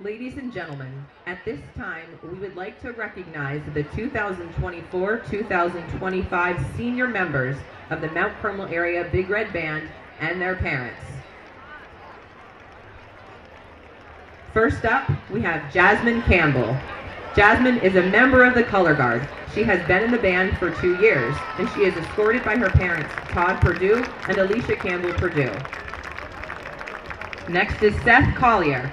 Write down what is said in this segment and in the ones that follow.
Ladies and gentlemen, at this time, we would like to recognize the 2024-2025 senior members of the Mount Carmel Area Big Red Band and their parents. First up, we have Jasmine Campbell. Jasmine is a member of the Color Guard. She has been in the band for 2 years, and she is escorted by her parents, Todd Perdue and Alicia Campbell Perdue. Next is Seth Collier.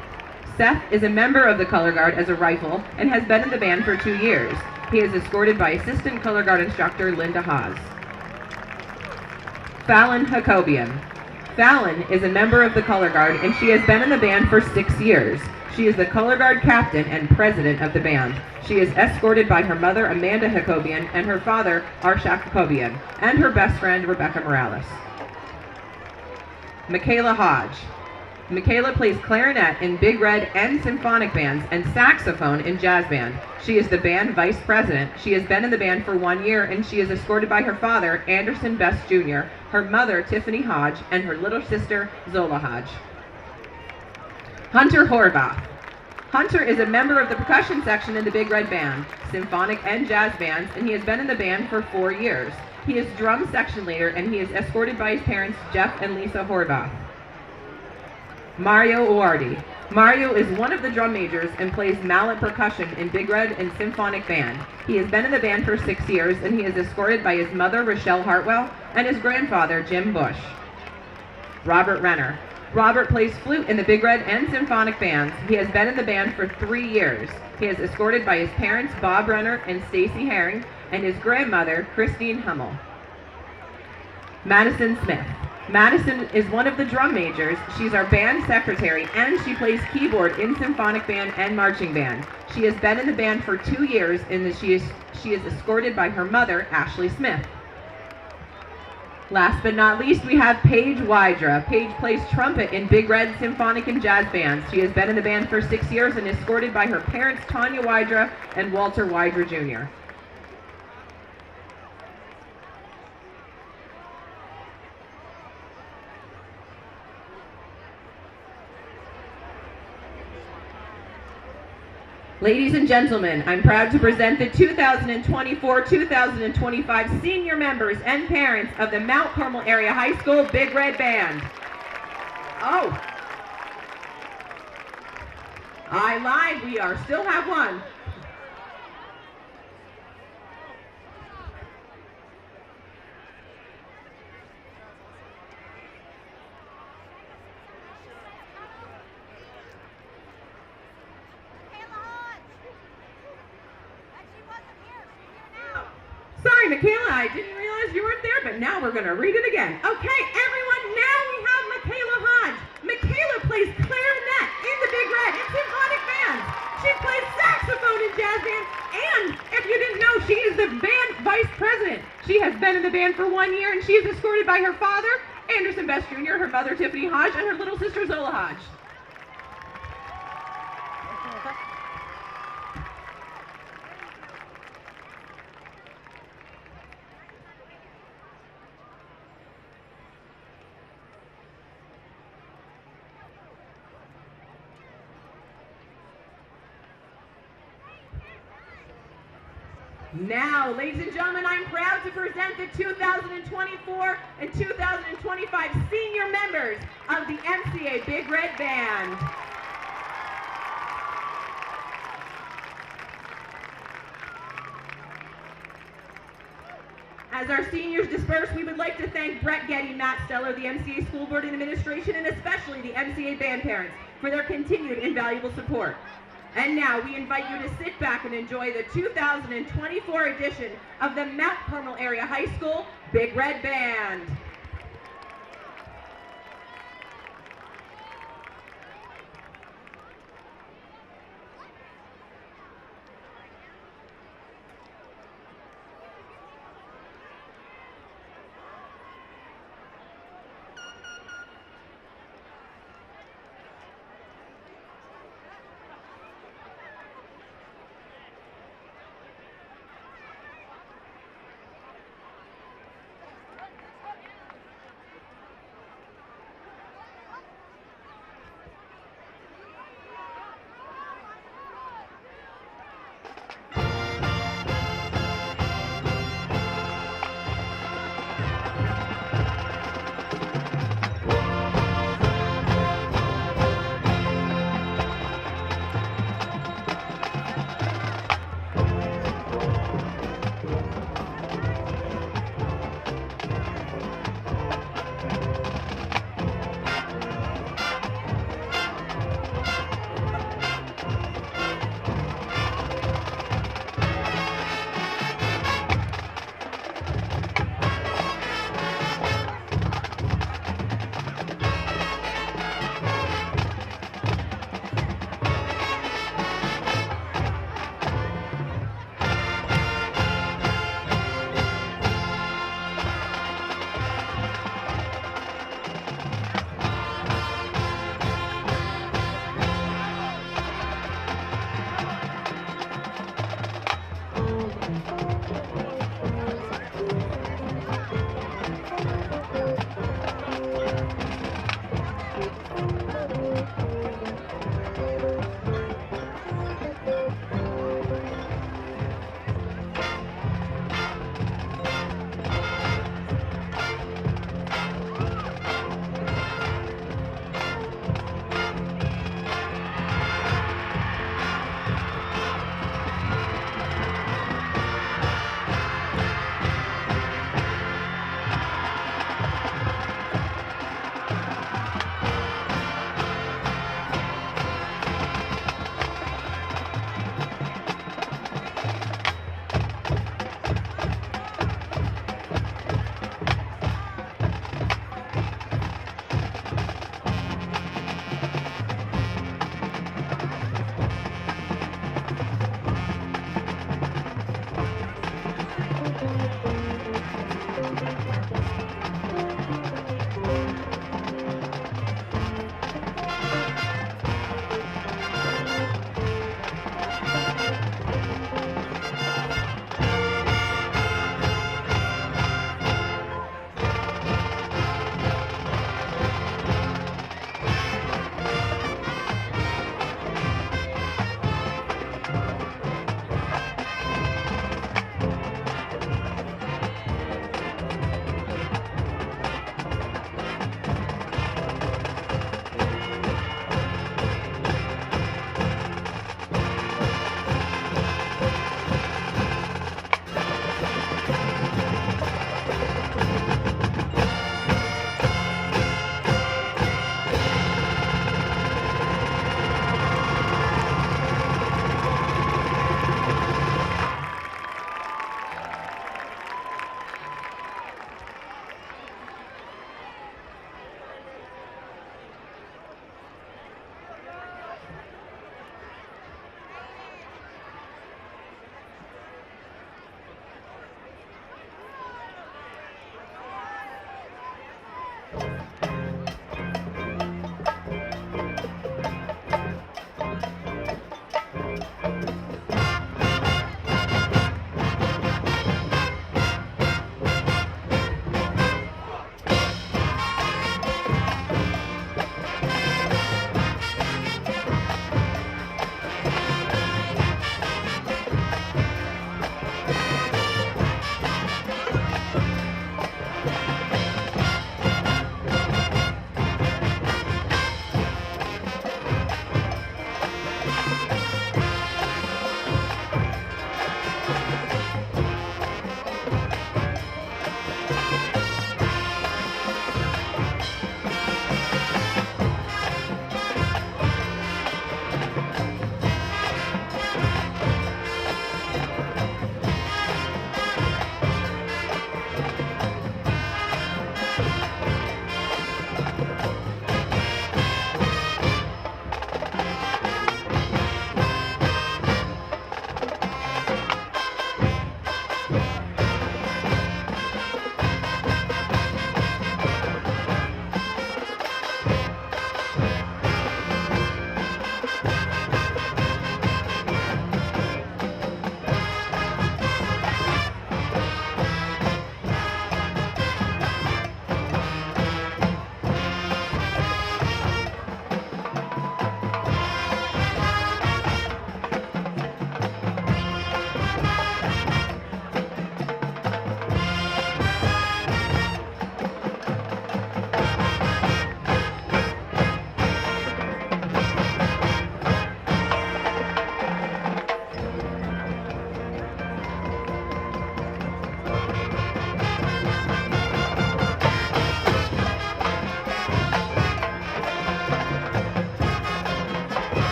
Seth is a member of the Color Guard as a rifle and has been in the band for 2 years. He is escorted by Assistant Color Guard Instructor Linda Haas. Fallon Jacobian. Fallon is a member of the Color Guard and she has been in the band for 6 years. She is the Color Guard captain and president of the band. She is escorted by her mother Amanda Jacobian and her father Arshak Jacobian and her best friend Rebecca Morales. Michaela Hodge. Michaela plays clarinet in Big Red and symphonic bands and saxophone in jazz band. She is the band vice president. She has been in the band for 1 year and she is escorted by her father, Anderson Best Jr., her mother, Tiffany Hodge, and her little sister, Zola Hodge. Hunter Horvath. Hunter is a member of the percussion section in the Big Red Band, symphonic and jazz bands, and he has been in the band for 4 years. He is drum section leader and he is escorted by his parents, Jeff and Lisa Horvath. Mario Uardi. Mario is one of the drum majors and plays mallet percussion in Big Red and symphonic band. He has been in the band for 6 years and he is escorted by his mother, Rochelle Hartwell, and his grandfather, Jim Bush. Robert Renner. Robert plays flute in the Big Red and symphonic bands. He has been in the band for 3 years. He is escorted by his parents, Bob Renner and Stacy Herring, and his grandmother, Christine Hummel. Madison Smith. Madison is one of the drum majors. She's our band secretary and she plays keyboard in symphonic band and marching band. She has been in the band for 2 years and she is escorted by her mother, Ashley Smith. Last but not least, we have Paige Wydra. Paige plays trumpet in Big Red, symphonic, and jazz bands. She has been in the band for 6 years and is escorted by her parents, Tanya Wydra and Walter Wydra Jr. Ladies and gentlemen, I'm proud to present the 2024-2025 senior members and parents of the Mount Carmel Area High School Big Red Band. Oh, I lied, we still have one. Sorry, Michaela, I didn't realize you weren't there, but now we're going to read it again. Okay, everyone, now we have Michaela Hodge. Michaela plays clarinet in the Big Red and symphonic bands. She plays saxophone in jazz band, and if you didn't know, she is the band vice president. She has been in the band for 1 year, and she is escorted by her father, Anderson Best Jr., her mother, Tiffany Hodge, and her little sister, Zola Hodge. Now, ladies and gentlemen, I'm proud to present the 2024 and 2025 senior members of the MCA Big Red Band. As our seniors disperse, we would like to thank Brett Getty, Matt Steller, the MCA School Board and Administration, and especially the MCA band parents for their continued invaluable support. And now we invite you to sit back and enjoy the 2024 edition of the Mount Carmel Area High School Big Red Band.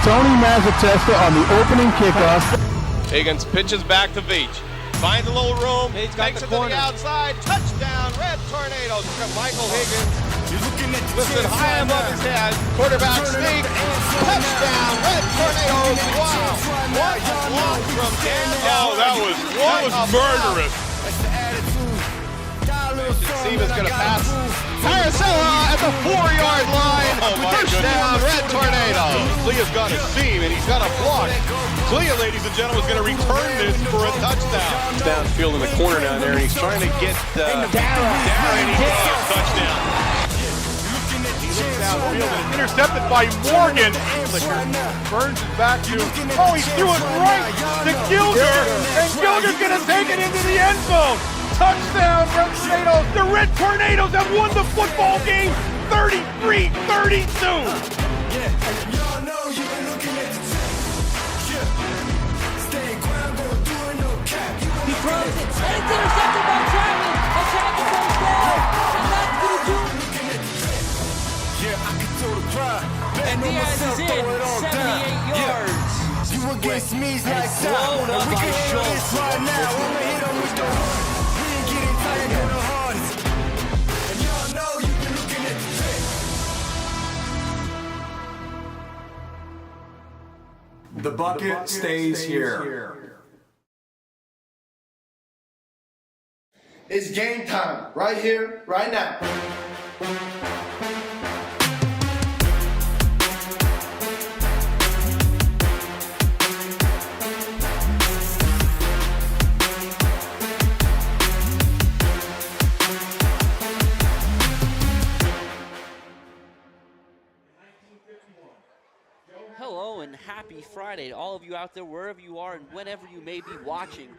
Tony Mazzatesta on the opening kickoff. Higgins pitches back to Veach. Finds a little room, He's got takes the it to corner. the outside. Touchdown, Red Tornadoes. Look at Michael Higgins. Lifted high above his head. Quarterback sneak. Touchdown, Red Tornadoes. Wow. What a block from Dan. Oh, that was murderous. Seaman's going to pass. Harrisella at the 4-yard line. First down, Red Tornadoes. Leah's got a seam and he's got a block. Leah, ladies and gentlemen, is going to return this for a touchdown. Downfield in the corner down there, and he's trying to get Dara, and he's got a touchdown. He looks downfield and intercepted by Morgan. Burns it back to, oh, he threw it right to Gilger, and Gilger's going to take it into the end zone. Touchdown, Red Tornadoes. The Red Tornadoes have won the football game 33-32. He throws it, and it's intercepted by Chapman. And Chapman goes down, and that's going to do it. And Diaz is in, 78 yards. You against me's like It's blown up we by can handle Schultz. this right now. I'ma hit 'em with the hard. We ain't getting tired on the hardest. And y'all know you been looking at the tape. The bucket stays here. It's game time, right here, right now. Friday to all of you out there, wherever you are and whenever you may be watching.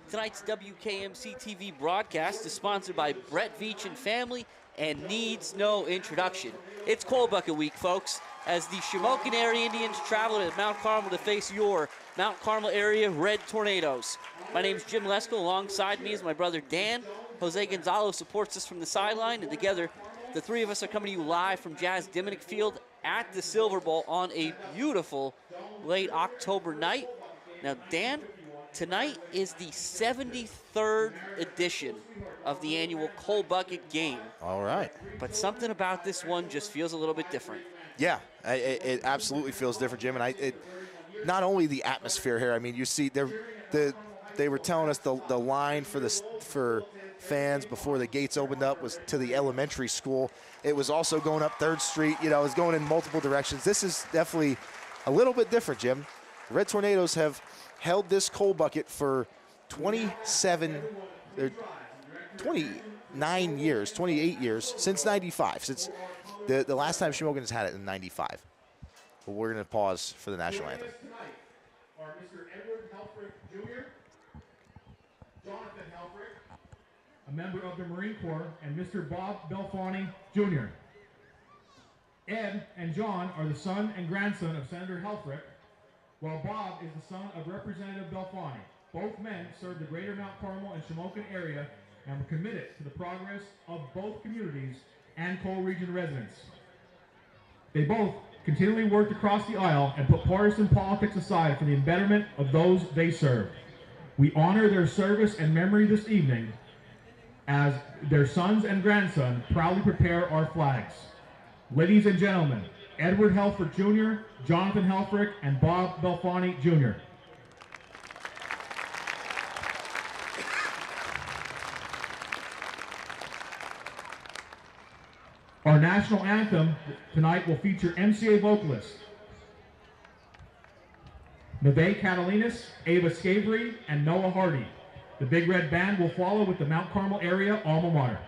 Tonight's WKMC TV broadcast is sponsored by Brett Veach and family and needs no introduction. It's Coal Bucket Week, folks, as the Shamokin area Indians travel to Mount Carmel to face your Mount Carmel area Red Tornadoes. My name is Jim Lesko. Alongside me is my brother Dan. Jose Gonzalo supports us from the sideline, and together the three of us are coming to you live from Jazz Diminick Field at the Silver Bowl on a beautiful late October night. Now, Dan, tonight is the 73rd edition of the annual Coal Bucket Game. All right. But something about this one just feels a little bit different. Yeah, it absolutely feels different, Jim. And not only the atmosphere here. I mean, you see, they were telling us the line for fans before the gates opened up was to the elementary school. It was also going up 3rd Street. You know, it was going in multiple directions. This is definitely a little bit different, Jim. The Red Tornadoes have held this coal bucket for 28 years, since 95, since the last time Shamokin has had it in 95. But we're going to pause for the national anthem. Are Mr. Edward Helfrich Jr., Jonathan Helfrich, a member of the Marine Corps, and Mr. Bob Belfani Jr. Ed and John are the son and grandson of Senator Helfrich, while Bob is the son of Representative Belfani. Both men served the greater Mount Carmel and Shamokin area and were committed to the progress of both communities and Coal Region residents. They both continually worked across the aisle and put partisan politics aside for the betterment of those they served. We honor their service and memory this evening as their sons and grandson proudly prepare our flags. Ladies and gentlemen, Edward Helfrich Jr., Jonathan Helfrich, and Bob Belfani Jr. Our national anthem tonight will feature MCA vocalists Neve Catalinas, Ava Scavery, and Noah Hardy. The Big Red Band will follow with the Mount Carmel area alma mater.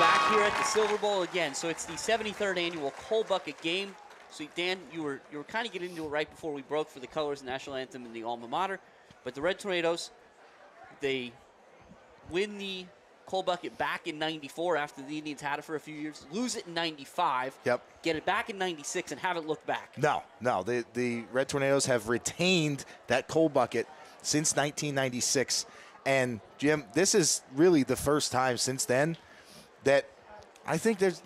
back here at the Silver Bowl again. So it's the 73rd annual Coal Bucket Game. So Dan, you were kind of getting into it right before we broke for the colors, national anthem, and the alma mater. But the Red Tornadoes, they win the Coal Bucket back in 94 after the Indians had it for a few years, lose it in 95, get it back in 96, and haven't looked back. No. The Red Tornadoes have retained that Coal Bucket since 1996. And, Jim, this is really the first time since then that I think there's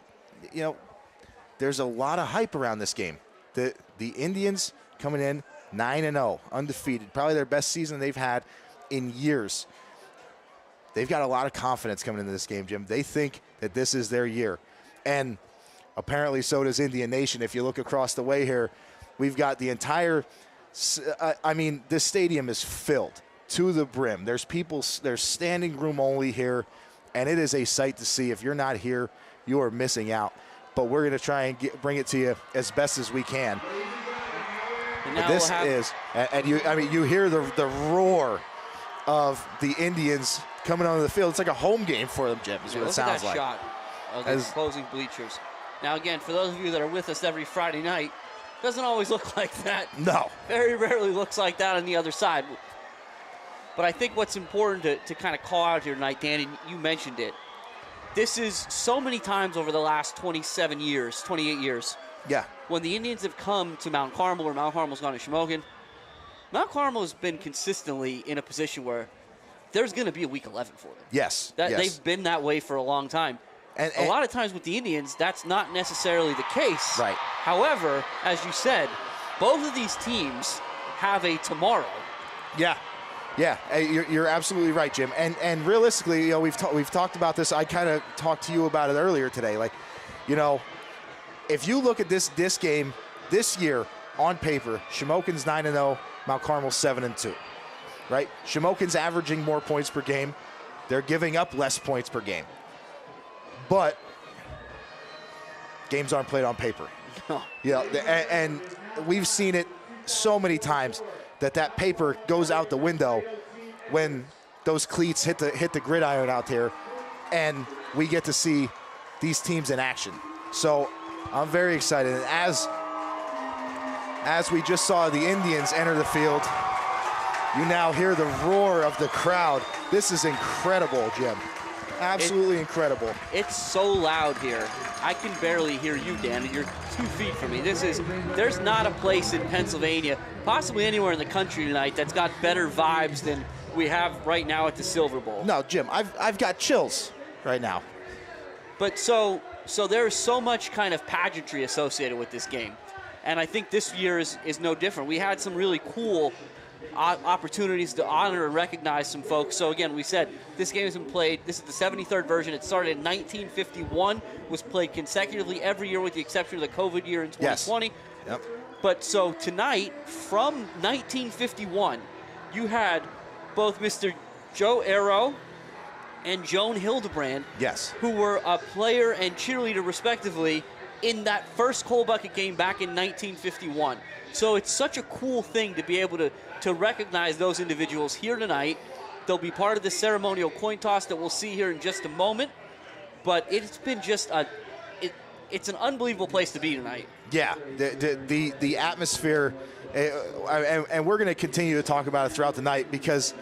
a lot of hype around this game. The Indians coming in 9-0, undefeated, probably their best season they've had in years. They've got a lot of confidence coming into this game, Jim. They think that this is their year. And apparently so does Indian Nation. If you look across the way here, we've got the entire this stadium is filled to the brim. There's standing room only here, and it is a sight to see. If you're not here, you are missing out. But we're going to try and bring it to you as best as we can. You hear the roar of the Indians coming onto the field. It's like a home game for them, Jim, is what it sounds like. Shot of the opposing bleachers. Now, again, for those of you that are with us every Friday night, doesn't always look like that. No. Very rarely looks like that on the other side. But I think what's important to kind of call out here tonight, Dan, and you mentioned it, this is so many times over the last 28 years. Yeah. When the Indians have come to Mount Carmel or Mount Carmel's gone to Shamokin, Mount Carmel has been consistently in a position where there's going to be a week 11 for them. Yes. They've been that way for a long time. And a lot of times with the Indians, that's not necessarily the case. Right. However, as you said, both of these teams have a tomorrow. Yeah. You're absolutely right, Jim. And realistically, we've talked about this. I kind of talked to you about it earlier today. If you look at this game this year on paper, Shamokin's 9-0, Mount Carmel's 7-2. Right? Shamokin's averaging more points per game. They're giving up less points per game. But games aren't played on paper. And we've seen it so many times that paper goes out the window when those cleats hit the gridiron out there, and we get to see these teams in action. So I'm very excited. And as we just saw the Indians enter the field, you now hear the roar of the crowd. This is incredible, Jim. Absolutely incredible. It's so loud here. I can barely hear you, Dan, and you're 2 feet from me. There's not a place in Pennsylvania, possibly anywhere in the country tonight, that's got better vibes than we have right now at the Silver Bowl. No, Jim, I've got chills right now. But so there's so much kind of pageantry associated with this game. And I think this year is no different. We had some really cool opportunities to honor and recognize some folks. So again, we said this game has been played. This is the 73rd version. It started in 1951, was played consecutively every year with the exception of the COVID year in 2020. Yes. Yep. But so tonight, from 1951, you had both Mr. Joe Arrow and Joan Hildebrand, yes, who were a player and cheerleader respectively in that first Coal Bucket game back in 1951. So it's such a cool thing to be able to recognize those individuals here tonight. They'll be part of the ceremonial coin toss that we'll see here in just a moment. But it's been just it's an unbelievable place to be tonight. Yeah, the atmosphere, and we're going to continue to talk about it throughout the night because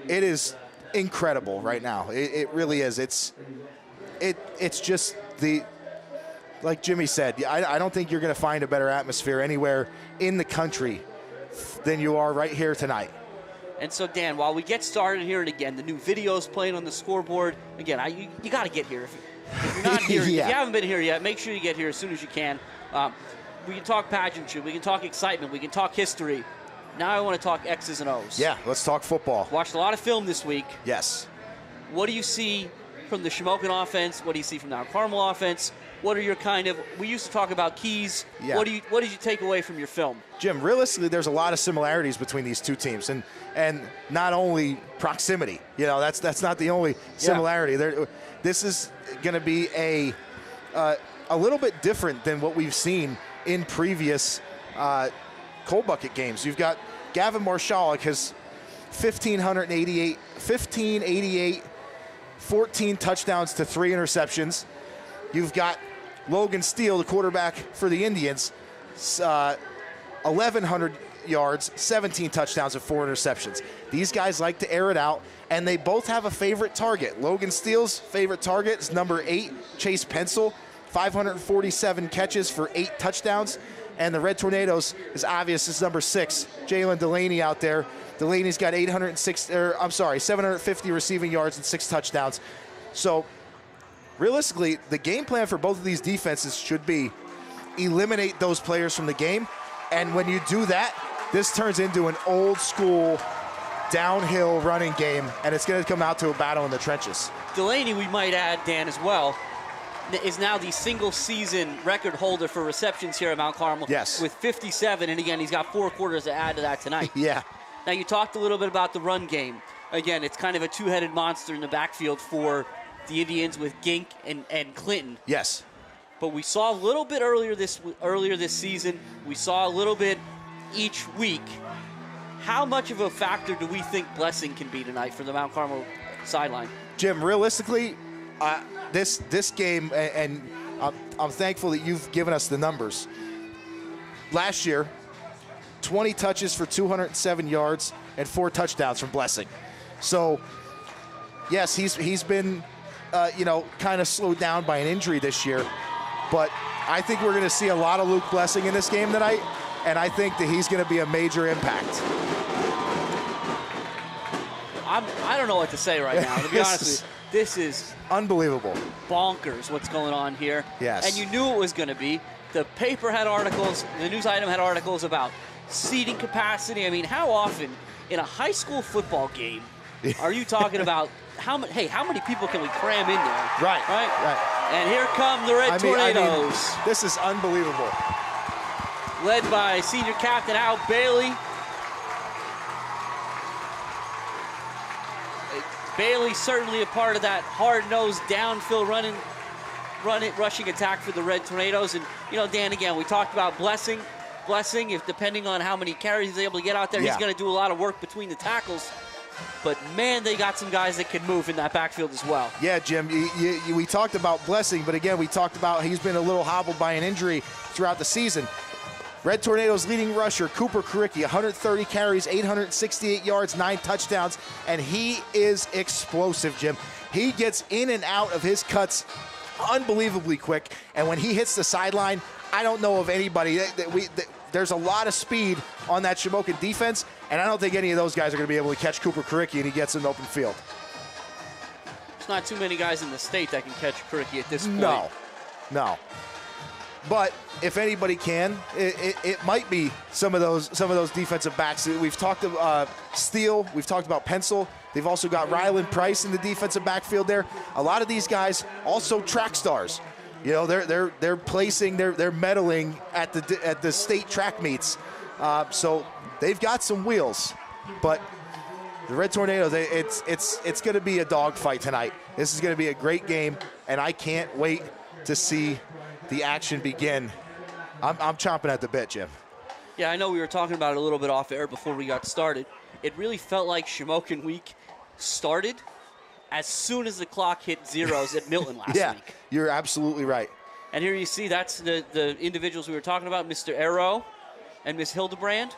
it is incredible right now. It really is. It's just like Jimmy said, I don't think you're going to find a better atmosphere anywhere in the country than you are right here tonight. And so, Dan, while we get started here, and again, the new video's playing on the scoreboard. Again, you got to get here. If you're not here, yeah. If you haven't been here yet, make sure you get here as soon as you can. We can talk pageantry. We can talk excitement. We can talk history. Now I want to talk X's and O's. Yeah, let's talk football. Watched a lot of film this week. Yes. What do you see from the Shamokin offense? What do you see from the Mount Carmel offense? What are your we used to talk about keys. Yeah. What did you take away from your film? Jim, realistically, there's a lot of similarities between these two teams, and not only proximity. That's not the only similarity. Yeah. This is going to be a little bit different than what we've seen in previous Coal Bucket games. You've got Gavin Marshalik has 1,588, 14 touchdowns to 3 interceptions. You've got Logan Steele, the quarterback for the Indians, 1,100 yards, 17 touchdowns, and 4 interceptions. These guys like to air it out, and they both have a favorite target. Logan Steele's favorite target is number 8, Chase Pencil, 547 catches for 8 touchdowns. And the Red Tornadoes is obvious. It's number 6, Jalen Delaney out there. Delaney's got 750 receiving yards and 6 touchdowns. So realistically, the game plan for both of these defenses should be eliminate those players from the game. And when you do that, this turns into an old school downhill running game, and it's going to come out to a battle in the trenches. Delaney, we might add, Dan, as well, is now the single-season record holder for receptions here at Mount Carmel. Yes. With 57, and again, he's got 4 quarters to add to that tonight. Yeah. Now, you talked a little bit about the run game. Again, it's kind of a two-headed monster in the backfield for the Indians with Gink and Clinton. Yes. But we saw a little bit earlier this season. We saw a little bit each week. How much of a factor do we think Blessing can be tonight for the Mount Carmel sideline? Jim, realistically, this game, and I'm thankful that you've given us the numbers. Last year, 20 touches for 207 yards and 4 touchdowns from Blessing. So, yes, he's been, kind of slowed down by an injury this year. But I think we're going to see a lot of Luke Blessing in this game tonight, and I think that he's going to be a major impact. I don't know what to say right now, to be honest with you. This is unbelievable. Bonkers what's going on here. Yes. And you knew it was going to be. The paper had articles, the news item had articles about seating capacity. I mean, how often in a high school football game are you talking about how many people can we cram in there? Right. And here come the Red Tornadoes. This is unbelievable. Led by senior captain Al Bailey. Bailey certainly a part of that hard-nosed downfield rushing attack for the Red Tornadoes. And, Dan, again, we talked about Blessing. Blessing, if depending on how many carries he's able to get out there, he's going to do a lot of work between the tackles. But, man, they got some guys that can move in that backfield as well. Yeah, Jim, we talked about Blessing, but, again, we talked about he's been a little hobbled by an injury throughout the season. Red Tornadoes leading rusher, Cooper Kuricki, 130 carries, 868 yards, 9 touchdowns, and he is explosive, Jim. He gets in and out of his cuts unbelievably quick, and when he hits the sideline, I don't know of anybody. There's a lot of speed on that Shamokin defense, and I don't think any of those guys are going to be able to catch Cooper Kuricki, and he gets in the open field. There's not too many guys in the state that can catch Kuricki at this point. No. But if anybody can, it might be some of those defensive backs. We've talked about Steele. We've talked about Pencil. They've also got Ryland Price in the defensive backfield there. A lot of these guys also track stars. They're placing, they're medaling at the state track meets. So they've got some wheels. But the Red Tornadoes, it's going to be a dogfight tonight. This is going to be a great game, and I can't wait to see the action begin. I'm chomping at the bit, Jim. Yeah, I know we were talking about it a little bit off air before we got started. It really felt like Shamokin week started as soon as the clock hit zeros at Milton last week. Yeah, you're absolutely right. And here you see that's the individuals we were talking about, Mr. Arrow and Miss Hildebrand.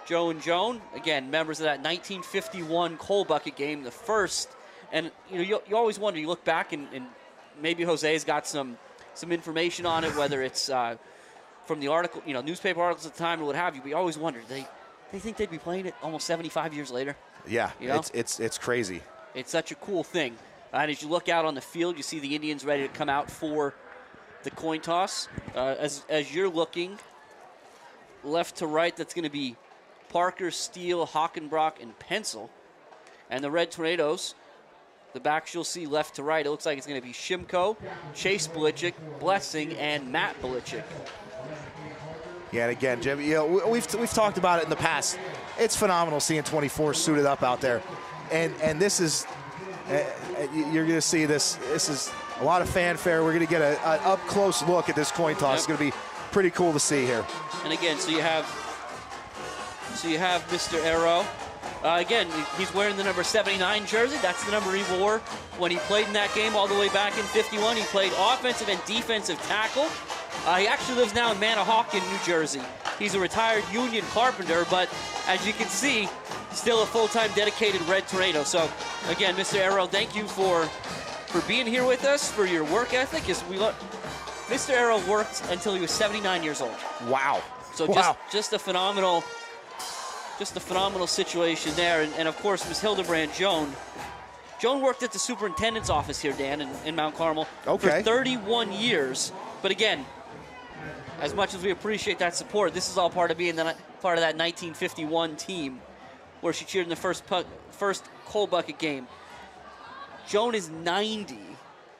Joe and Joan, again, members of that 1951 Coal Bucket game, the first. And you always wonder, you look back and maybe Jose's got some information on it, whether it's from the article, newspaper articles at the time or what have you. We always wondered, they think they'd be playing it almost 75 years later. Yeah, it's crazy. It's such a cool thing. And as you look out on the field, you see the Indians ready to come out for the coin toss. As you're looking left to right, that's going to be Parker, Steele, Hockenbrock, and Pencil. And the Red Tornadoes, the backs you'll see left to right, it looks like it's going to be Shimko, Chase Belichick, Blessing, and Matt Belichick. Yeah, and again, Jim, we've talked about it in the past. It's phenomenal seeing 24 suited up out there. And this is, you're going to see this. This is a lot of fanfare. We're going to get an up-close look at this coin toss. Yep. It's going to be pretty cool to see here. And again, so you have Mr. Arrow. Again, he's wearing the number 79 jersey. That's the number he wore when he played in that game all the way back in 51. He played offensive and defensive tackle. He actually lives now in Manahawkin, New Jersey. He's a retired union carpenter, but as you can see, still a full-time dedicated Red Tornado. So, again, Mr. Arrow, thank you for being here with us, for your work ethic. Mr. Arrow worked until he was 79 years old. Wow. So just a phenomenal situation there. And of course, Ms. Hildebrand Joan worked at the superintendent's office here, Dan, in Mount Carmel for 31 years. But again, as much as we appreciate that support, this is all part of being part of that 1951 team where she cheered in the first coal bucket game. Joan is 90,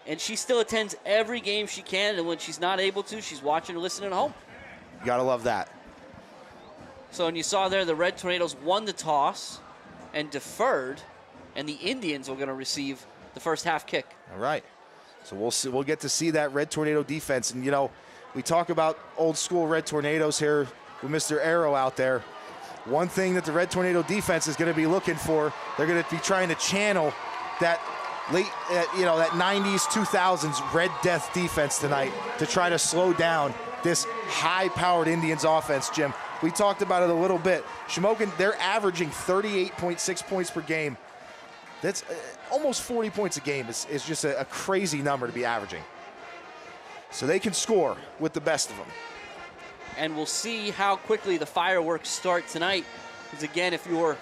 and she still attends every game she can, and when she's not able to, she's watching or listening at home. You gotta love that. So, and you saw there the Red Tornadoes won the toss and deferred, and the Indians were going to receive the first half kick. All right. So we'll get to see that Red Tornado defense. And, you know, we talk about old school Red Tornadoes here with Mr. Arrow out there. One thing that the Red Tornado defense is going to be looking for, they're going to be trying to channel that late, that 90s, 2000s Red Death defense tonight to try to slow down this high-powered Indians offense, Jim. We talked about it a little bit. Shamokin, they're averaging 38.6 points per game. That's almost 40 points a game. Is just a crazy number to be averaging. So they can score with the best of them. And we'll see how quickly the fireworks start tonight. Because again, if you're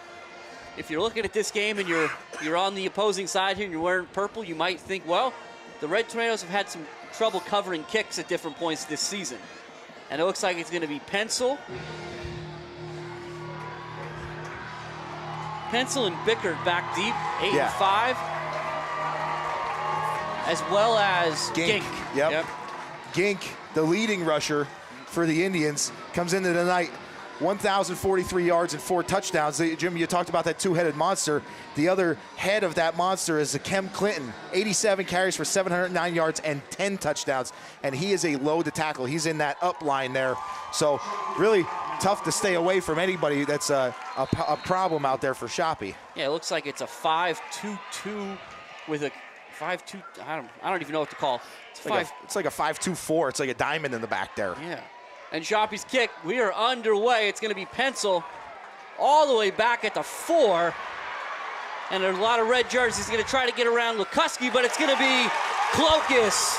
looking at this game and you're on the opposing side here and you're wearing purple, you might think, well, the Red Tornadoes have had some trouble covering kicks at different points this season. And it looks like it's going to be Pencil and Bickert back deep, 8 and 5, as well as Gink. Yep. Gink, the leading rusher for the Indians, comes into the night 1,043 yards and 4 touchdowns. Jim, you talked about that two-headed monster. The other head of that monster is Kem Clinton, 87 carries for 709 yards and 10 touchdowns, and he is a load to tackle. He's in that up line there. So really tough to stay away from anybody that's a problem out there for Shoppy. Yeah, it looks like it's a 5-2-2 with a 5-2. I don't even know what to call. It's like a 5-2-4. It's like a diamond in the back there. Yeah. And Shoppy's kick, we are underway. It's going to be Pencil all the way back at the 4. And there's a lot of red jerseys. He's going to try to get around Lukuski, but it's going to be Clokus.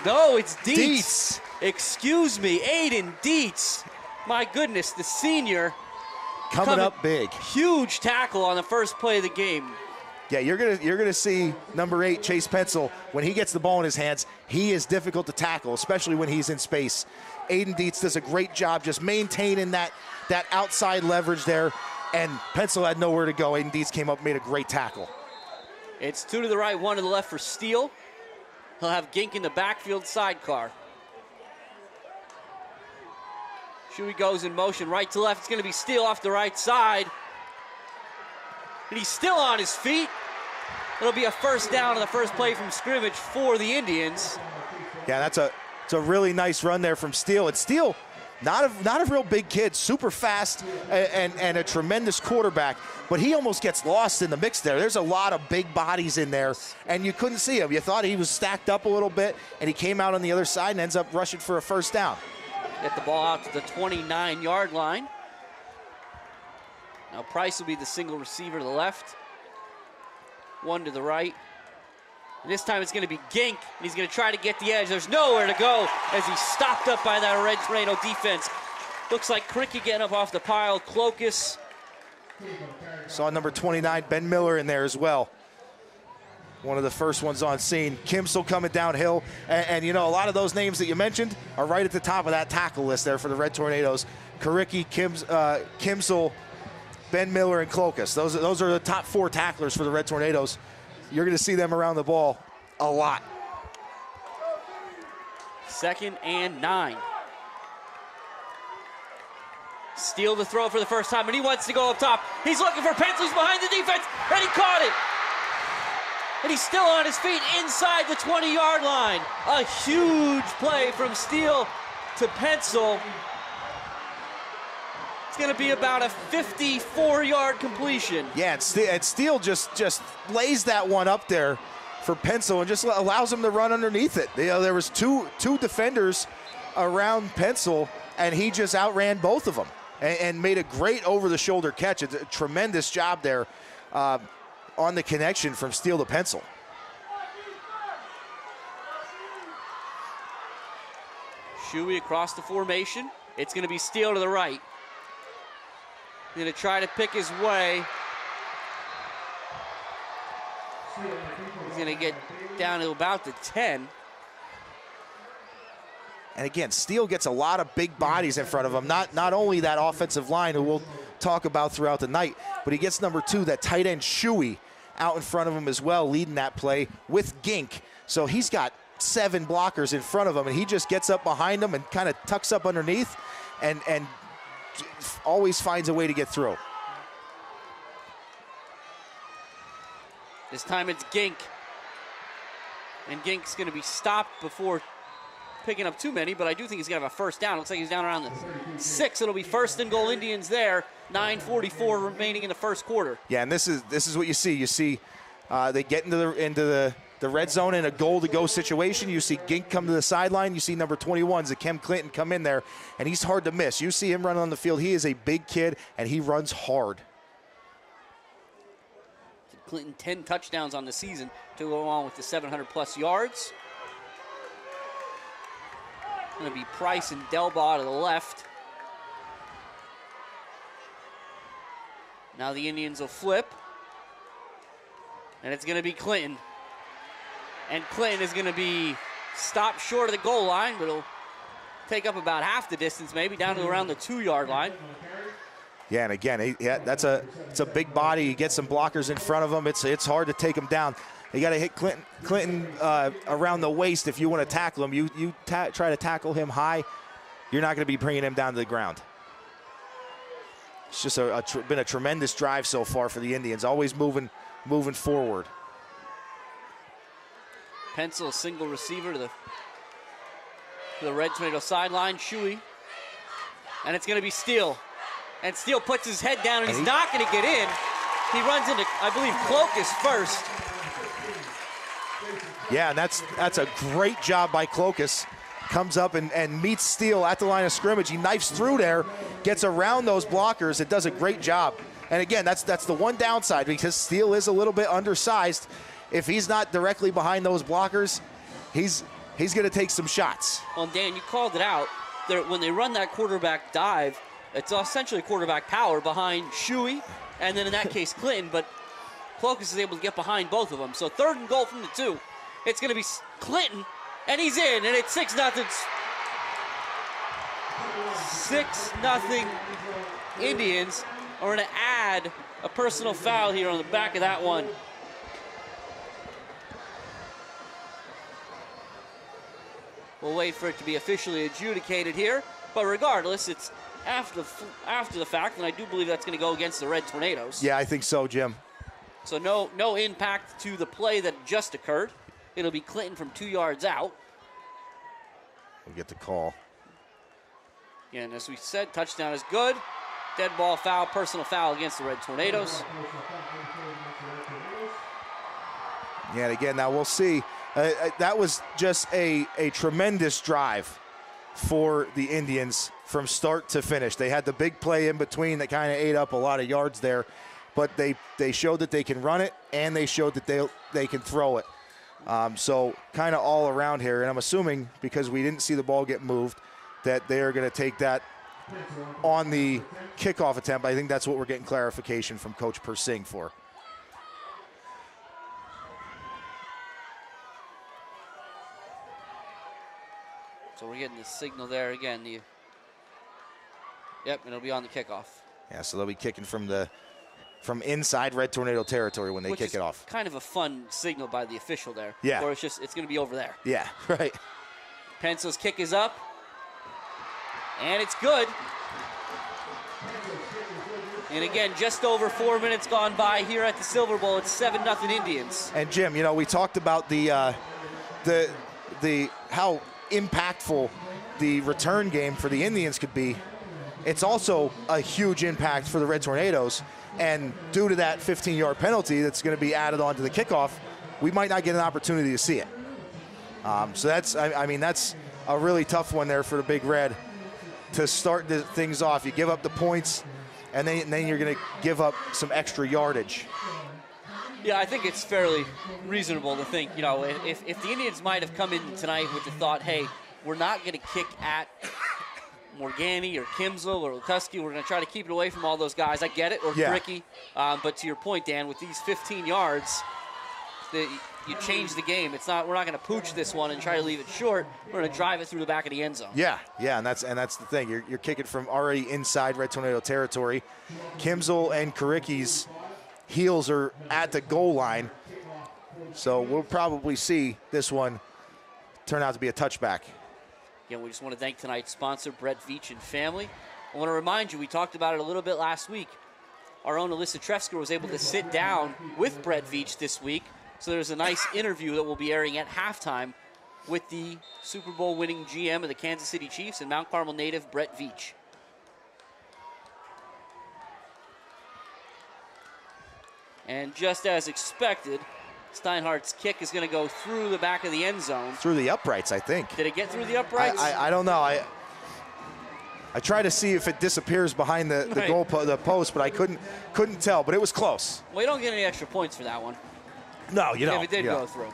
No, it's Dietz. Excuse me, Aiden Dietz. My goodness, the senior. Coming up big. Huge tackle on the first play of the game. Yeah, you're gonna see number 8, Chase Pencil, when he gets the ball in his hands, he is difficult to tackle, especially when he's in space. Aiden Dietz does a great job just maintaining that outside leverage there, and Pencil had nowhere to go. Aiden Dietz came up and made a great tackle. It's 2 to the right, 1 to the left for Steele. He'll have Gink in the backfield sidecar. Shuey goes in motion right to left. It's going to be Steele off the right side. And he's still on his feet. It'll be a first down on the first play from scrimmage for the Indians. Yeah, it's a really nice run there from Steele. And Steele, not a real big kid, super fast and a tremendous quarterback, but he almost gets lost in the mix there. There's a lot of big bodies in there, and you couldn't see him. You thought he was stacked up a little bit, and he came out on the other side and ends up rushing for a first down. Get the ball out to the 29-yard line. Now Price will be the single receiver to the left. 1 to the right. And this time it's going to be Gink, and he's going to try to get the edge. There's nowhere to go as he's stopped up by that Red Tornado defense. Looks like Cricky getting up off the pile. Clokus. Saw number 29, Ben Miller, in there as well. One of the first ones on scene. Kimsel coming downhill. And you know, a lot of those names that you mentioned are right at the top of that tackle list there for the Red Tornadoes. Karicki, Kimsel, Ben Miller, and Clokus. Those are the top 4 tacklers for the Red Tornadoes. You're going to see them around the ball a lot. 2nd and 9. Steele to throw for the first time, and he wants to go up top. He's looking for Pencil. He's behind the defense, and he caught it. And he's still on his feet inside the 20-yard line. A huge play from Steele to Pencil. It's going to be about a 54-yard completion. Yeah, and Steele just lays that one up there for Pencil and just allows him to run underneath it. You know, there was two defenders around Pencil, and he just outran both of them and made a great over-the-shoulder catch. It's a tremendous job there on the connection from Steele to Pencil. Shuey across the formation. It's going to be Steele to the right. Going to try to pick his way. He's going to get down to about the 10. And again, Steele gets a lot of big bodies in front of him. Not only that offensive line, who we'll talk about throughout the night, but he gets number 2, that tight end Shuey, out in front of him as well, leading that play with Gink. So he's got 7 blockers in front of him, and he just gets up behind them and kind of tucks up underneath and always finds a way to get through. This time it's Gink. And Gink's going to be stopped before picking up too many, but I do think he's going to have a first down. Looks like he's down around the 6. It'll be first and goal Indians there. 9:44 remaining in the first quarter. Yeah, and this is what you see. You see they get into the red zone in a goal-to-go situation. You see Gink come to the sideline. You see number 21, Zakem Clinton, come in there, and he's hard to miss. You see him run on the field. He is a big kid, and he runs hard. Clinton 10 touchdowns on the season to go along with the 700-plus yards. Going to be Price and Delbaugh to the left. Now the Indians will flip. And it's going to be Clinton. And Clinton is going to be stopped short of the goal line, but he'll take up about half the distance, maybe down to around the 2-yard line. Yeah, and again, it's a big body. You get some blockers in front of him. It's hard to take him down. You got to hit Clinton around the waist if you want to tackle him. You try to tackle him high, you're not going to be bringing him down to the ground. It's just been a tremendous drive so far for the Indians, always moving forward. Pencil, single receiver to the Red Tornado sideline. Shuey. And it's going to be Steele. And Steele puts his head down, and he's not going to get in. He runs into, I believe, Clokus first. Yeah, and that's a great job by Clokus. Comes up and meets Steele at the line of scrimmage. He knifes through there, gets around those blockers. It does a great job. And again, that's the one downside, because Steele is a little bit undersized. If he's not directly behind those blockers, he's going to take some shots. Well, Dan, you called it out. When they run that quarterback dive, it's essentially quarterback power behind Shuey, and then in that case Clinton, but Clokus is able to get behind both of them. So 3rd and goal from the 2. It's going to be Clinton, and he's in, and it's 6-0. 6-0 Indians. Are going to add a personal foul here on the back of that one. We'll wait for it to be officially adjudicated here, but regardless, it's after the fact, and I do believe that's going to go against the Red Tornadoes. Yeah, I think so, Jim. So no impact to the play that just occurred. It'll be Clinton from 2 yards out. We'll get the call. Yeah, and as we said, touchdown is good. Dead ball foul, personal foul against the Red Tornadoes. Yeah, and again, now we'll see. That was just a tremendous drive for the Indians from start to finish. They had the big play in between that kind of ate up a lot of yards there, but they showed that they can run it, and they showed that they can throw it. So kind of all around here, and I'm assuming because we didn't see the ball get moved that they are going to take that on the kickoff attempt. I think that's what we're getting clarification from Coach Persing for. So we're getting the signal there again. Yep, and it'll be on the kickoff. Yeah, so they'll be kicking from inside Red Tornado territory when they kick it off. Kind of a fun signal by the official there. Yeah. Or it's going to be over there. Yeah, right. Pencil's kick is up. And it's good. And again, just over 4 minutes gone by here at the Silver Bowl. It's 7-0 Indians. And Jim, we talked about the how impactful the return game for the Indians could be. it's also a huge impact for the Red Tornadoes. And due to that 15-yard penalty that's going to be added on to the kickoff, we might not get an opportunity to see it. So that's, I mean, that's a really tough one there for the Big Red to start things off. You give up the points, and then you're going to give up some extra yardage. Yeah, I think it's fairly reasonable to think, you know, if the Indians might have come in tonight with the thought, hey, we're not going to kick at Morgani or Kimzel or Lukuski. We're going to try to keep it away from all those guys. I get it, or Ricky. But to your point, Dan, with these 15 yards, you change the game. It's not. We're not going to pooch this one and try to leave it short. We're going to drive it through the back of the end zone. Yeah, and that's the thing. You're kicking from already inside Red Tornado territory. Kimzel and Karicki's heels are at the goal line, so we'll probably see this one turn out to be a touchback. Again, we just want to thank tonight's sponsor, Brett Veach and family. I want to remind you, we talked about it a little bit last week. Our own Alyssa Trefsker was able to sit down with Brett Veach this week. So there's a nice interview that will be airing at halftime with the Super Bowl winning GM of the Kansas City Chiefs and Mount Carmel native Brett Veach. And just as expected, Steinhardt's kick is going to go through the back of the end zone. Through the uprights, I think. Did it get through the uprights? I don't know. I try to see if it disappears behind the goal the post, but I couldn't tell. But it was close. Well, you don't get any extra points for that one. No, you don't. If it did go through.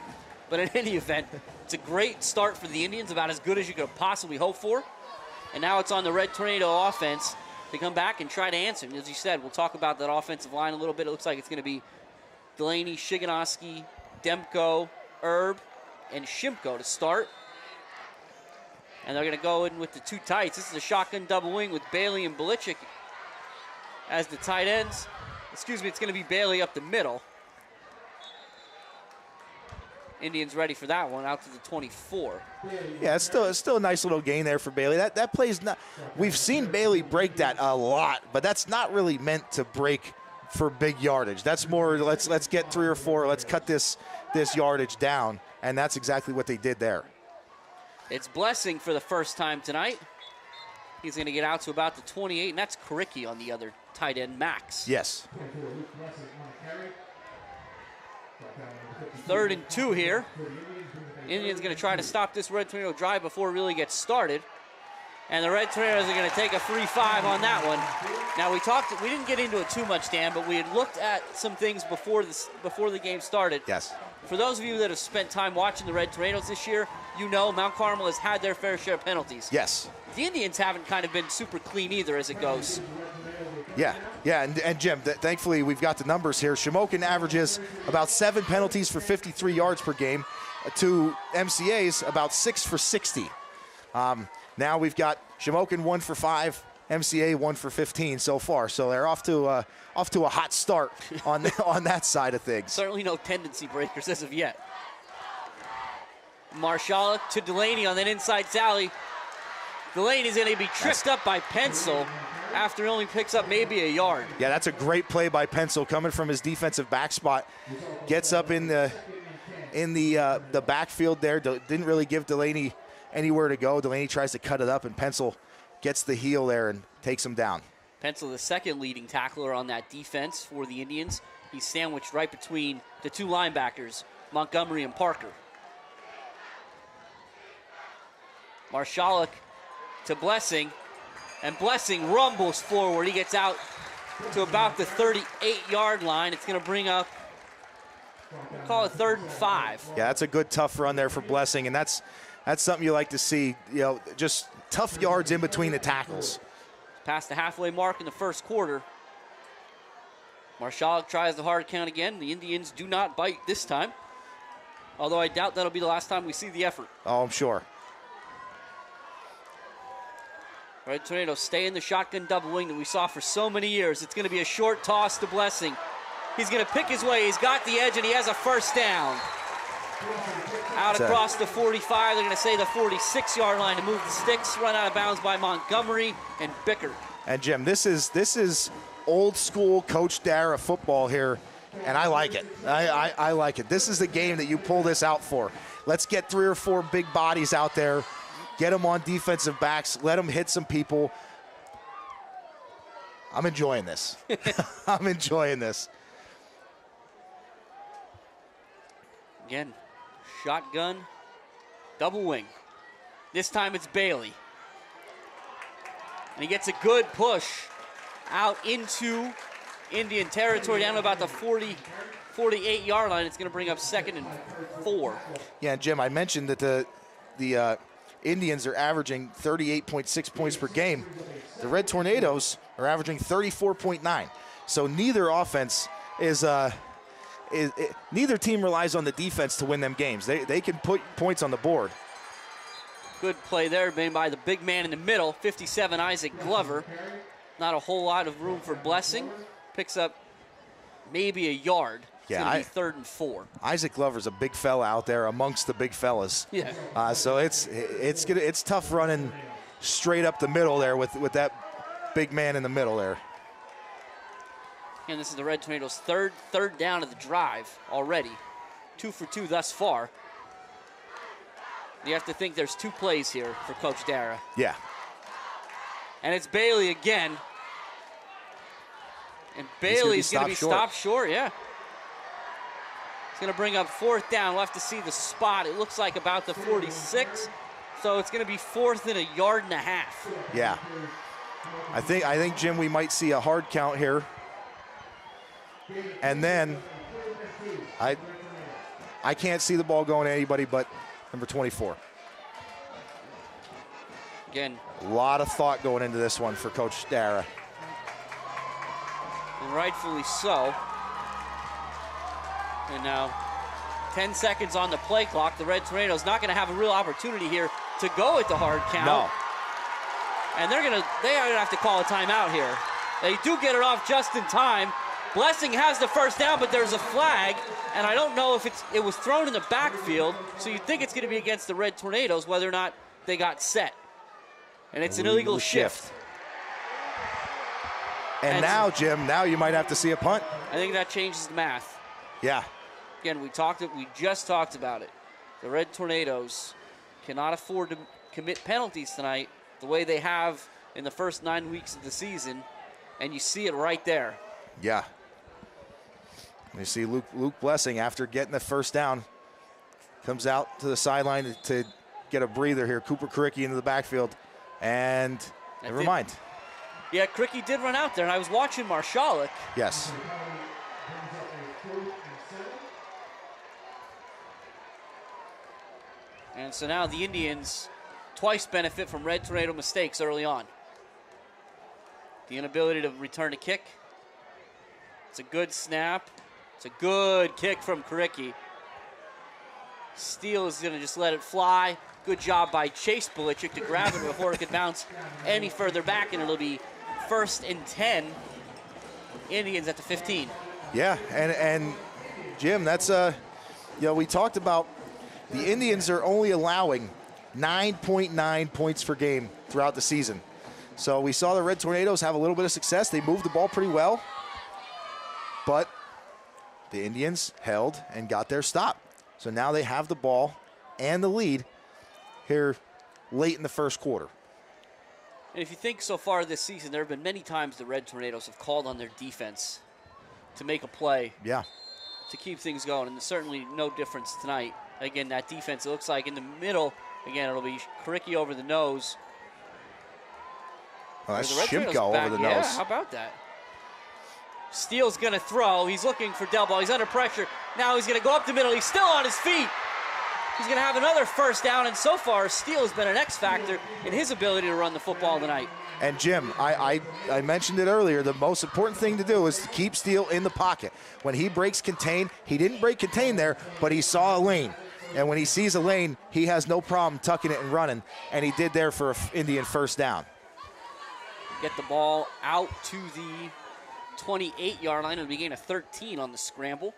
But in any event, it's a great start for the Indians, about as good as you could possibly hope for. And now it's on the Red Tornado offense to come back and try to answer. And as you said, we'll talk about that offensive line a little bit. It looks like it's going to be Delaney, Shiganowski, Demko, Erb, and Shimko to start. And they're going to go in with the two tights. This is a shotgun double wing with Bailey and Belichick as the tight ends. Excuse me, it's going to be Bailey up the middle. Indians ready for that one, out to the 24. Yeah, it's still a nice little gain there for Bailey. That play's not. We've seen Bailey break that a lot, but that's not really meant to break for big yardage. That's more let's get 3 or 4. Let's cut this yardage down, and that's exactly what they did there. It's Blessing for the first time tonight. He's going to get out to about the 28, and that's Karicki on the other tight end, Max. Yes. 3rd and 2 here. Indians going to try to stop this Red Tornado drive before it really gets started. And the Red Tornadoes are going to take a 3-5 on that one. Now we didn't get into it too much, Dan, but we had looked at some things before the game started. Yes. For those of you that have spent time watching the Red Tornadoes this year, you know Mount Carmel has had their fair share of penalties. Yes. The Indians haven't kind of been super clean either as it goes. Yeah, and Jim, thankfully we've got the numbers here. Shamokin averages about 7 penalties for 53 yards per game to MCA's about 6 for 60. Now we've got Shamokin 1 for 5, MCA 1 for 15 so far. So they're off to a hot start on that side of things. Certainly no tendency breakers as of yet. Marshall to Delaney on that inside sally. Delaney's going to be tripped up by Pencil after he only picks up maybe a yard. Yeah, that's a great play by Pencil coming from his defensive back spot. Gets up in the backfield there. Didn't really give Delaney anywhere to go. Delaney tries to cut it up, and Pencil gets the heel there and takes him down. Pencil, the second leading tackler on that defense for the Indians. He's sandwiched right between the two linebackers, Montgomery and Parker. Marshalik to Blessing, and Blessing rumbles forward. He gets out to about the 38-yard line. It's going to bring up, we'll call it 3rd and 5. Yeah, that's a good tough run there for Blessing, and that's something you like to see. You know, just tough yards in between the tackles. Past the halfway mark in the first quarter. Marshalik tries the hard count again. The Indians do not bite this time, although I doubt that'll be the last time we see the effort. Oh, I'm sure. Red Tornadoes stay in the shotgun double wing that we saw for so many years. It's going to be a short toss to Blessing. He's going to pick his way. He's got the edge, and he has a first down. Out across the 45. They're going to say the 46-yard line to move the sticks. Run out of bounds by Montgomery and Bickert. And, Jim, this is old-school Coach Dara football here, and I like it. I like it. This is the game that you pull this out for. Let's get 3 or 4 big bodies out there. Get them on defensive backs. Let them hit some people. I'm enjoying this. I'm enjoying this. Again, shotgun, double wing. This time it's Bailey. And he gets a good push out into Indian territory down to about the 48-yard line. It's going to bring up 2nd and 4. Yeah, Jim, I mentioned that the Indians are averaging 38.6 points per game. The Red Tornadoes are averaging 34.9. So neither offense neither team relies on the defense to win them games. They can put points on the board. Good play there made by the big man in the middle, 57, Isaac Glover. Not a whole lot of room for Blessing. Picks up maybe a yard. It's going to be 3rd and 4. Isaac Glover's a big fella out there amongst the big fellas. Yeah. So it's tough running straight up the middle there with that big man in the middle there. And this is the Red Tornadoes' third down of the drive already. 2 for 2 thus far. You have to think there's 2 plays here for Coach Dara. Yeah. And it's Bailey again. And Bailey's going to be stopped short, yeah. It's going to bring up 4th down. We'll have to see the spot. It looks like about the 46. So it's going to be 4th and a yard and a half. Yeah. I think, Jim, we might see a hard count here. And then I can't see the ball going to anybody but number 24. Again. A lot of thought going into this one for Coach Dara. And rightfully so. And now 10 seconds on the play clock. The Red Tornadoes not going to have a real opportunity here to go with the hard count. No. And they are going to have to call a timeout here. They do get it off just in time. Blessing has the first down, but there's a flag, and I don't know if it was thrown in the backfield, so you'd think it's going to be against the Red Tornadoes, whether or not they got set. And it's an illegal shift. And now, Jim, now you might have to see a punt. I think that changes the math. Yeah. Again, we just talked about it. The Red Tornadoes cannot afford to commit penalties tonight the way they have in the first 9 weeks of the season, and you see it right there. Yeah. You see Luke Blessing, after getting the first down, comes out to the sideline to get a breather here. Cooper Karicki into the backfield, and never mind. Yeah, Kricky did run out there, and I was watching Marshalik. Yes. And so now the Indians twice benefit from Red Tornado mistakes early on. The inability to return a kick. It's a good snap. It's a good kick from Karicki. Steele is going to just let it fly. Good job by Chase Belichick to grab it before it could bounce any further back, and it'll be 1st and 10. Indians at the 15. Yeah, and Jim, that's we talked about the Indians are only allowing 9.9 points per game throughout the season. So we saw the Red Tornadoes have a little bit of success. They moved the ball pretty well, but the Indians held and got their stop. So now they have the ball and the lead here late in the first quarter. And if you think so far this season, there have been many times the Red Tornadoes have called on their defense to make a play. Yeah. To keep things going, and there's certainly no difference tonight. Again, that defense, it looks like in the middle, again, it'll be Karicki over the nose. Oh, that's Shimko over the nose. Yeah, how about that? Steele's going to throw. He's looking for Del Ball. He's under pressure. Now he's going to go up the middle. He's still on his feet. He's going to have another first down, and so far, Steele has been an X factor in his ability to run the football tonight. And Jim, I mentioned it earlier, the most important thing to do is to keep Steele in the pocket. When he breaks contain, he didn't break contain there, but he saw a lane. And when he sees a lane, he has no problem tucking it and running, and he did there for an Indian first down. Get the ball out to the 28-yard line. It'll be gain of 13 on the scramble.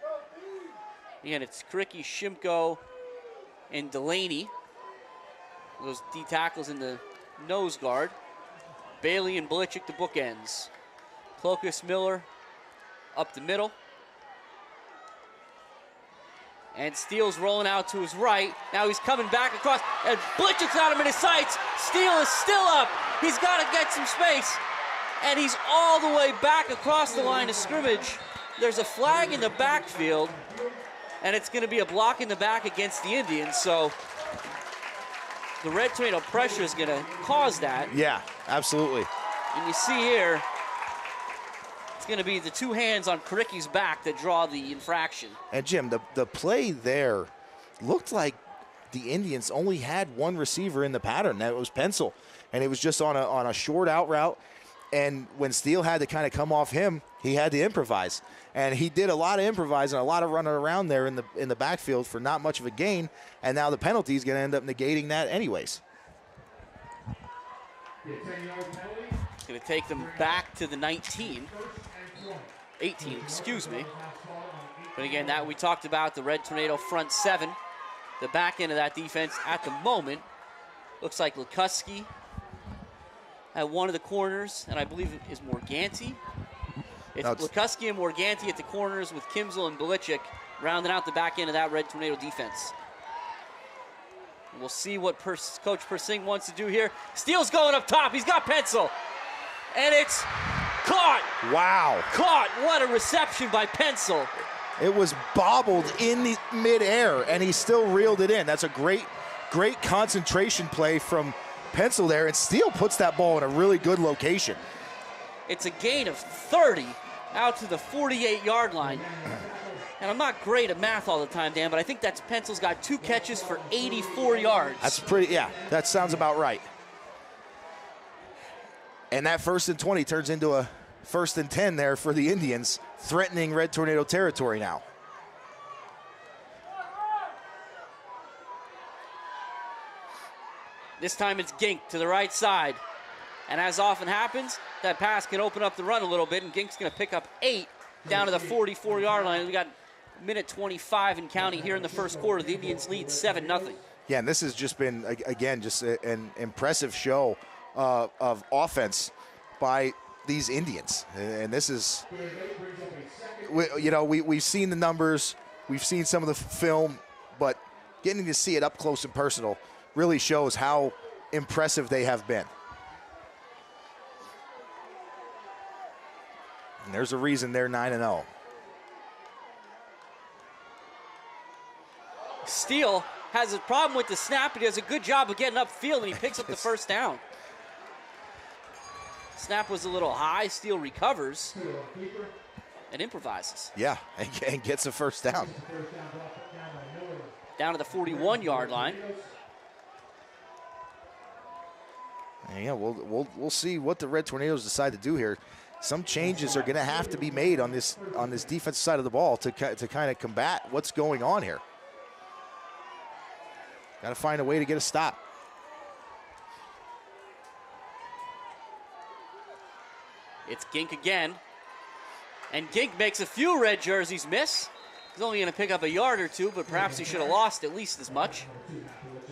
Again, it's Karicki, Shimko, and Delaney. Those D tackles in the nose guard. Bailey and Belichick the bookends. Clokus Miller up the middle. And Steele's rolling out to his right. Now he's coming back across, and Belichick's got him in his sights. Steele is still up. He's got to get some space. And he's all the way back across the line of scrimmage. There's a flag in the backfield, and it's going to be a block in the back against the Indians. So the Red Tornado pressure is going to cause that. Yeah, absolutely. And you see here, it's going to be the two hands on Karicki's back that draw the infraction. And Jim, the play there looked like the Indians only had one receiver in the pattern. That was Pencil, and it was just on a short out route. And when Steele had to kind of come off him, he had to improvise. And he did a lot of improvising, a lot of running around there in the backfield for not much of a gain. And now the penalty is going to end up negating that anyways. It's going to take them back to the 18, excuse me. But again, that we talked about, the Red Tornado front seven. The back end of that defense at the moment looks like Lukuski at one of the corners, and I believe it is Morganti. It's Lukuski and Morganti at the corners with Kimzel and Belichick rounding out the back end of that Red Tornado defense. We'll see what Coach Persing wants to do here. Steele's going up top. He's got Pencil. And it's caught. Wow. Caught. What a reception by Pencil. It was bobbled in the midair, and he still reeled it in. That's a great concentration play from Pencil there, and Steele puts that ball in a really good location. It's a gain of 30 out to the 48-yard line. And I'm not great at math all the time, Dan, but I think that's Pencil's got 2 catches for 84 yards. That's pretty, yeah, that sounds about right. And that 1st and 20 turns into a 1st and 10 there for the Indians, threatening Red Tornado territory now. This time it's Gink to the right side. And as often happens, that pass can open up the run a little bit, and Gink's going to pick up 8 down to the 44-yard line. We got minute 25 and counting here in the first quarter. The Indians lead 7-0. Yeah, and this has just been, again, just an impressive show of offense by these Indians. And this is, we've seen the numbers, we've seen some of the film, but getting to see it up close and personal really shows how impressive they have been. And there's a reason they're 9-0. Steele has a problem with the snap, but he does a good job of getting upfield, and he picks up the first down. Snap was a little high. Steele recovers and improvises. Yeah, and gets a first down. Down to the 41-yard line. Yeah, we'll see what the Red Tornadoes decide to do here. Some changes are going to have to be made on this defensive side of the ball to kind of combat what's going on here. Got to find a way to get a stop. It's Gink again. And Gink makes a few red jerseys miss. He's only going to pick up a yard or two, but perhaps he should have lost at least as much.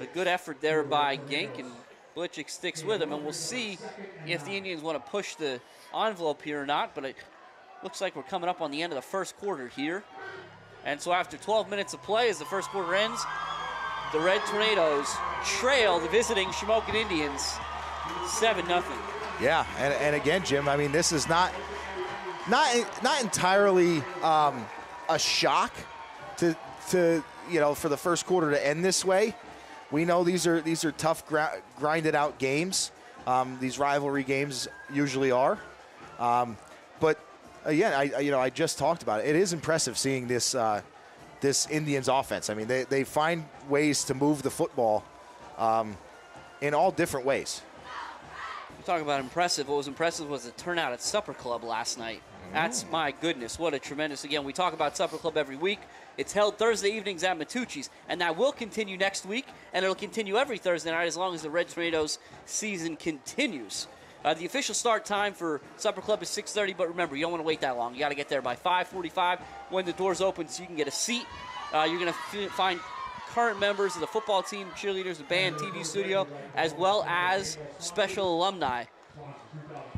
A good effort there by Gink, and Belichick sticks with him, and we'll see if the Indians want to push the envelope here or not, but it looks like we're coming up on the end of the first quarter here. And so after 12 minutes of play, as the first quarter ends, the Red Tornadoes trail the visiting Shamokin Indians 7-0. Yeah, and again, Jim, I mean, this is not entirely a shock to for the first quarter to end this way. We know these are tough, grinded out games. These rivalry games usually are. But again, I just talked about it. It is impressive seeing this Indians offense. I mean, they find ways to move the football in all different ways. Talking about impressive. What was impressive was the turnout at Supper Club last night. That's, my goodness, what a tremendous, again, we talk about Supper Club every week. It's held Thursday evenings at Matucci's, and that will continue next week, and it'll continue every Thursday night as long as the Red Tornadoes season continues. The official start time for Supper Club is 6:30, but remember, you don't want to wait that long. You got to get there by 5:45 when the doors open so you can get a seat. You're going to find current members of the football team, cheerleaders, the band, TV studio, as well as special alumni.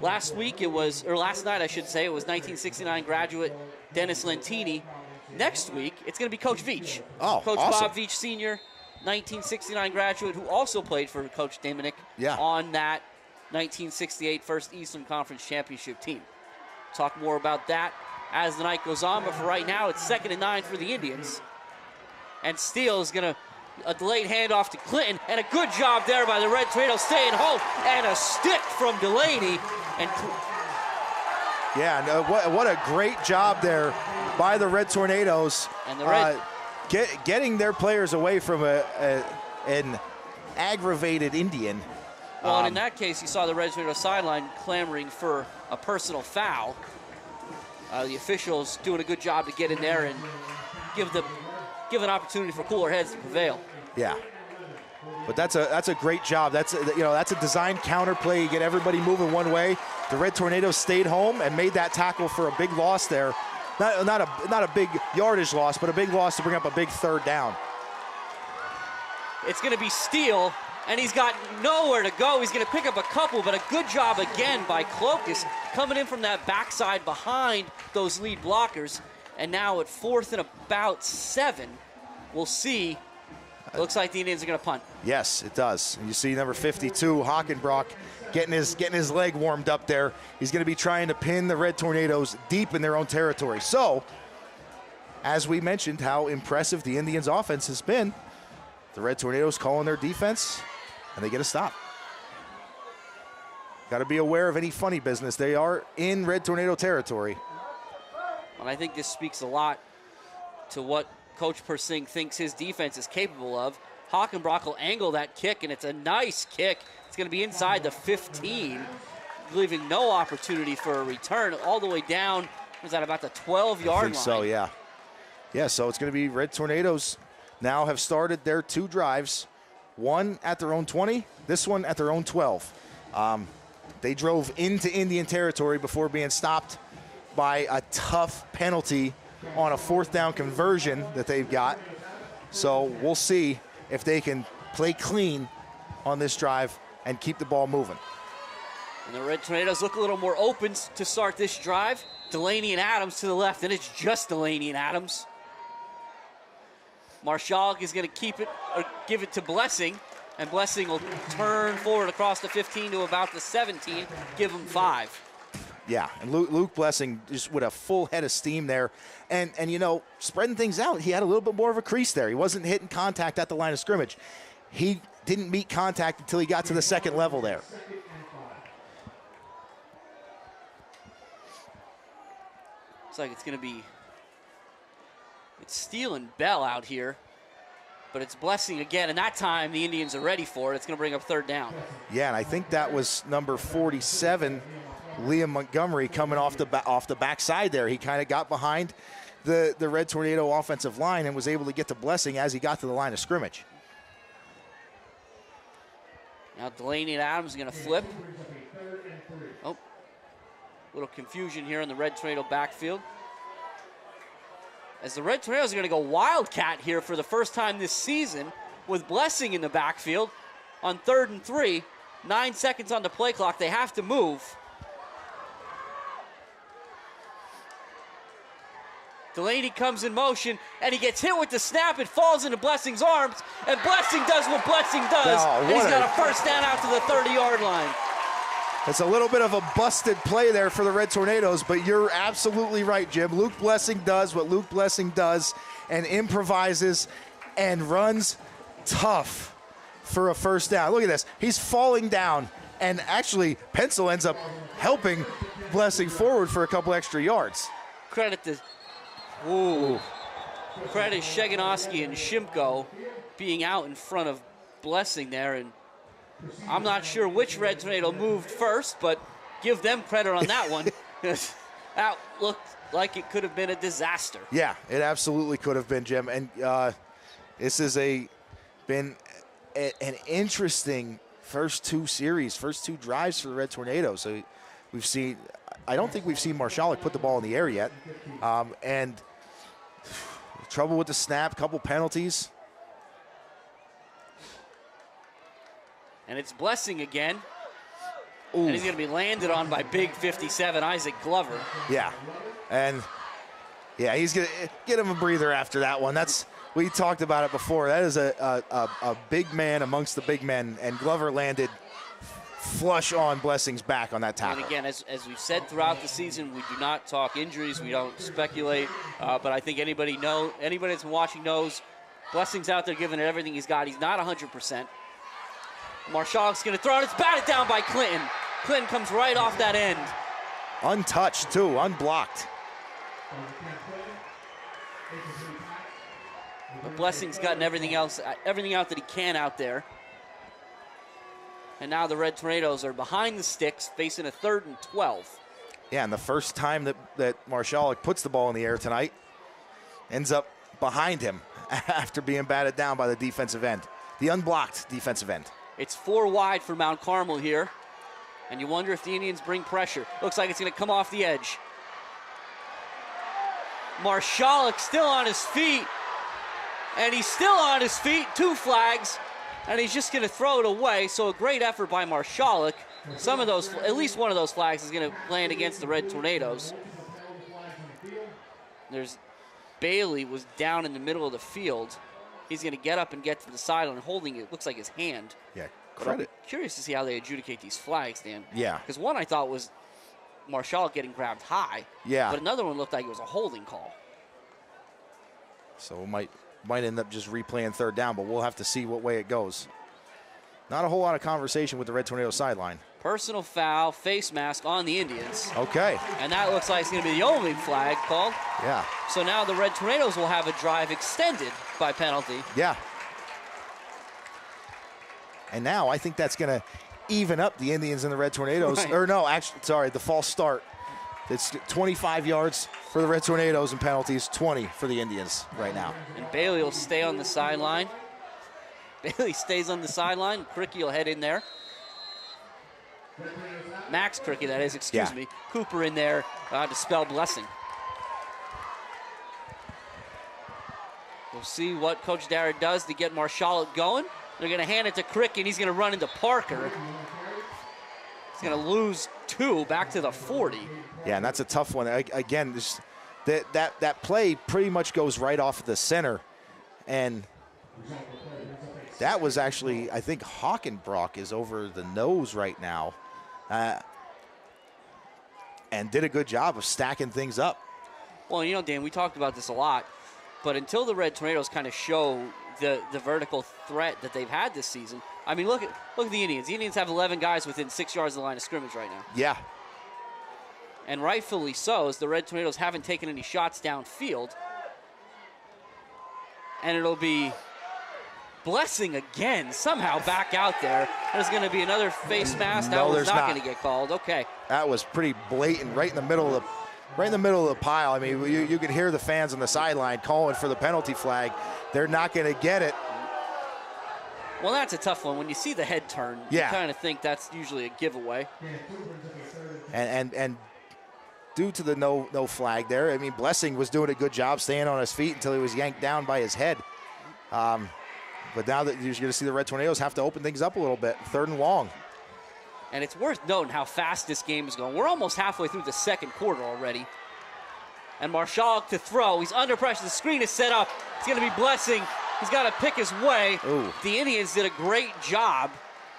Last night I should say, it was 1969 graduate Dennis Lentini. Next week, it's going to be Coach Veach. Oh, Coach awesome. Bob Veach Sr., 1969 graduate, who also played for Coach Diminick on that 1968 First Eastern Conference Championship team. Talk more about that as the night goes on, but for right now, it's 2nd and 9 for the Indians. And Steele is going to a delayed handoff to Clinton, and a good job there by the Red Tornadoes staying home, and a stick from Delaney. And yeah, no, what a great job there by the Red Tornadoes. And the getting their players away from an aggravated Indian. Well, and in that case, you saw the Red Tornadoes sideline clamoring for a personal foul. The officials doing a good job to get in there and give an opportunity for cooler heads to prevail. Yeah, but that's a great job. That's a design counter play. You get everybody moving one way. The Red Tornadoes stayed home and made that tackle for a big loss there. Not a big yardage loss, but a big loss to bring up a big 3rd down. It's going to be Steele, and he's got nowhere to go. He's going to pick up a couple, but a good job again by Clokus coming in from that backside behind those lead blockers. And now at 4th and about 7, we'll see. It looks like the Indians are going to punt. Yes, it does. And you see number 52, Hockenbrock, getting his leg warmed up there. He's going to be trying to pin the Red Tornadoes deep in their own territory. So, as we mentioned, how impressive the Indians' offense has been, the Red Tornadoes calling their defense, and they get a stop. Got to be aware of any funny business. They are in Red Tornado territory. And I think this speaks a lot to what Coach Persing thinks his defense is capable of. Hockenbrock will angle that kick, and it's a nice kick. It's going to be inside the 15, leaving no opportunity for a return all the way down. Was that about the 12-yard line? So, yeah. Yeah, so it's going to be Red Tornadoes now have started their 2 drives, one at their own 20, this one at their own 12. They drove into Indian territory before being stopped by a tough penalty on a 4th down conversion that they've got. So we'll see if they can play clean on this drive and keep the ball moving. And the Red Tornadoes look a little more open to start this drive. Delaney and Adams to the left, and it's just Delaney and Adams. Marshall is going to keep it or give it to Blessing, and Blessing will turn forward across the 15 to about the 17, give him 5. Yeah, and Luke Blessing just with a full head of steam there. And spreading things out, he had a little bit more of a crease there. He wasn't hitting contact at the line of scrimmage. He didn't meet contact until he got to the 2nd level there. Looks like it's going to be Steele and Bell out here. But it's Blessing again, and that time the Indians are ready for it. It's going to bring up 3rd down. Yeah, and I think that was number 47, Liam Montgomery, coming off the backside there. He kind of got behind the Red Tornado offensive line and was able to get to Blessing as he got to the line of scrimmage. Now Delaney and Adams are going to flip. Oh, little confusion here in the Red Tornado backfield. As the Red Tornadoes are going to go Wildcat here for the first time this season with Blessing in the backfield on 3rd and 3. 9 seconds on the play clock. They have to move. Delaney comes in motion, and he gets hit with the snap. It falls into Blessing's arms, and Blessing does what Blessing does, and he's got a 1st down out to the 30-yard line. It's a little bit of a busted play there for the Red Tornadoes, but you're absolutely right, Jim. Luke Blessing does what Luke Blessing does and improvises and runs tough for a 1st down. Look at this. He's falling down, and actually Pencil ends up helping Blessing forward for a couple extra yards. Credit Sheganowski and Shimko being out in front of Blessing there, and I'm not sure which Red Tornado moved first, but give them credit on that one. That looked like it could have been a disaster. Yeah, it absolutely could have been, Jim. And this has been an interesting first 2 drives for the Red Tornadoes. So I don't think we've seen Marshalik put the ball in the air yet. And trouble with the snap, couple penalties. And it's Blessing again. Ooh. And he's going to be landed on by big 57, Isaac Glover. Yeah. And, yeah, he's going to get him a breather after that one. We talked about it before. That is a big man amongst the big men, and Glover landed flush on Blessing's back on that tackle. And again, as we've said throughout the season, we do not talk injuries. We don't speculate. But I think anybody that's been watching knows Blessing's out there giving it everything he's got. He's not 100%. Marshallik's going to throw it. It's batted down by Clinton. Clinton comes right off that end. Untouched, too, unblocked. But Blessing's gotten everything out that he can out there. And now the Red Tornadoes are behind the sticks, facing a 3rd and 12. Yeah, and the first time that Marshallik puts the ball in the air tonight, ends up behind him after being batted down by the defensive end, the unblocked defensive end. It's 4 wide for Mount Carmel here, and you wonder if the Indians bring pressure. Looks like it's going to come off the edge. Marshallik still on his feet, and he's still on his feet. 2 flags, and he's just going to throw it away. So a great effort by Marshallik. Some of those, at least one of those flags is going to land against the Red Tornadoes. Bailey was down in the middle of the field. He's going to get up and get to the sideline, holding it. Looks like his hand. Yeah, credit. I'm curious to see how they adjudicate these flags, Dan. Yeah. Because one I thought was Marshallik getting grabbed high. Yeah. But another one looked like it was a holding call. So we might end up just replaying 3rd down, but we'll have to see what way it goes. Not a whole lot of conversation with the Red Tornado sideline. Personal foul, face mask on the Indians. Okay. And that looks like it's going to be the only flag called. Yeah. So now the Red Tornadoes will have a drive extended by penalty. Yeah. And now I think that's going to even up the Indians and the Red Tornadoes. Right. Or no, actually, sorry, the false start. It's 25 yards for the Red Tornadoes and penalties, 20 for the Indians right now. And Bailey will stay on the sideline. Bailey stays on the sideline. Cricky will head in there. Max Cricky, that is, excuse me. Cooper in there to spell Blessing. We'll see what Coach Darrett does to get Marshallik going. They're going to hand it to Cricky, and he's going to run into Parker. He's going to lose 2 back to the 40. Yeah, and that's a tough one. Again, that play pretty much goes right off the center. And that was actually, I think Hockenbrock is over the nose right now. And did a good job of stacking things up. Well, you know, Dan, we talked about this a lot, but until the Red Tornadoes kind of show the vertical threat that they've had this season, I mean, look at the Indians. The Indians have 11 guys within 6 yards of the line of scrimmage right now. Yeah. And rightfully so, as the Red Tornadoes haven't taken any shots downfield. And it'll be Blessing again, somehow back out there. There's going to be another face mask. That was not going to get called. Okay. That was pretty blatant, right in the middle of the pile. I mean, you could hear the fans on the sideline calling for the penalty flag. They're not going to get it. Well, that's a tough one. When you see the head turn, you kind of think that's usually a giveaway. And due to the no flag there, I mean, Blessing was doing a good job staying on his feet until he was yanked down by his head. But now that you're going to see the Red Tornadoes have to open things up a little bit. 3rd and long. And it's worth noting how fast this game is going. We're almost halfway through the 2nd quarter already. And Marshallik to throw. He's under pressure. The screen is set up. It's going to be Blessing. He's got to pick his way. Ooh. The Indians did a great job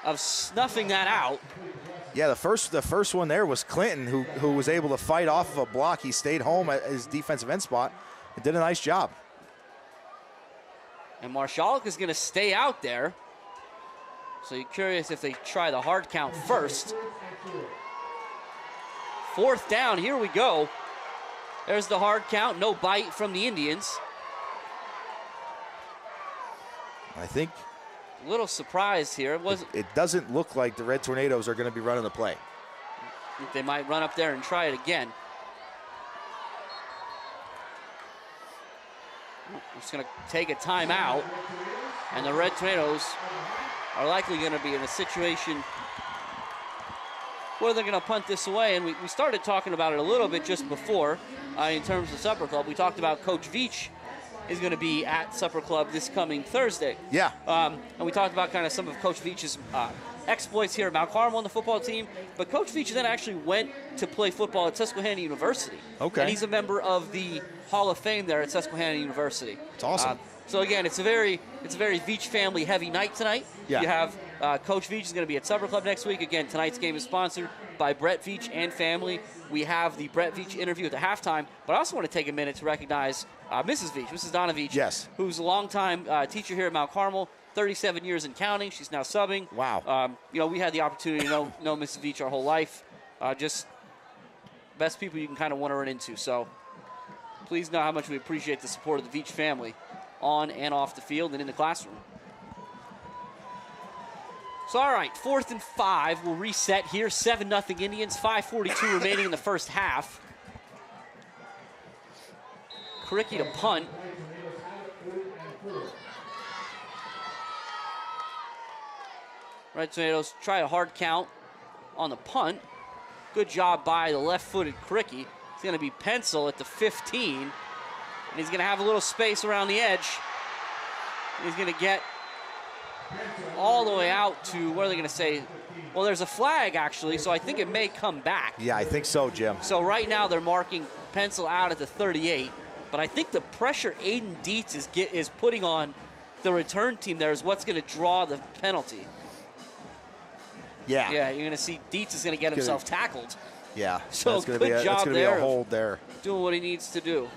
of snuffing that out. Yeah, the first one there was Clinton, who was able to fight off of a block. He stayed home at his defensive end spot and did a nice job. And Marshallik is going to stay out there. So you're curious if they try the hard count first. 4th down, here we go. There's the hard count, no bite from the Indians. I think a little surprised here. It doesn't look like the Red Tornadoes are going to be running the play. I think they might run up there and try it again. I'm just going to take a timeout, and the Red Tornadoes are likely going to be in a situation where they're going to punt this away. And we started talking about it a little bit just before in terms of Supper Club. We talked about Coach Veach is going to be at Supper Club this coming Thursday. Yeah. And we talked about kind of some of Coach Veach's exploits here at Mount Carmel on the football team. But Coach Veach then actually went to play football at Susquehanna University. Okay. And he's a member of the Hall of Fame there at Susquehanna University. It's awesome. So again, it's a very Veach family heavy night tonight. Yeah. You have Coach Veach is going to be at Supper Club next week. Again, tonight's game is sponsored by Brett Veach and family. We have the Brett Veach interview at the halftime, but I also want to take a minute to recognize Mrs. Veach, Mrs. Donna Veach, yes, who's a longtime teacher here at Mount Carmel, 37 years and counting. She's now subbing. Wow. We had the opportunity to know Mrs. Veach our whole life. Just best people you can kind of want to run into. So please know how much we appreciate the support of the Veach family on and off the field and in the classroom. So, all right, 4th and 5. We'll reset here. 7-0 Indians, 5:42 remaining in the first half. Kricky to punt. Red Tornadoes try a hard count on the punt. Good job by the left-footed Kricky. It's going to be Pencil at the 15. And he's going to have a little space around the edge. He's going to get all the way out to, what are they going to say? Well, there's a flag, actually, so I think it may come back. Yeah, I think so, Jim. So right now they're marking Pencil out at the 38, but I think the pressure Aiden Dietz is putting on the return team there is what's going to draw the penalty. Yeah. Yeah, you're going to see Dietz is going to get himself tackled. Yeah, so that's good gonna job be there. A hold there. Doing what he needs to do.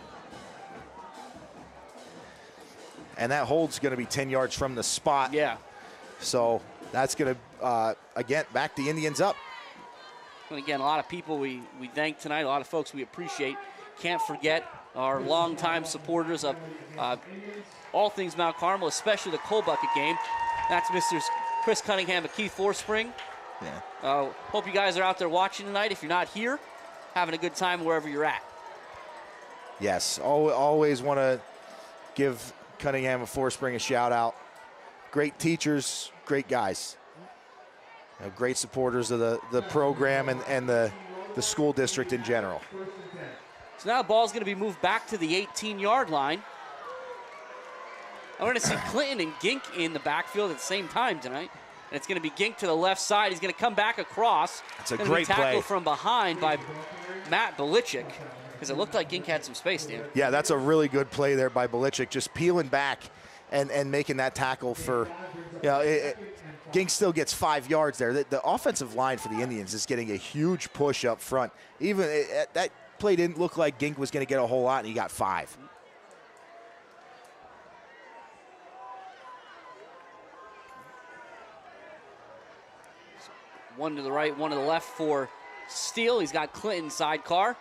And that hold's going to be 10 yards from the spot. Yeah. So that's going to, again, back the Indians up. And again, a lot of people we thank tonight, a lot of folks we appreciate. Can't forget our longtime supporters of all things Mount Carmel, especially the Coal Bucket game. That's Mr. Chris Cunningham and Keith Forspring. Yeah. Hope you guys are out there watching tonight. If you're not here, having a good time wherever you're at. Yes, always want to give Cunningham and Forspring a shout out. Great teachers, great guys. Great supporters of the program and the school district in general. So now the ball's going to be moved back to the 18-yard line. I'm going to see Clinton and Gink in the backfield at the same time tonight. And it's going to be Gink to the left side. He's going to come back across. It's a great play. Tackled from behind by Matt Belichick, because it looked like Gink had some space, Dan. Yeah, that's a really good play there by Belichick, just peeling back and making that tackle for, Gink still gets 5 yards there. The offensive line for the Indians is getting a huge push up front. Even that play didn't look like Gink was going to get a whole lot, and he got 5. One to the right, one to the left for Steele. He's got Clinton sidecar.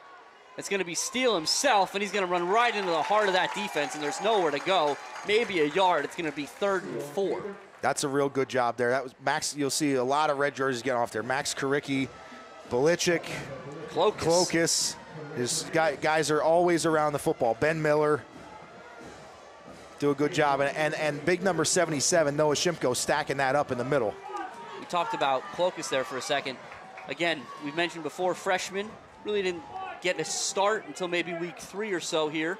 It's going to be Steele himself, and he's going to run right into the heart of that defense, and there's nowhere to go. Maybe a yard. It's going to be 3rd and 4. That's a real good job there. That was Max. You'll see a lot of red jerseys getting off there. Max Kricky, Belichick, Clokus. His guys are always around the football. Ben Miller do a good job, and big number 77, Noah Shimko, stacking that up in the middle. We talked about Clokus there for a second. Again, we mentioned before, freshman really didn't get a start until maybe week 3 or so here.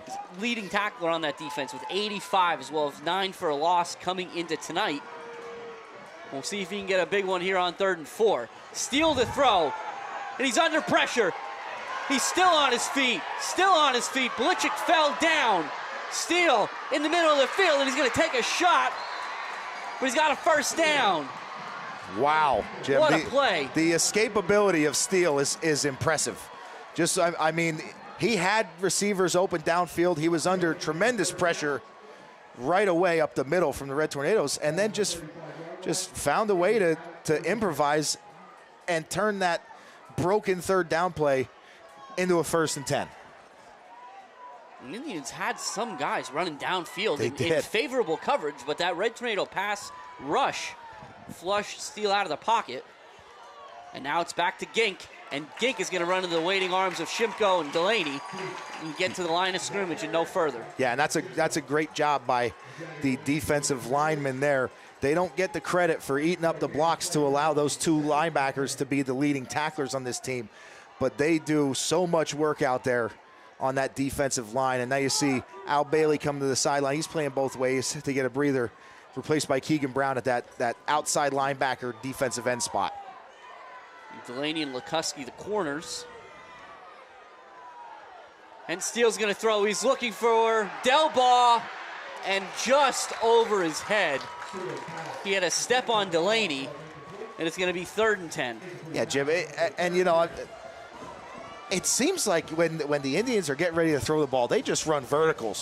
He's leading tackler on that defense with 85, as well as 9 for a loss coming into tonight. We'll see if he can get a big one here on 3rd and 4. Steele to throw, and he's under pressure. He's still on his feet, Belichick fell down. Steele in the middle of the field, and he's going to take a shot, but he's got a first down. Wow, Jim. What a play. The escapability of Steele is impressive. Just, I mean, he had receivers open downfield. He was under tremendous pressure right away up the middle from the Red Tornadoes, and then just found a way to improvise and turn that broken 3rd down play into a 1st and 10. The Indians had some guys running downfield in favorable coverage, but that Red Tornado pass rush flushed Steele out of the pocket. And now it's back to Gink, and Gink is going to run into the waiting arms of Shimko and Delaney and get to the line of scrimmage and no further. Yeah, and that's a great job by the defensive linemen there. They don't get the credit for eating up the blocks to allow those 2 linebackers to be the leading tacklers on this team, but they do so much work out there on that defensive line. And now you see Al Bailey come to the sideline. He's playing both ways to get a breather, replaced by Keegan Brown at that outside linebacker defensive end spot. Delaney and Lukuski, the corners. And Steele's going to throw. He's looking for Delbaugh. and just over his head. He had a step on Delaney, and it's going to be 3rd and 10. Yeah, Jim, and you know, it seems like when the Indians are getting ready to throw the ball, they just run vertical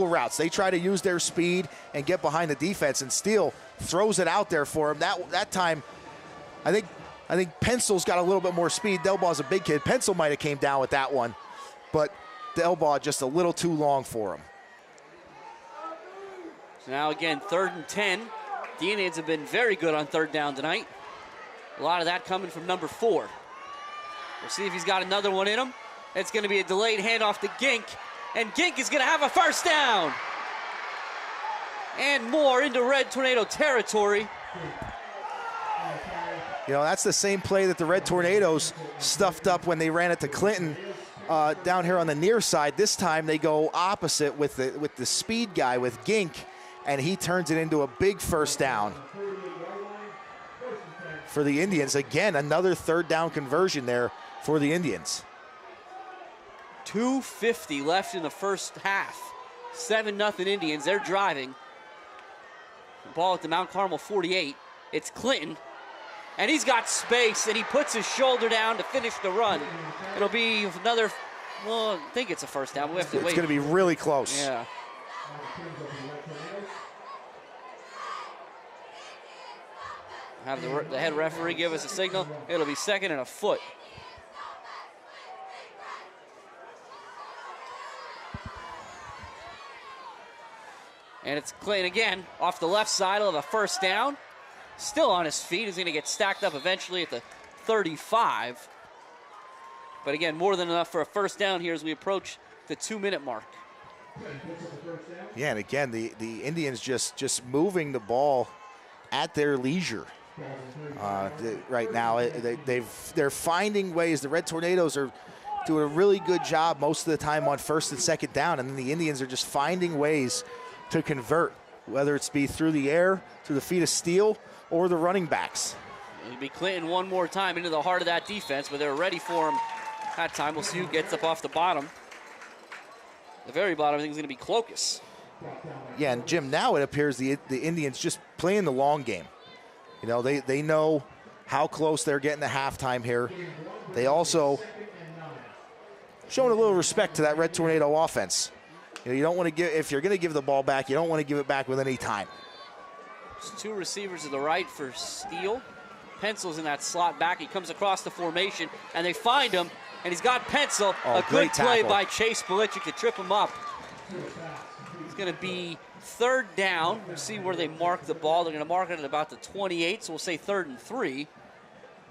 routes. They try to use their speed and get behind the defense, and Steele throws it out there for him. That time, I think Pencil's got a little bit more speed. Delbaugh's a big kid. Pencil might have came down with that one, but Delbaugh just a little too long for him. So now again, 3rd and 10. The Indians have been very good on 3rd down tonight. A lot of that coming from number 4. We'll see if he's got another one in him. It's going to be a delayed handoff to Gink, and Gink is going to have a 1st down. And more into Red Tornado territory. You know, that's the same play that the Red Tornadoes stuffed up when they ran it to Clinton down here on the near side. This time they go opposite with the speed guy, with Gink, and he turns it into a big 1st down for the Indians. Again, another 3rd down conversion there for the Indians. 2:50 left in the first half. 7-0 Indians. They're driving. The ball at the Mount Carmel 48. It's Clinton. And he's got space, and he puts his shoulder down to finish the run. It'll be another, well, I think it's a 1st down. We have to wait. It's going to be really close. Yeah. Have the head referee give us a signal. It'll be 2nd and a foot. And it's Clinton again off the left side of a 1st down. Still on his feet. He's going to get stacked up eventually at the 35. But again, more than enough for a 1st down here as we approach the 2-minute mark. Yeah, and again, the Indians just moving the ball at their leisure. Right now, they're finding ways. The Red Tornadoes are doing a really good job most of the time on 1st and 2nd down, and then the Indians are just finding ways to convert, whether it's be through the air, through the feet of Steele, or the running backs. It'll be Clinton one more time into the heart of that defense, but they're ready for him that time. We'll see who gets up off the bottom. The very bottom, I think, is going to be Clokus. Yeah, and Jim, now it appears the Indians just playing the long game. You know, they know how close they're getting to halftime here. They also showing a little respect to that Red Tornado offense. You know, you don't want to give, if you're going to give the ball back, you don't want to give it back with any time. There's 2 receivers to the right for Steele. Pencil's in that slot back. He comes across the formation, and they find him, and he's got Pencil. Oh, a good play tackle by Chase Belichick to trip him up. It's going to be 3rd down. We'll see where they mark the ball. They're going to mark it at about the 28, so we'll say 3rd and 3.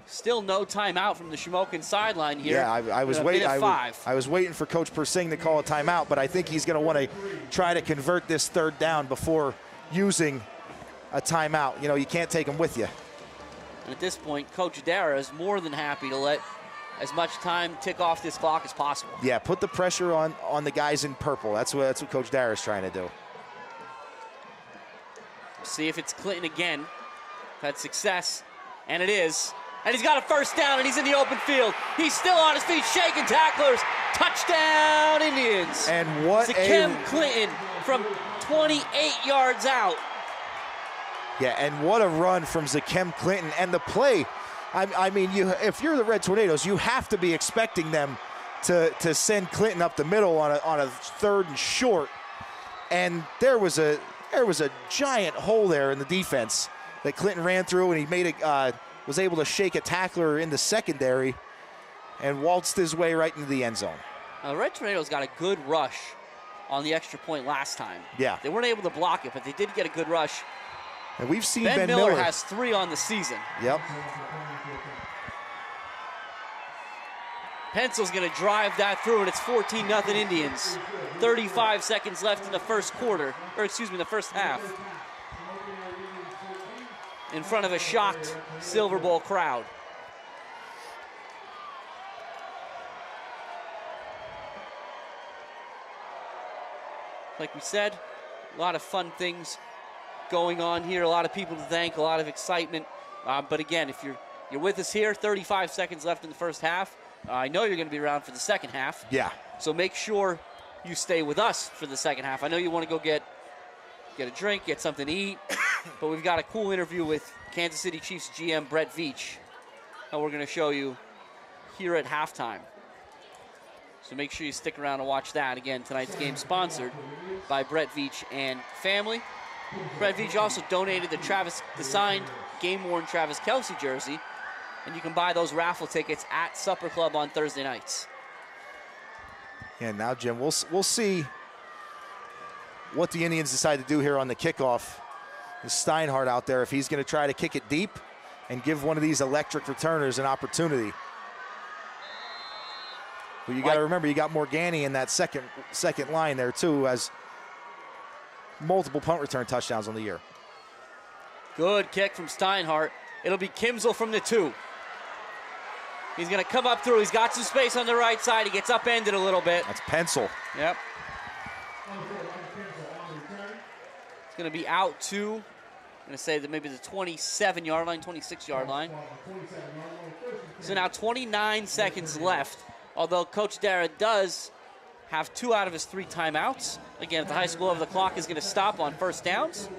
Still no timeout from the Shamokin sideline here. Yeah, I was waiting. I was waiting for Coach Persing to call a timeout, but I think he's going to want to try to convert this 3rd down before using a timeout. You know, you can't take them with you. And at this point, Coach Dara is more than happy to let as much time tick off this clock as possible. Yeah, put the pressure on the guys in purple. That's what Coach Dara is trying to do. See if it's Clinton again. Had success, and it is. And he's got a 1st down, and he's in the open field. He's still on his feet, shaking tacklers. Touchdown, Indians. And what Zakem Clinton from 28 yards out. Yeah, and what a run from Zakem Clinton. And the play, I mean, if you're the Red Tornadoes, you have to be expecting them to send Clinton up the middle on a 3rd and short. And there was a giant hole there in the defense that Clinton ran through, and he made was able to shake a tackler in the secondary and waltzed his way right into the end zone. The Red Tornadoes got a good rush on the extra point last time. Yeah. They weren't able to block it, but they did get a good rush. And we've seen Ben Miller has 3 on the season. Yep. Pencil's going to drive that through, and it's 14-0 Indians. 35 seconds left in the first quarter, or excuse me, the first half. In front of a shocked Silver Bowl crowd. Like we said, a lot of fun things going on here, a lot of people to thank, a lot of excitement. But again, if you're with us here, 35 seconds left in the first half. I know you're going to be around for the second half. Yeah. So make sure you stay with us for the second half. I know you want to go get get a drink, get something to eat. But we've got a cool interview with Kansas City Chiefs GM Brett Veach that we're going to show you here at halftime. So make sure you stick around and watch that. Again, tonight's game sponsored by Brett Veach and family. Brett Veach also donated the signed game-worn Travis Kelce jersey, and you can buy those raffle tickets at Supper Club on Thursday nights. Yeah, now, Jim, we'll see what the Indians decide to do here on the kickoff. Is Steinhardt out there, if he's going to try to kick it deep and give one of these electric returners an opportunity. But you got to remember, you got Morgani in that second line there, too, who has multiple punt return touchdowns on the year. Good kick from Steinhardt. It'll be Kimsel from the 2. He's going to come up through. He's got some space on the right side. He gets upended a little bit. That's Pencil. Yep. It's going to be out to, I'm going to say that maybe the 27-yard line, 26-yard line. So now 29 seconds left, although Coach Dara does have 2 out of his 3 timeouts. Again, at the high school level, the clock is going to stop on first downs.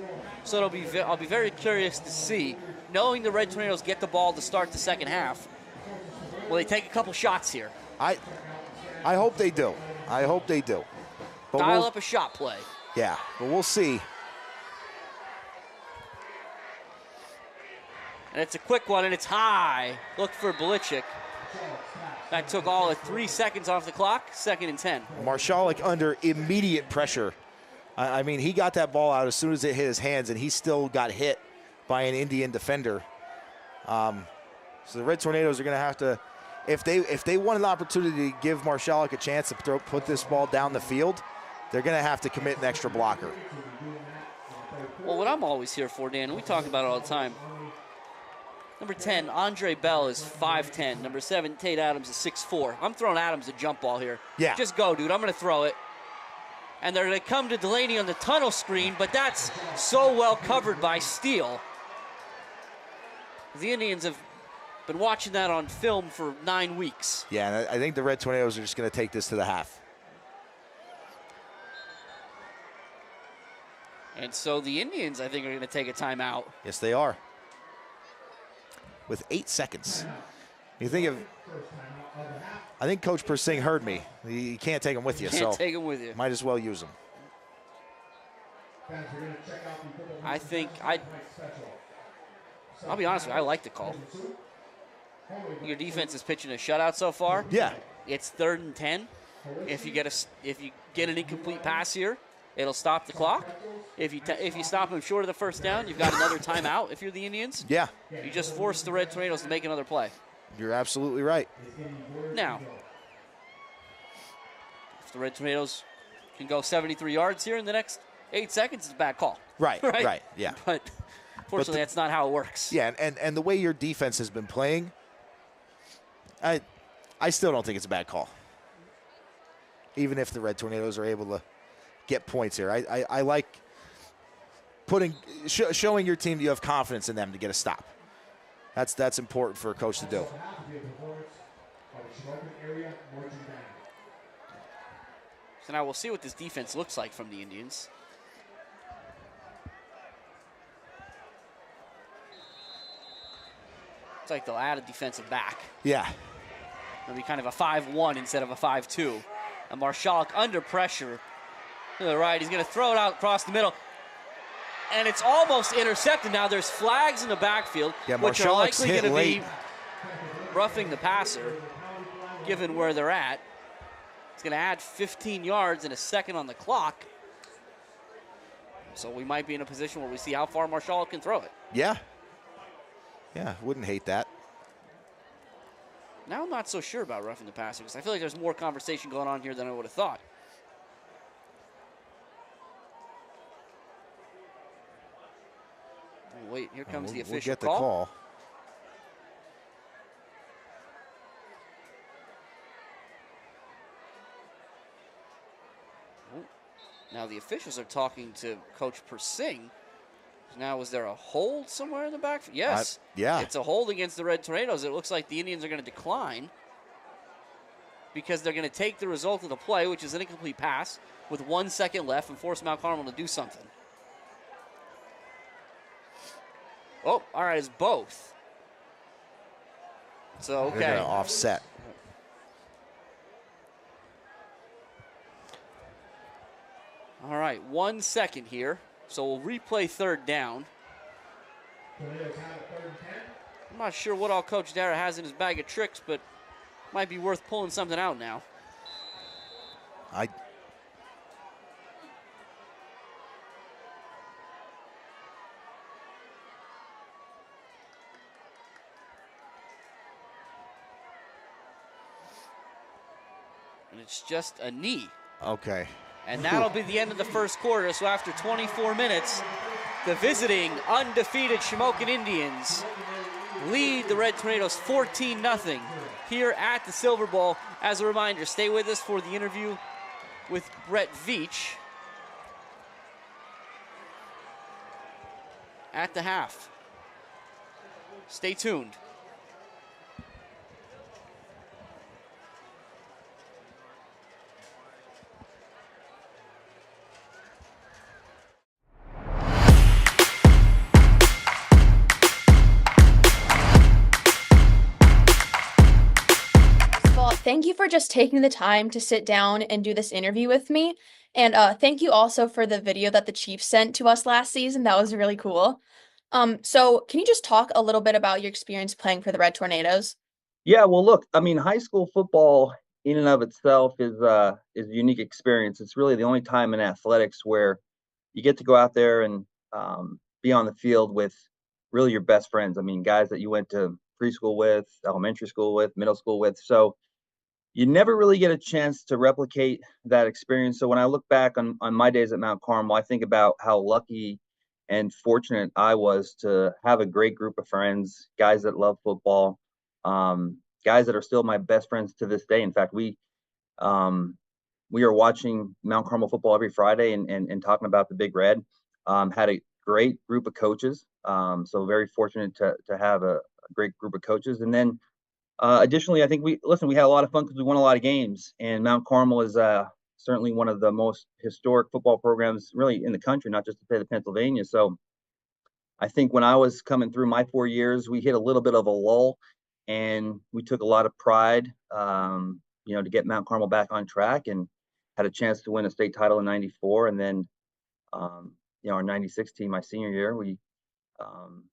So I'll be very curious to see, knowing the Red Tornadoes get the ball to start the second half, will they take a couple shots here? I hope they do. I hope they do. But Dial up a shot play. Yeah, but we'll see. And it's a quick one, and it's high. Look for Belichick. That took all of 3 seconds off the clock, 2nd and 10. Marshalik under immediate pressure. I mean, he got that ball out as soon as it hit his hands, and he still got hit by an Indian defender. So the Red Tornadoes are going to have to, if they want an opportunity to give Marshalik a chance to put this ball down the field, they're going to have to commit an extra blocker. Well, what I'm always here for, Dan, and we talk about it all the time, number 10, Andre Bell is 5'10". Number 7, Tate Adams is 6'4". I'm throwing Adams a jump ball here. Yeah. Just go, dude. I'm going to throw it. And they're going to come to Delaney on the tunnel screen, but that's so well covered by Steele. The Indians have been watching that on film for 9 weeks. Yeah, and I think the Red Tornadoes are just going to take this to the half. And so the Indians, I think, are going to take a timeout. Yes, they are. With 8 seconds. You think of, I think Coach Persing heard me. You can't take them with you, Can't take them with you. Might as well use them. I think I'll be honest with you, I like the call. Your defense is pitching a shutout so far. Yeah. It's 3rd and 10. If you get an incomplete pass here, it'll stop the clock. If you stop them short of the first down, you've got another timeout if you're the Indians. Yeah. You just force the Red Tornadoes to make another play. You're absolutely right. Now, if the Red Tornadoes can go 73 yards here in the next 8 seconds, it's a bad call. Right, right, yeah. But fortunately, that's not how it works. Yeah, and the way your defense has been playing, I still don't think it's a bad call. Even if the Red Tornadoes are able to get points here. I like showing your team you have confidence in them to get a stop. That's important for a coach to do. So now we'll see what this defense looks like from the Indians. It's like they'll add a defensive back. Yeah. It'll be kind of a 5-1 instead of a 5-2. And Marshalik under pressure to the right. He's going to throw it out across the middle. And it's almost intercepted. Now there's flags in the backfield, which are likely going to be roughing the passer, given where they're at. It's going to add 15 yards and a second on the clock. So we might be in a position where we see how far Marshalik can throw it. Yeah. Yeah, wouldn't hate that. Now I'm not so sure about roughing the passer because I feel like there's more conversation going on here than I would have thought. Oh, wait, here comes the official call. We'll get the call. Now the officials are talking to Coach Persing. Now, is there a hold somewhere in the backfield? Yes. Yeah. It's a hold against the Red Tornadoes. It looks like the Indians are going to decline because they're going to take the result of the play, which is an incomplete pass, with 1 second left and force Mount Carmel to do something. Oh, all right, it's both. So, okay. They're going to offset. All right, 1 second here. So we'll replay third down. I'm not sure what all Coach Dara has in his bag of tricks, but might be worth pulling something out now. And it's just a knee. Okay. And that'll be the end of the first quarter. So after 24 minutes, the visiting undefeated Shamokin Indians lead the Red Tornadoes 14-0 here at the Silver Bowl. As a reminder, stay with us for the interview with Brett Veach at the half. Stay tuned. Thank you for just taking the time to sit down and do this interview with me. And thank you also for the video that the Chiefs sent to us last season. That was really cool. So can you just talk a little bit about your experience playing for the Red Tornadoes? Yeah, well, look, I mean, high school football in and of itself is a unique experience. It's really the only time in athletics where you get to go out there and be on the field with really your best friends. I mean, guys that you went to preschool with, elementary school with, middle school with. So you never really get a chance to replicate that experience. So when I look back on my days at Mount Carmel, I think about how lucky and fortunate I was to have a great group of friends, guys that love football, guys that are still my best friends to this day. In fact, um, we are watching Mount Carmel football every Friday and talking about the Big Red. Had a great group of coaches, so very fortunate to have a great group of coaches. And then additionally, I think we had a lot of fun because we won a lot of games, and Mount Carmel is certainly one of the most historic football programs really in the country, not just to play the Pennsylvania. So I think when I was coming through my 4 years, we hit a little bit of a lull, and we took a lot of pride, to get Mount Carmel back on track, and had a chance to win a state title in '94, and then our '96 team, my senior year, we um,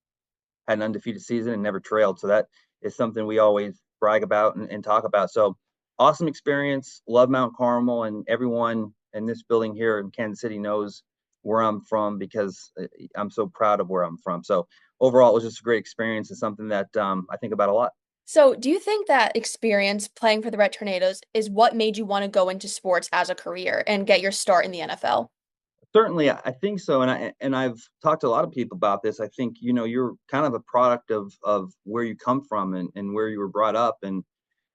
had an undefeated season and never trailed. So that is something we always brag about and talk about. So awesome experience. Love Mount Carmel, and everyone in this building here in Kansas City knows where I'm from because I'm so proud of where I'm from. So overall, it was just a great experience and something that I think about a lot. So do you think that experience playing for the Red Tornadoes is what made you want to go into sports as a career and get your start in the NFL? Certainly, I think so, and I've talked to a lot of people about this. I think you're kind of a product of where you come from and where you were brought up, and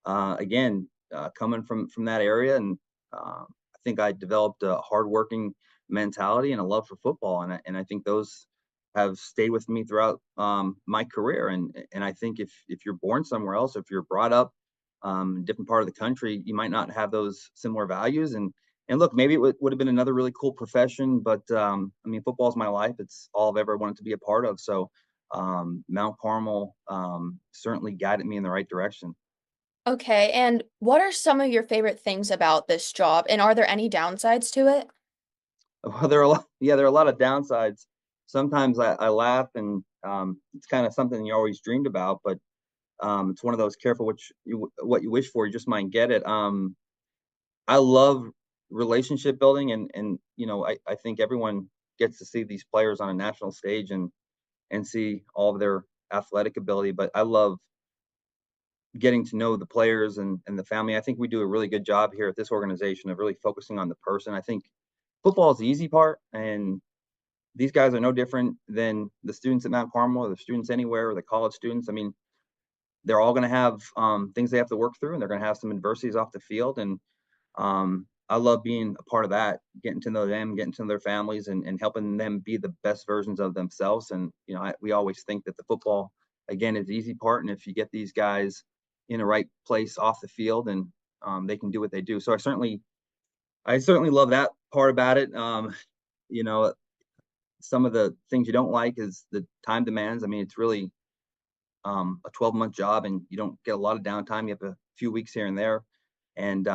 again, coming from that area, and I think I developed a hardworking mentality and a love for football, and I think those have stayed with me throughout my career. And I think if you're born somewhere else, if you're brought up in a different part of the country, you might not have those similar values. And look, maybe it would have been another really cool profession, but I mean, football is my life. It's all I've ever wanted to be a part of. So Mount Carmel certainly guided me in the right direction. Okay, and what are some of your favorite things about this job, and are there any downsides to it? Well, there are a lot of downsides. Sometimes I laugh, and it's kind of something you always dreamed about, but it's one of those careful what you wish for, you just might get it. I love relationship building, and I think everyone gets to see these players on a national stage and see all of their athletic ability, but I love getting to know the players and the family. I think we do a really good job here at this organization of really focusing on the person. I think football is the easy part, and these guys are no different than the students at Mount Carmel or the students anywhere or the college students. I mean, they're all going to have things they have to work through, and they're going to have some adversities off the field. And I love being a part of that, getting to know them, getting to know their families, and helping them be the best versions of themselves. And we always think that the football, again, is the easy part, and if you get these guys in the right place off the field, and they can do what they do. So I certainly love that part about it. You know, some of the things you don't like is the time demands. I mean, it's really a 12-month job, and you don't get a lot of downtime. You have a few weeks here and there, and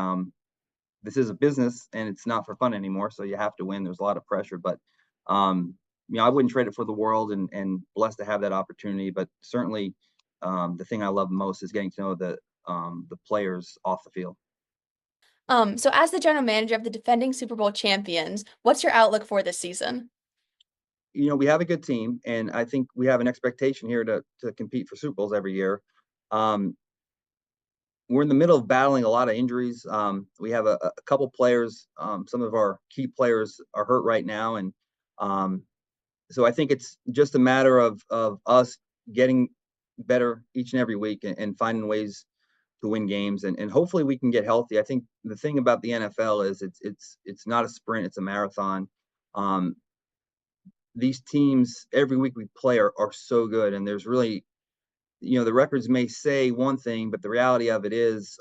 this is a business, and it's not for fun anymore. So you have to win. There's a lot of pressure, but I wouldn't trade it for the world, and blessed to have that opportunity. But certainly, the thing I love most is getting to know the players off the field. So as the general manager of the defending Super Bowl champions, what's your outlook for this season? We have a good team, and I think we have an expectation here to compete for Super Bowls every year. Um, we're in the middle of battling a lot of injuries. We have a couple players. Some of our key players are hurt right now, and um, so I think it's just a matter of us getting better each and every week, and finding ways to win games, and hopefully we can get healthy. I think the thing about the NFL is it's not a sprint, it's a marathon. Um, these teams every week we play are so good, and there's really, the records may say one thing, but the reality of it is,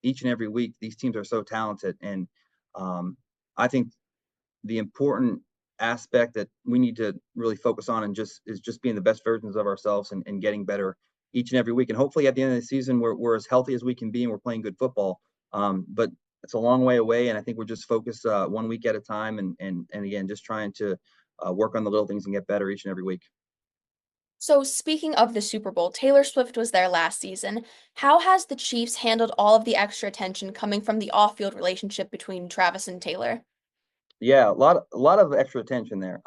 each and every week these teams are so talented, and I think the important aspect that we need to really focus on and just being the best versions of ourselves, and getting better each and every week. And hopefully at the end of the season, we're as healthy as we can be and we're playing good football. But it's a long way away, and I think we're just focused one week at a time, and again, just trying to work on the little things and get better each and every week. So speaking of the Super Bowl, Taylor Swift was there last season. How has the Chiefs handled all of the extra attention coming from the off-field relationship between Travis and Taylor? Yeah, a lot of extra attention there.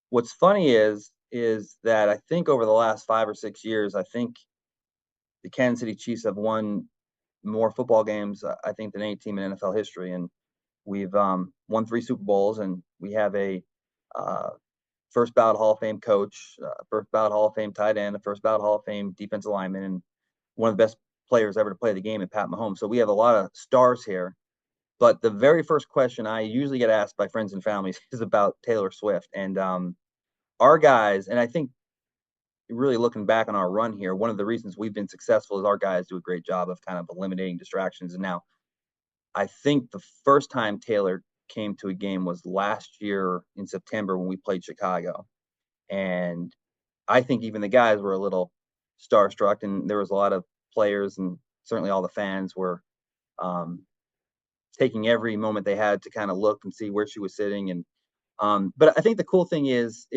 What's funny is that I think over the last 5 or 6 years, I think the Kansas City Chiefs have won more football games, I think, than any team in NFL history, and we've won 3 Super Bowls, and we have a uh, first ballot Hall of Fame coach, first ballot Hall of Fame tight end, a first ballot Hall of Fame defensive lineman, and one of the best players ever to play the game in Pat Mahomes. So we have a lot of stars here. But the very first question I usually get asked by friends and families is about Taylor Swift. And our guys, and I think really looking back on our run here, one of the reasons we've been successful is our guys do a great job of kind of eliminating distractions. And now I think the first time Taylor came to a game was last year in September when we played Chicago. And I think even the guys were a little starstruck, and there was a lot of players, and certainly all the fans were um, taking every moment they had to kind of look and see where she was sitting. And but I think the cool thing is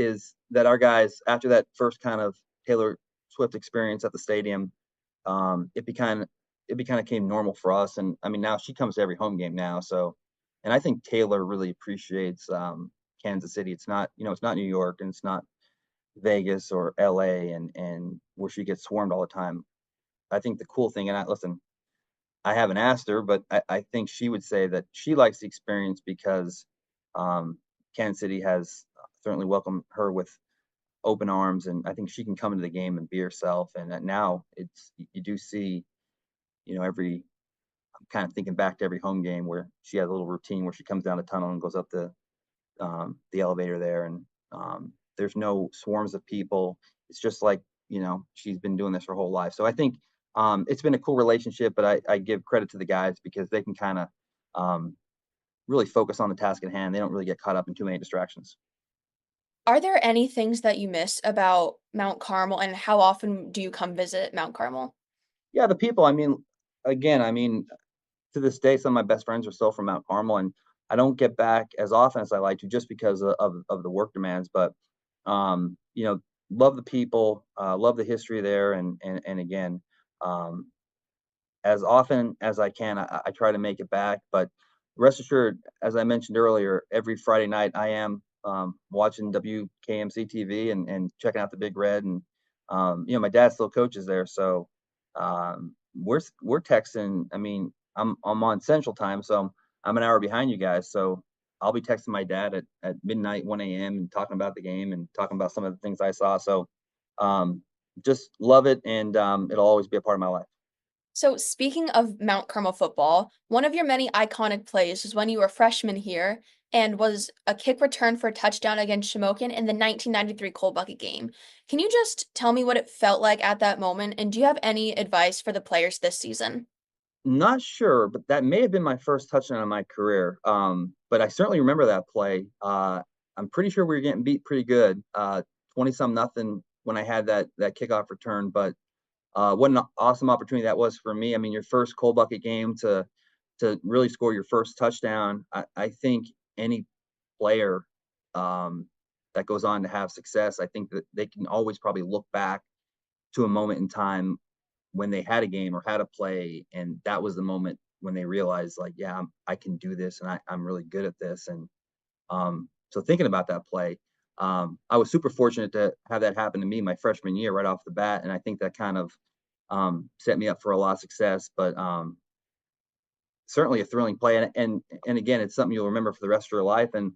that our guys, after that first kind of Taylor Swift experience at the stadium, it became normal for us. And I mean, now she comes to every home game now. So, and I think Taylor really appreciates Kansas City. It's not New York, and it's not Vegas or LA, and where she gets swarmed all the time. I think the cool thing, and listen, I haven't asked her, but I think she would say that she likes the experience because um, Kansas City has certainly welcomed her with open arms, and I think she can come into the game and be herself. And that now you do see, every I'm kind of thinking back to every home game where she has a little routine where she comes down the tunnel and goes up the elevator there, and there's no swarms of people. It's just like, she's been doing this her whole life. So I think it's been a cool relationship, but I give credit to the guys because they can kind of um, really focus on the task at hand. They don't really get caught up in too many distractions. Are there any things that you miss about Mount Carmel, and how often do you come visit Mount Carmel? Yeah, the people. I mean, again, to this day, some of my best friends are still from Mount Carmel, and I don't get back as often as I like to just because of the work demands. But um, you know, love the people, love the history there, and again, um, as often as I can, I try to make it back. But rest assured, as I mentioned earlier, every Friday night I am watching WKMC TV and checking out the Big Red. And my dad still coaches there, so we're texting. I mean, I'm on Central Time, so I'm an hour behind you guys. So I'll be texting my dad at midnight, 1 a.m. and talking about the game and talking about some of the things I saw. So um, just love it, and it'll always be a part of my life. So, speaking of Mount Carmel football, one of your many iconic plays was when you were a freshman here and was a kick return for a touchdown against Shamokin in the 1993 Coal Bucket game. Can you just tell me what it felt like at that moment? And do you have any advice for the players this season? Not sure, but that may have been my first touchdown in my career. But I certainly remember that play. I'm pretty sure we were getting beat pretty good, 20-some nothing when I had that kickoff return. But what an awesome opportunity that was for me. I mean, your first cold bucket game to really score your first touchdown. I think any player that goes on to have success, I think that they can always probably look back to a moment in time when they had a game or had a play, and that was the moment when they realized, like, yeah, I can do this, and I'm really good at this. And so thinking about that play, I was super fortunate to have that happen to me my freshman year right off the bat, and I think that kind of set me up for a lot of success. But certainly a thrilling play, and again, it's something you'll remember for the rest of your life. And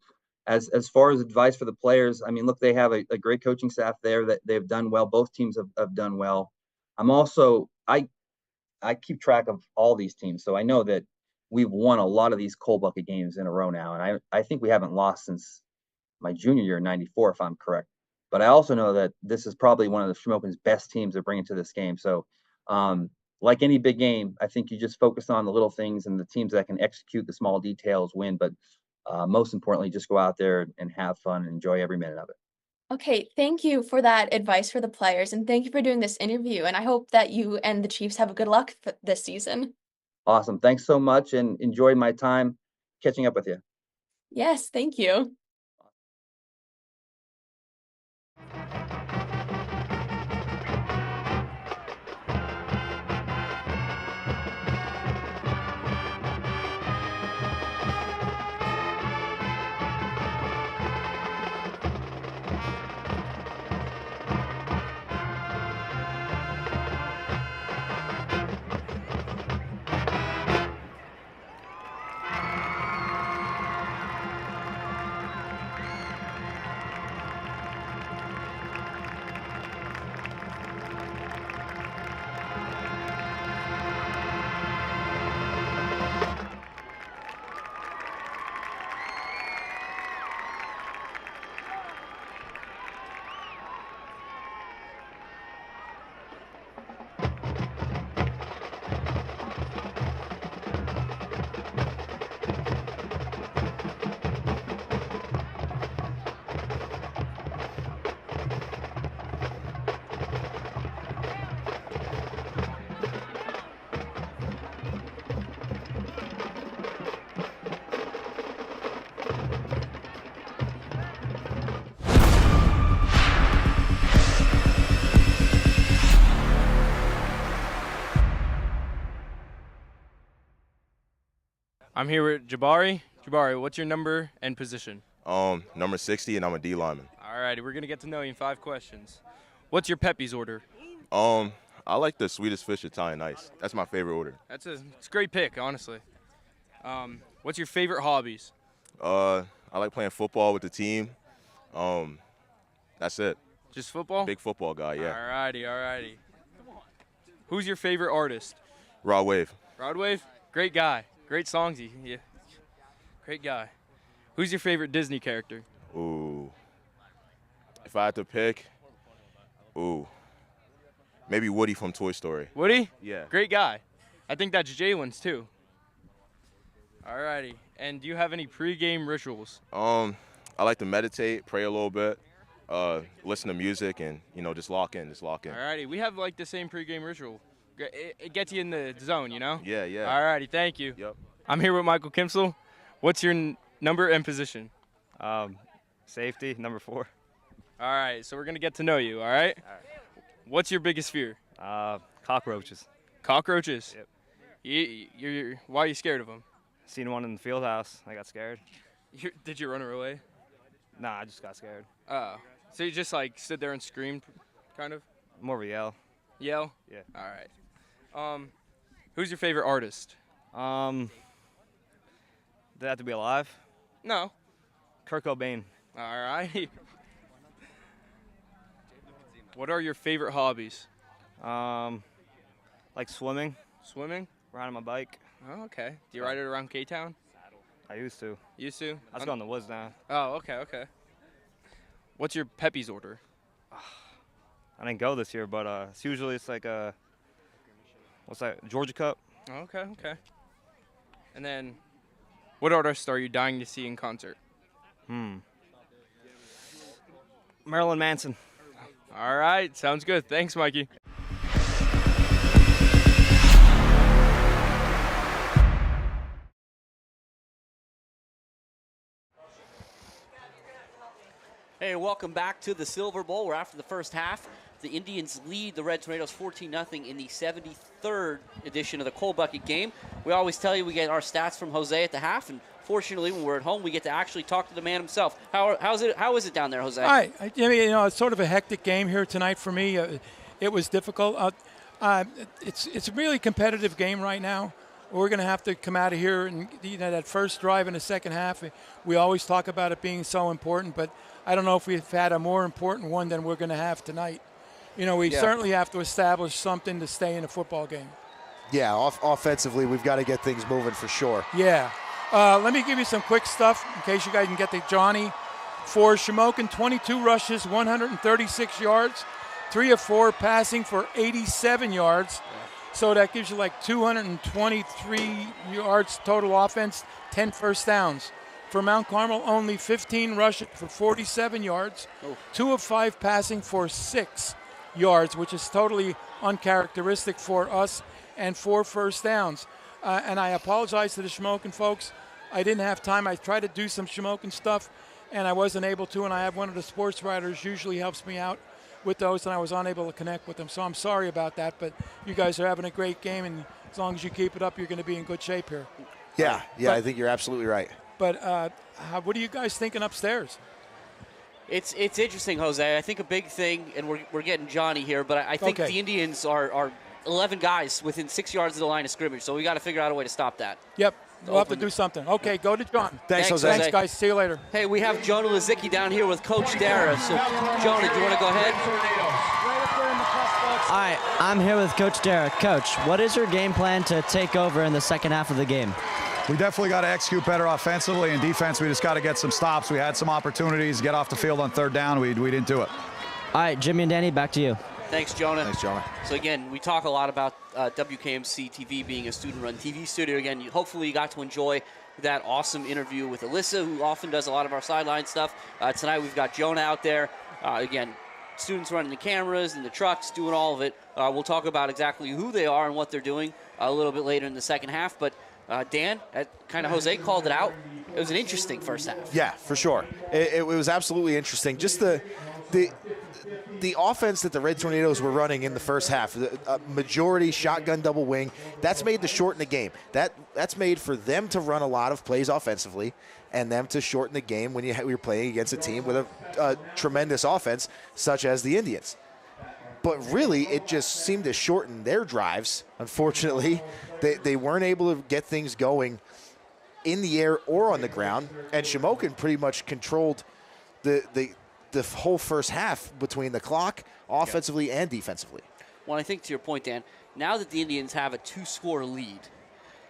as far as advice for the players, I mean, look, they have a great coaching staff there that they've done well. Both teams have done well. I'm also I keep track of all these teams, so I know that we've won a lot of these cold bucket games in a row now, and I think we haven't lost since my junior year in '94, if I'm correct. But I also know that this is probably one of the Shamokin's best teams to bring into this game. So, like any big game, I think you just focus on the little things, and the teams that can execute the small details win. But most importantly, just go out there and have fun and enjoy every minute of it. Okay, thank you for that advice for the players, and thank you for doing this interview. And I hope that you and the Chiefs have a good luck this season. Awesome. Thanks so much, and enjoyed my time catching up with you. Yes, thank you. I'm here with Jabari. Jabari, what's your number and position? Number 60, and I'm a D lineman. All righty, we're going to get to know you in 5 questions. What's your Pepe's order? I like the Swedish Fish Italian Ice. That's my favorite order. It's a great pick, honestly. What's your favorite hobbies? I like playing football with the team. That's it. Just football? Big football guy, yeah. All righty. Who's your favorite artist? Rod Wave. Rod Wave? Great guy. Great songs. Yeah. Great guy. Who's your favorite Disney character? Ooh. If I had to pick, maybe Woody from Toy Story. Woody? Yeah. Great guy. I think that's Jalen's too. All righty. And do you have any pregame rituals? I like to meditate, pray a little bit, listen to music, and, just lock in. All righty. We have like the same pregame ritual. It gets you in the zone, you know? Yeah. All righty. Thank you. Yep. I'm here with Michael Kimsel. What's your number and position? Safety, number 4. All right. So we're going to get to know you, all right? All right. What's your biggest fear? Cockroaches. Cockroaches? Yep. Why are you scared of them? Seen one in the field house. I got scared. Did you run her away? Nah, I just got scared. Oh. So you just like stood there and screamed, kind of? More of a yell. Yell? Yeah. All right. Who's your favorite artist? Did they have to be alive? No. Kurt Cobain. All right. What are your favorite hobbies? Like swimming. Swimming? Riding my bike. Oh, okay. Do you ride it around K-Town? I used to. Used to? I just go in the woods now. Oh, okay. What's your Pepe's order? I didn't go this year, but it's like a, what's that, Georgia Cup? Oh, okay. And then, what artist are you dying to see in concert? Marilyn Manson. All right, sounds good. Thanks, Mikey. Hey, welcome back to the Silver Bowl. We're after the first half. The Indians lead the Red Tornadoes 14-0 in the 73rd edition of the Coal Bucket game. We always tell you we get our stats from Jose at the half, and fortunately, when we're at home, we get to actually talk to the man himself. How is it down there, Jose? Hi. It's sort of a hectic game here tonight for me. It was difficult. It's a really competitive game right now. We're going to have to come out of here and that first drive in the second half. We always talk about it being so important, but I don't know if we've had a more important one than we're going to have tonight. We certainly have to establish something to stay in a football game. Yeah, offensively, we've got to get things moving for sure. Yeah. Let me give you some quick stuff in case you guys can get to Johnny. For Shamokin, 22 rushes, 136 yards, 3 of 4 passing for 87 yards. So that gives you like 223 yards total offense, 10 first downs. For Mount Carmel, only 15 rushes for 47 yards, 2 of 5 passing for 6 yards, which is totally uncharacteristic for us, and 4 first downs. And I apologize to the Shamokin folks. I didn't have time. I tried to do some Shamokin stuff, and I wasn't able to, and I have one of the sports writers usually helps me out with those, and I was unable to connect with them. So I'm sorry about that, but you guys are having a great game, and as long as you keep it up, you're going to be in good shape here. Yeah, I think you're absolutely right. But what are you guys thinking upstairs? It's interesting, Jose. I think a big thing, and we're getting Johnny here, but I think the Indians are 11 guys within 6 yards of the line of scrimmage, so we got to figure out a way to stop that. Yep. We'll have to do something. Okay, go to John. Thanks, Jose. Thanks, guys. See you later. Hey, we have Jonah Lazicki down here with Coach Dara. So, Jonah, do you want to go ahead? Hi, I'm here with Coach Dara. Coach, what is your game plan to take over in the second half of the game? We definitely got to execute better offensively. And defense, we just got to get some stops. We had some opportunities to get off the field on third down. We didn't do it. All right, Jimmy and Danny, back to you. Thanks, Jonah. Thanks, Jonah. So, again, we talk a lot about WKMC TV being a student-run TV studio. Again, hopefully you got to enjoy that awesome interview with Alyssa, who often does a lot of our sideline stuff. Tonight we've got Jonah out there. Again, students running the cameras and the trucks, doing all of it. We'll talk about exactly who they are and what they're doing a little bit later in the second half. But, Dan, kind of Jose called it out. It was an interesting first half. Yeah, for sure. It was absolutely interesting. Just the offense that the Red Tornadoes were running in the first half, the majority shotgun double wing, that's made to shorten the game. That's made for them to run a lot of plays offensively and them to shorten the game when you're playing against a team with a tremendous offense such as the Indians. But really, it just seemed to shorten their drives, unfortunately. They weren't able to get things going in the air or on the ground, and Shamokin pretty much controlled the whole first half between the clock, offensively and defensively. Well, I think to your point, Dan, now that the Indians have a 2-score lead,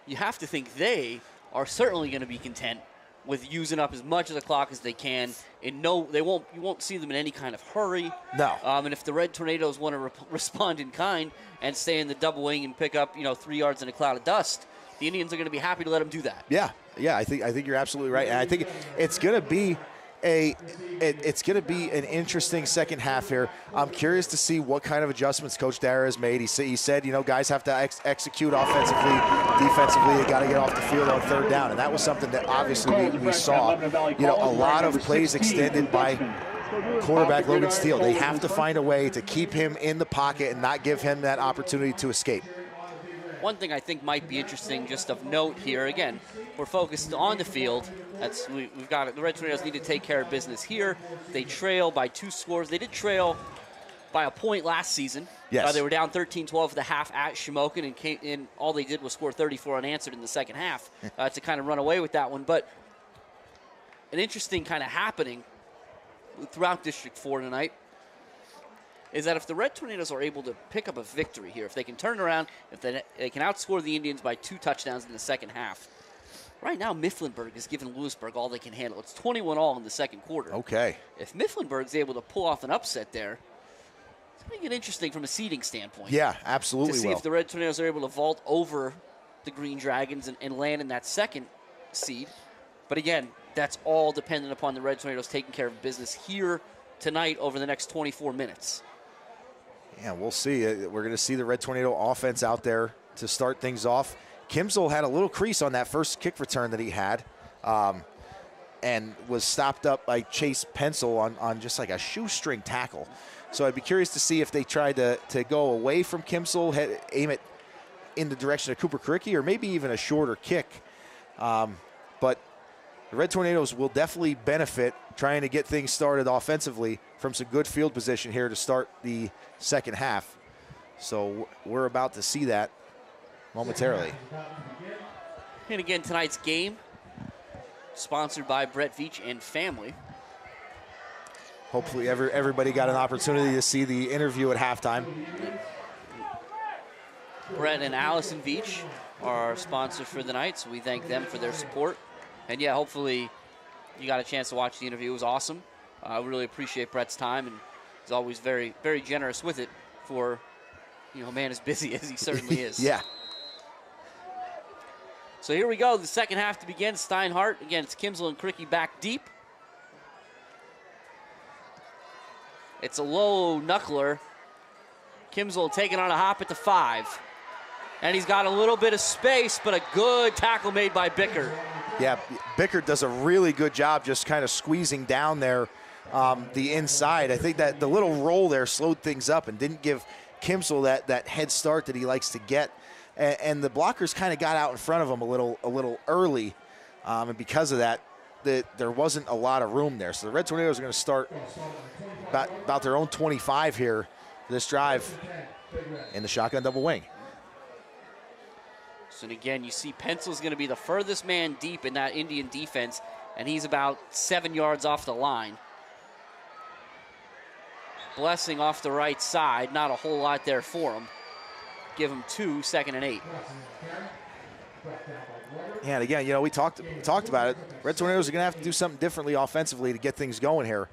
you have to think they are certainly going to be content with using up as much of the clock as they can. And you won't see them in any kind of hurry. No. And if the Red Tornadoes want to respond in kind and stay in the double wing and pick up 3 yards in a cloud of dust, the Indians are going to be happy to let them do that. Yeah. I think you're absolutely right, and I think it's going to be an interesting second half here. I'm curious to see what kind of adjustments Coach Dara has made. He said, guys have to execute offensively, defensively. They got to get off the field on third down, and that was something that obviously we saw. A lot of plays extended by quarterback Logan Steele. They have to find a way to keep him in the pocket and not give him that opportunity to escape. One thing I think might be interesting, just of note here, again, we're focused on the field. We've got it. The Red Tornadoes need to take care of business here. They trail by 2 scores. They did trail by a point last season. Yes. They were down 13-12 for the half at Shamokin, and all they did was score 34 unanswered in the second half to kind of run away with that one. But an interesting kind of happening throughout District 4 tonight is that if the Red Tornadoes are able to pick up a victory here, if they can turn around, if they can outscore the Indians by 2 touchdowns in the second half, right now Mifflinburg is giving Lewisburg all they can handle. It's 21-all in the second quarter. Okay. If Mifflinburg's able to pull off an upset there, it's going to get interesting from a seeding standpoint. Yeah, absolutely. To see if the Red Tornadoes are able to vault over the Green Dragons and land in that second seed. But again, that's all dependent upon the Red Tornadoes taking care of business here tonight over the next 24 minutes. Yeah, we'll see. We're going to see the Red Tornado offense out there to start things off. Kimsel had a little crease on that first kick return that he had, and was stopped up by Chase Pencil on just like a shoestring tackle. So I'd be curious to see if they tried to go away from Kimsel, aim it in the direction of Cooper Karicki, or maybe even a shorter kick. But the Red Tornadoes will definitely benefit trying to get things started offensively from some good field position here to start the second half. So we're about to see that momentarily. And again, tonight's game sponsored by Brett Veach and family. Hopefully everybody got an opportunity to see the interview at halftime. Brett and Allison Veach are our sponsor for the night, so we thank them for their support. And yeah, hopefully you got a chance to watch the interview. It was awesome. I really appreciate Brett's time, and he's always very, very generous with it for, a man as busy as he certainly is. Yeah. So here we go, the second half to begin. Steinhardt against Kimsel and Karicki back deep. It's a low knuckler. Kimsel taking on a hop at the 5. And he's got a little bit of space, but a good tackle made by Bickert. Yeah, Bickert does a really good job just kind of squeezing down there the inside. I think that the little roll there slowed things up and didn't give Kimsel that head start that he likes to get. And the blockers kind of got out in front of him a little early, and because of that, there wasn't a lot of room there. So the Red Tornadoes are going to start about their own 25 here, this drive, in the shotgun double wing. So again, you see Pencil's going to be the furthest man deep in that Indian defense, and he's about 7 yards off the line. Blessing off the right side, not a whole lot there for him. Give him 2, 2nd and 8. Yeah, and again, we talked about it. Red Tornadoes are going to have to do something differently offensively to get things going here.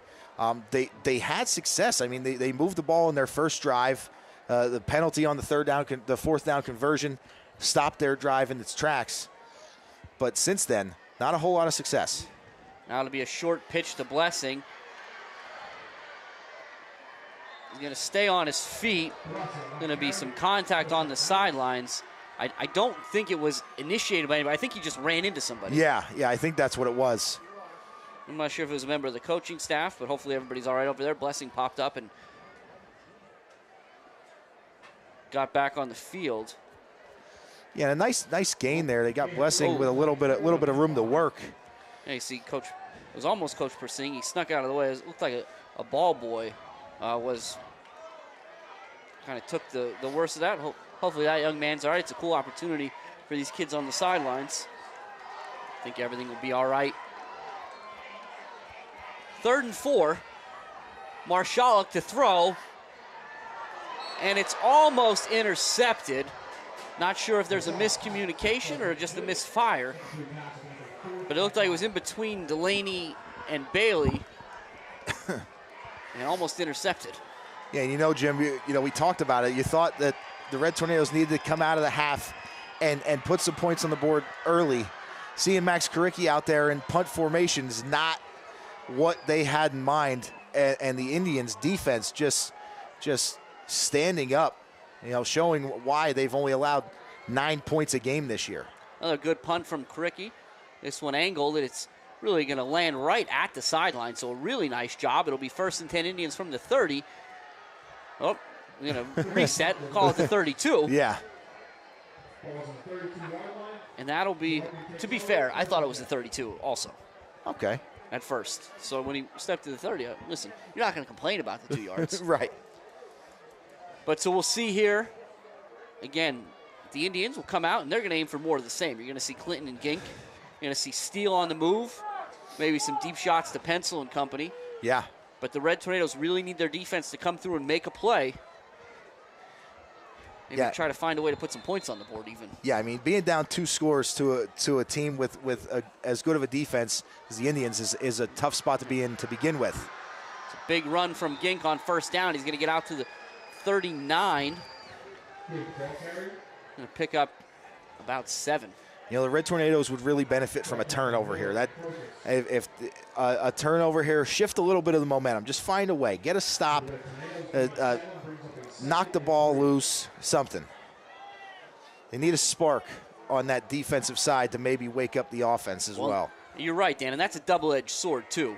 They had success. I mean, they moved the ball in their first drive. The penalty on the fourth down conversion stopped their drive in its tracks. But since then, not a whole lot of success. Now it'll be a short pitch to Blessing. He's going to stay on his feet. Going to be some contact on the sidelines. I don't think it was initiated by anybody. I think he just ran into somebody. Yeah, I think that's what it was. I'm not sure if it was a member of the coaching staff, but hopefully everybody's all right over there. Blessing popped up and got back on the field. Yeah, a nice gain there. They got Blessing with a little bit of room to work. Yeah, you see, it was almost Coach Persing. He snuck out of the way. It looked like a ball boy was kind of took the worst of that. Hopefully that young man's all right. It's a cool opportunity for these kids on the sidelines. I think everything will be all right. 3rd and 4. Marshalluk to throw. And it's almost intercepted. Not sure if there's a miscommunication or just a misfire. But it looked like it was in between Delaney and Bailey. And almost intercepted. Yeah, Jim, we talked about it. You thought that the Red Tornadoes needed to come out of the half and put some points on the board early. Seeing Max Karicki out there in punt formation is not what they had in mind. And the Indians' defense just standing up, showing why they've only allowed 9 points a game this year. Another good punt from Karicki. This one angled, and it's really going to land right at the sideline, so a really nice job. It'll be 1st and 10 Indians from the 30. Oh, we're going to reset, call it the 32. Yeah. And that'll be, to be fair, I thought it was the 32 also. Okay. At first. So when he stepped to the 30, listen, you're not going to complain about the 2 yards. Right. But so we'll see here. Again, the Indians will come out, and they're going to aim for more of the same. You're going to see Clinton and Gink. You're going to see Steele on the move. Maybe some deep shots to Pencil and company. Yeah. But the Red Tornadoes really need their defense to come through and make a play. Maybe try to find a way to put some points on the board even. Yeah, I mean, being down 2 scores to a team with as good of a defense as the Indians is a tough spot to be in to begin with. It's a big run from Gink on 1st down. He's going to get out to the 39. Going to pick up about 7. You know, the Red Tornadoes would really benefit from a turnover here. That if a turnover here, shift a little bit of the momentum. Just find a way. Get a stop. Knock the ball loose, something. They need a spark on that defensive side to maybe wake up the offense as well. You're right, Dan, and that's a double-edged sword, too.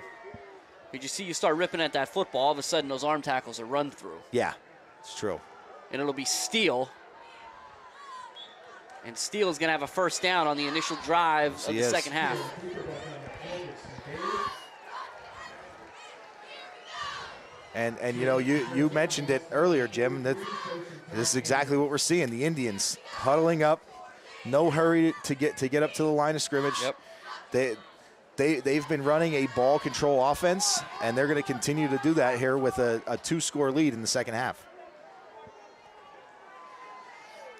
Did you see you start ripping at that football, all of a sudden those arm tackles are run through. Yeah, it's true. And it'll be Steele. And Steele is going to have a first down on the initial drive of the second half. And you know, you mentioned it earlier, Jim, that this is exactly what we're seeing. The Indians huddling up, no hurry to get up to the line of scrimmage. Yep. They've been running a ball control offense, and they're going to continue to do that here with a 2-score lead in the second half.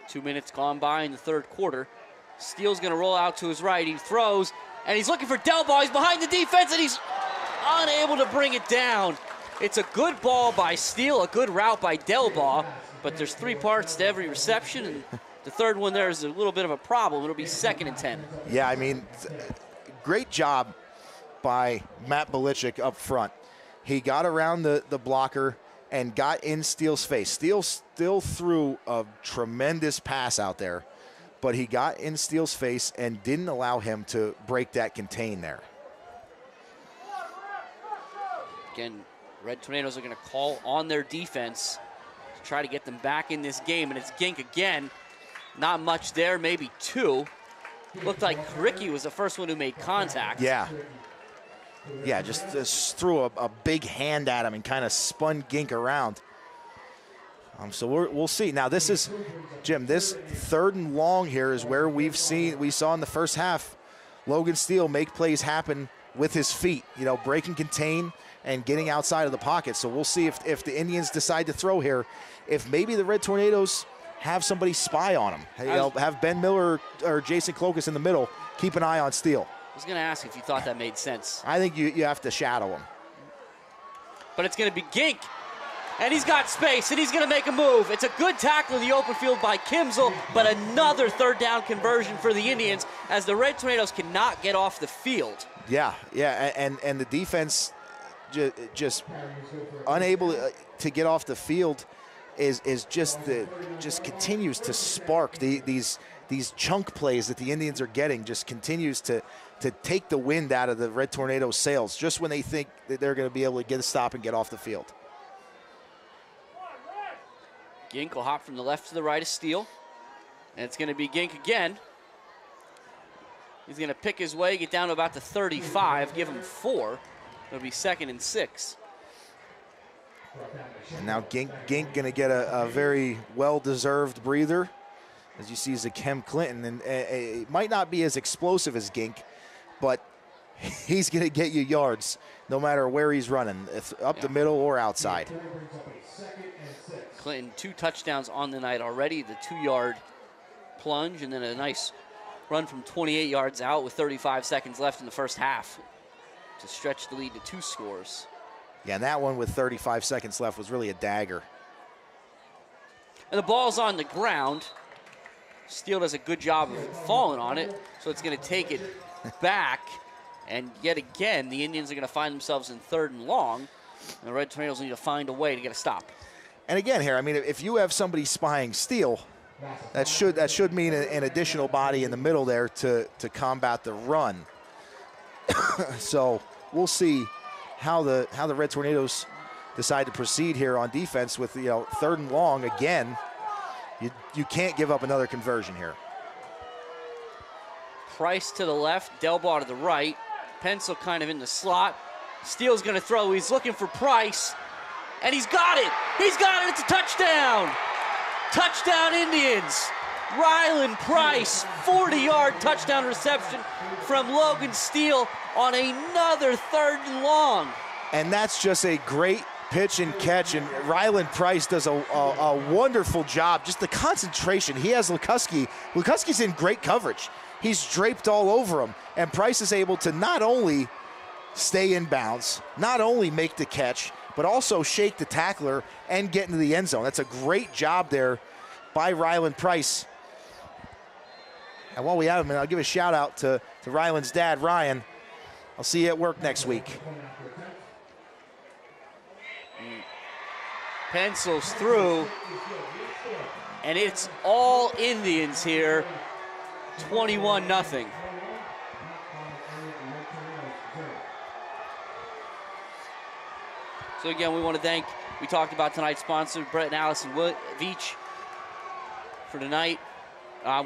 2 minutes gone by in the third quarter. Steele's going to roll out to his right. He throws, and he's looking for Delbaugh. He's behind the defense, and he's unable to bring it down. It's a good ball by Steele, a good route by Delbaugh, but there's 3 parts to every reception, and the third one there is a little bit of a problem. It'll be 2nd and 10. Yeah, I mean, great job by Matt Belichick up front. He got around the blocker and got in Steele's face. Steele still threw a tremendous pass out there, but he got in Steele's face and didn't allow him to break that contain there. Again, Red Tornadoes are going to call on their defense to try to get them back in this game, and it's Gink again. Not much there, maybe 2. Looked like Ricky was the first one who made contact. Yeah. Yeah, just threw a big hand at him and kind of spun Gink around. So we'll see. Now this is, Jim, this 3rd and long here is where we saw in the first half Logan Steele make plays happen with his feet, you know, break and contain and getting outside of the pocket. So we'll see if the Indians decide to throw here, if maybe the Red Tornadoes have somebody spy on them. You know, have Ben Miller or Jason Clokus in the middle, keep an eye on Steele. I was going to ask if you thought that made sense. I think you have to shadow him. But it's going to be Gink. And he's got space, and he's going to make a move. It's a good tackle in the open field by Kimzel, but another 3rd down conversion for the Indians as the Red Tornadoes cannot get off the field. Yeah, and the defense just unable to get off the field is just continues to spark these chunk plays that the Indians are getting, just continues to take the wind out of the Red Tornadoes' sails just when they think that they're going to be able to get a stop and get off the field. Gink will hop from the left to the right of Steele. And it's going to be Gink again. He's going to pick his way, get down to about the 35, give him 4. It'll be 2nd and 6. And now Gink going to get a very well-deserved breather. As you see, Zakem Clinton, and it might not be as explosive as Gink, but he's going to get you yards no matter where he's running, if up the middle or outside. Clinton, 2 touchdowns on the night already, the 2-yard plunge, and then a nice run from 28 yards out with 35 seconds left in the first half to stretch the lead to 2 scores. Yeah, and that one with 35 seconds left was really a dagger. And the ball's on the ground. Steele does a good job of falling on it, so it's going to take it back. And yet again, the Indians are going to find themselves in 3rd and long. And the Red Tornadoes need to find a way to get a stop. And again here, I mean, if you have somebody spying Steele, that should mean an additional body in the middle there to combat the run. So we'll see how the Red Tornadoes decide to proceed here on defense with 3rd and long again. You can't give up another conversion here. Price to the left, Delbaugh to the right. Pencil kind of in the slot. Steele's going to throw. He's looking for Price, and he's got it. He's got it. It's a touchdown. Touchdown Indians. Ryland Price, 40-yard touchdown reception from Logan Steele on another 3rd and long. And that's just a great pitch and catch, and Ryland Price does a wonderful job. Just the concentration. He has Lukuski. Lukuski's in great coverage. He's draped all over him, and Price is able to not only stay in bounds, not only make the catch, but also shake the tackler and get into the end zone. That's a great job there by Ryland Price. And while we have him, I'll give a shout out to Ryland's dad, Ryan. I'll see you at work next week. Pencils through, and it's all Indians here, 21-0. So again, we want to thank, we talked about tonight's sponsor, Brett and Allison Veach, for tonight.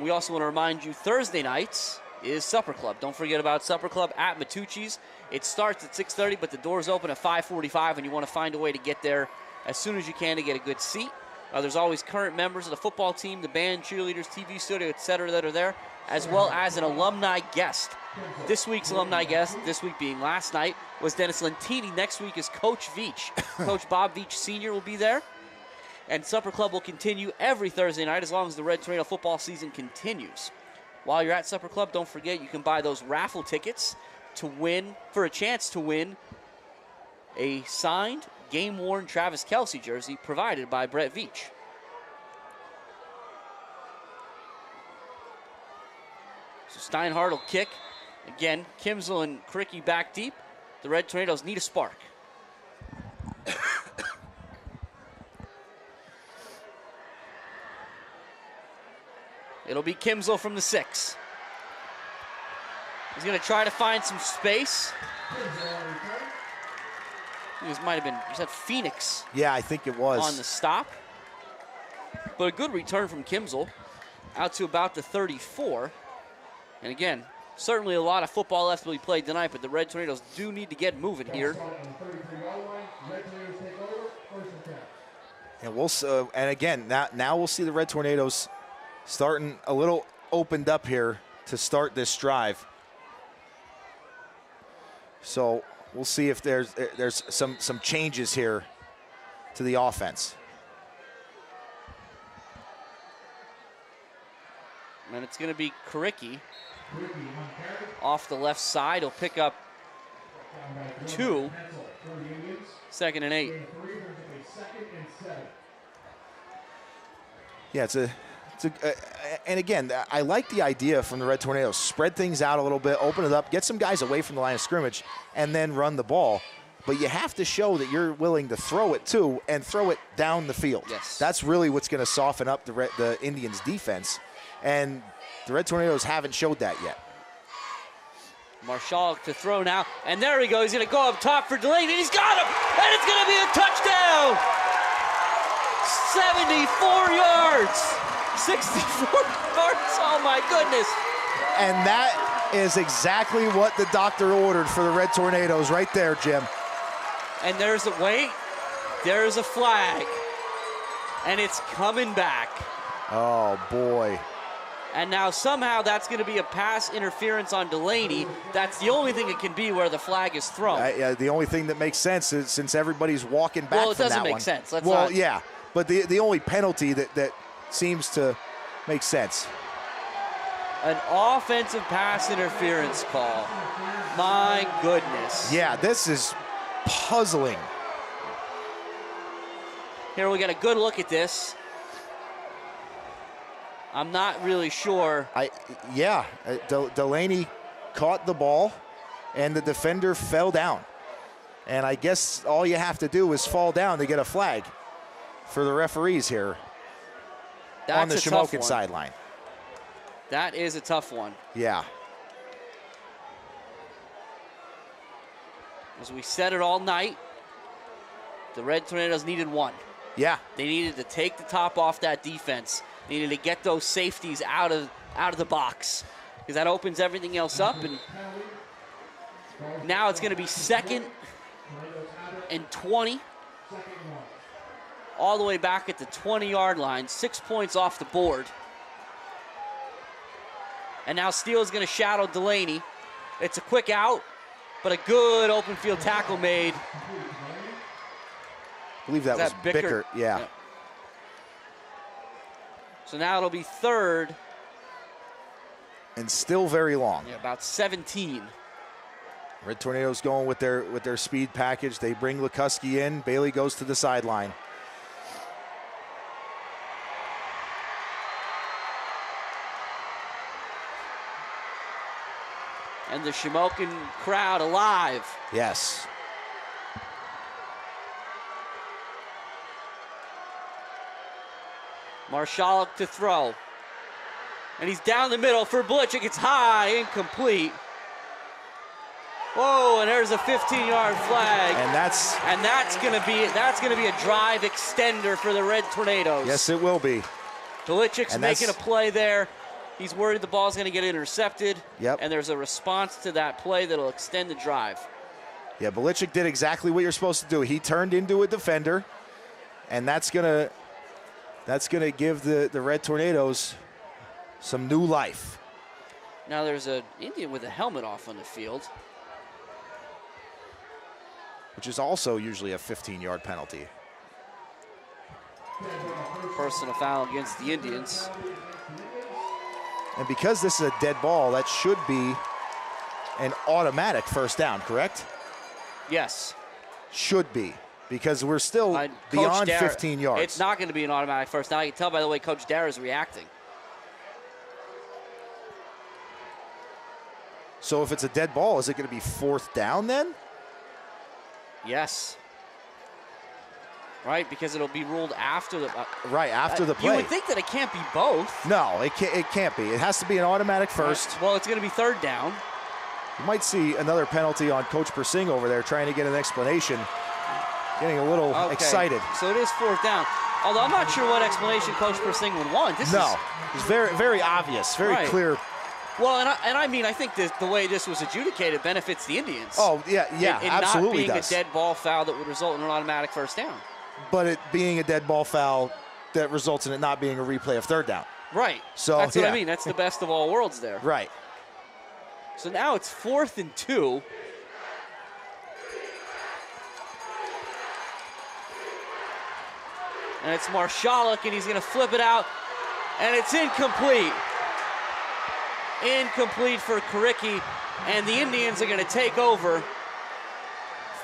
We also want to remind you, Thursday nights is Supper Club. Don't forget about Supper Club at Matucci's. It starts at 6:30, but the doors open at 5:45, and you want to find a way to get there as soon as you can to get a good seat. There's always current members of the football team, the band, cheerleaders, TV studio, etc. that are there, as well as an alumni guest. This week's alumni guest, this week being last night, was Dennis Lentini. Next week is Coach Veach. Coach Bob Veach Sr. will be there. And Supper Club will continue every Thursday night as long as the Red Tornado football season continues. While you're at Supper Club, don't forget you can buy those raffle tickets to win, for a chance to win a signed, game-worn Travis Kelce jersey provided by Brett Veach. So Steinhardt will kick. Again, Kimsel and Cricky back deep. The Red Tornadoes need a spark. It'll be Kimsel from the 6. He's going to try to find some space. This might have been, you said Phoenix. Yeah, I think it was. On the stop. But a good return from Kimsel out to about the 34. And again, certainly a lot of football left to be played tonight, but the Red Tornadoes do need to get moving here. And and again, now we'll see the Red Tornadoes starting a little opened up here to start this drive. So we'll see if there's some changes here to the offense. And it's going to be Kricky off the left side. He'll pick up 2. 2nd and 8. Yeah, and again, I like the idea from the Red Tornadoes. Spread things out a little bit, open it up, get some guys away from the line of scrimmage, and then run the ball. But you have to show that you're willing to throw it too, and throw it down the field. Yes. That's really what's going to soften up the Indians' defense. And the Red Tornadoes haven't showed that yet. Marshall to throw now, and there he goes. He's going to go up top for Delaney, and he's got him, and it's going to be a touchdown! 74 yards! 64 yards, oh my goodness. And that is exactly what the doctor ordered for the Red Tornadoes right there, Jim. And there's a flag, and it's coming back. Oh, boy. And now somehow that's going to be a pass interference on Delaney. That's the only thing it can be where the flag is thrown. The only thing that makes sense is since everybody's walking back well, it from doesn't that make sense. Yeah, but the only penalty that seems to make sense. An offensive pass interference call. My goodness. Yeah, this is puzzling. Here we get a good look at this. I'm not really sure. Delaney caught the ball, and the defender fell down. And I guess all you have to do is fall down to get a flag for the referees here on the Shamokin sideline. That is a tough one. Yeah. As we said it all night, the Red Tornadoes needed one. Yeah. They needed to take the top off that defense. They needed to get those safeties out of the box, because that opens everything else up. And now it's going to be 2nd and 20. All the way back at the 20-yard line, 6 points off the board. And now Steele is going to shadow Delaney. It's a quick out, but a good open field tackle made. I believe that was Bicker. Yeah. Yep. So now it'll be 3rd. And still very long. Yeah, about 17. Red Tornadoes going with their speed package. They bring Lukuski in. Bailey goes to the sideline. And the Shamokin crowd alive. Yes. Marshalik to throw. And he's down the middle for Blitchick. It's high, incomplete. Whoa, and there's a 15-yard flag. And that's gonna be a drive extender for the Red Tornadoes. Yes, it will be. Blitchick's making a play there. He's worried the ball's gonna get intercepted. Yep. And there's a response to that play that'll extend the drive. Yeah, Blitchick did exactly what you're supposed to do. He turned into a defender, and that's gonna give the Red Tornadoes some new life. Now there's an Indian with a helmet off on the field. Which is also usually a 15-yard penalty. Personal foul against the Indians. And because this is a dead ball, that should be an automatic first down, correct? Yes. Should be, because we're still beyond 15 yards. It's not going to be an automatic first down. I can tell by the way Coach Dara is reacting. So if it's a dead ball, is it going to be fourth down then? Yes. Right, because it'll be ruled after the after the play. You would think that it can't be both. No, it can't be. It has to be an automatic first. Right. Well, it's going to be third down. You might see another penalty on Coach Persing over there trying to get an explanation, getting a little excited. So it is fourth down. Although I'm not sure what explanation Coach Persing would want. It's very, very obvious, very clear. Well, and I mean, I think the way this was adjudicated benefits the Indians. Oh, yeah, in absolutely not being does. a dead ball foul that would result in an automatic first down. But it being a dead ball foul that results in it not being a replay of third down. Right. So that's what I mean. That's the best of all worlds there. Right. So now it's 4th and 2. And it's Marshalik, and he's going to flip it out, and it's incomplete. Incomplete for Karicki, and the Indians are going to take over.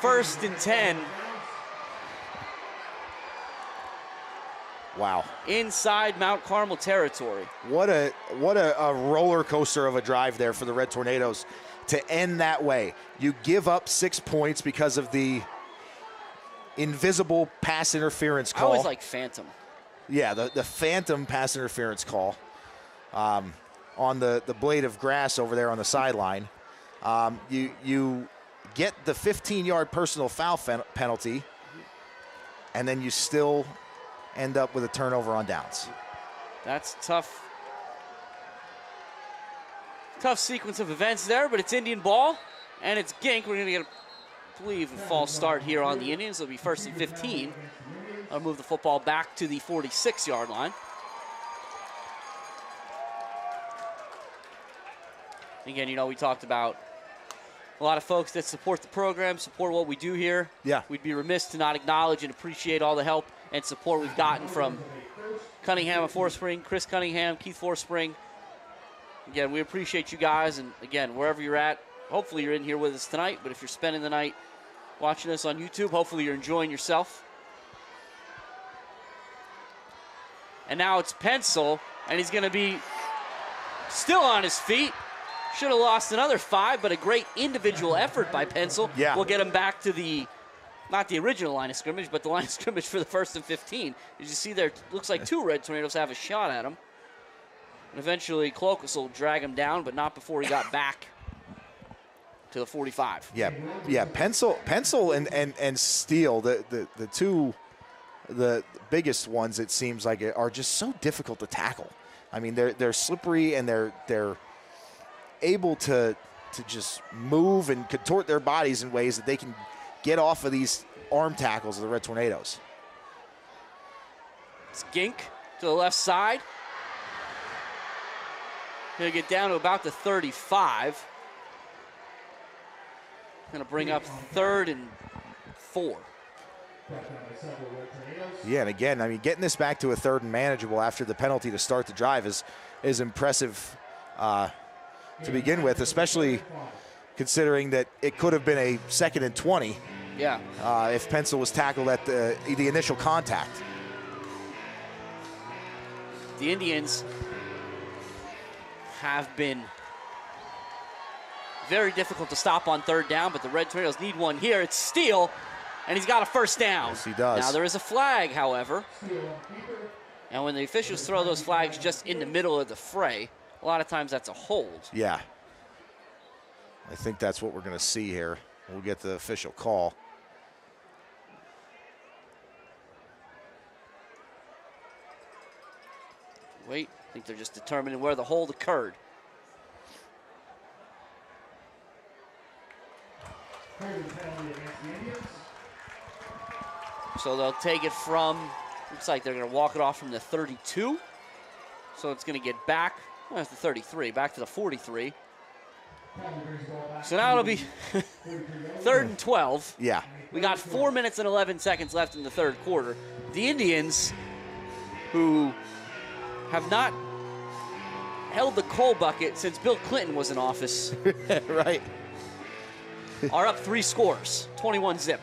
1st and 10. Wow. Inside Mount Carmel territory. What a roller coaster of a drive there for the Red Tornadoes to end that way. You give up 6 points because of the invisible pass interference call. I always like phantom. Yeah, the phantom pass interference call on the blade of grass over there on the sideline. You get the 15-yard personal foul penalty, and then you still end up with a turnover on downs. That's tough. Tough sequence of events there, but it's Indian ball, and it's Gink. We're going to get, I believe, a false start here on the Indians. It'll be 1st and 15. I'll move the football back to the 46-yard line. Again, you know, we talked about a lot of folks that support the program, support what we do here. Yeah. We'd be remiss to not acknowledge and appreciate all the help and support we've gotten from Cunningham of Forspring, Chris Cunningham, Keith Forspring. Again, we appreciate you guys, and again, wherever you're at, hopefully you're in here with us tonight, but if you're spending the night watching us on YouTube, hopefully you're enjoying yourself. And now it's Pencil, and he's going to be still on his feet. Should have lost another 5, but a great individual effort by Pencil. Yeah. We'll get him back to not the original line of scrimmage, but the line of scrimmage for the 1st and 15. As you see there, looks like 2 Red Tornadoes have a shot at him. And eventually, Cloacus will drag him down, but not before he got back to the 45. Yeah. Pencil and Steele, the two, the biggest ones, it seems like, are just so difficult to tackle. I mean, they're slippery, and they're able to just move and contort their bodies in ways that they can get off of these arm tackles of the Red Tornadoes. It's Gink to the left side. Going to get down to about the 35. Going to bring up 3rd and 4. Yeah, and again, I mean, getting this back to a 3rd and manageable after the penalty to start the drive is impressive to begin with, especially considering that it could have been a 2nd and 20. Yeah. If Pencil was tackled at the initial contact. The Indians have been Very difficult to stop on third down, but the Red Tornadoes need one here. It's Steele, and he's got a first down. Yes, he does. Now there is a flag, however. And when the officials throw those flags just in the middle of the fray, a lot of times that's a hold. Yeah. I think that's what we're going to see here. We'll get the official call. Wait, I think they're just determining where the hold occurred. So they'll take it from, looks like they're going to walk it off from the 32. So it's going to get back, well, it's the 33, back to the 43. So now it'll be 3rd and 12. Yeah. We got 4 minutes and 11 seconds left in the third quarter. The Indians, who have not held the coal bucket since Bill Clinton was in office. Right. Are up 3 scores, 21-zip.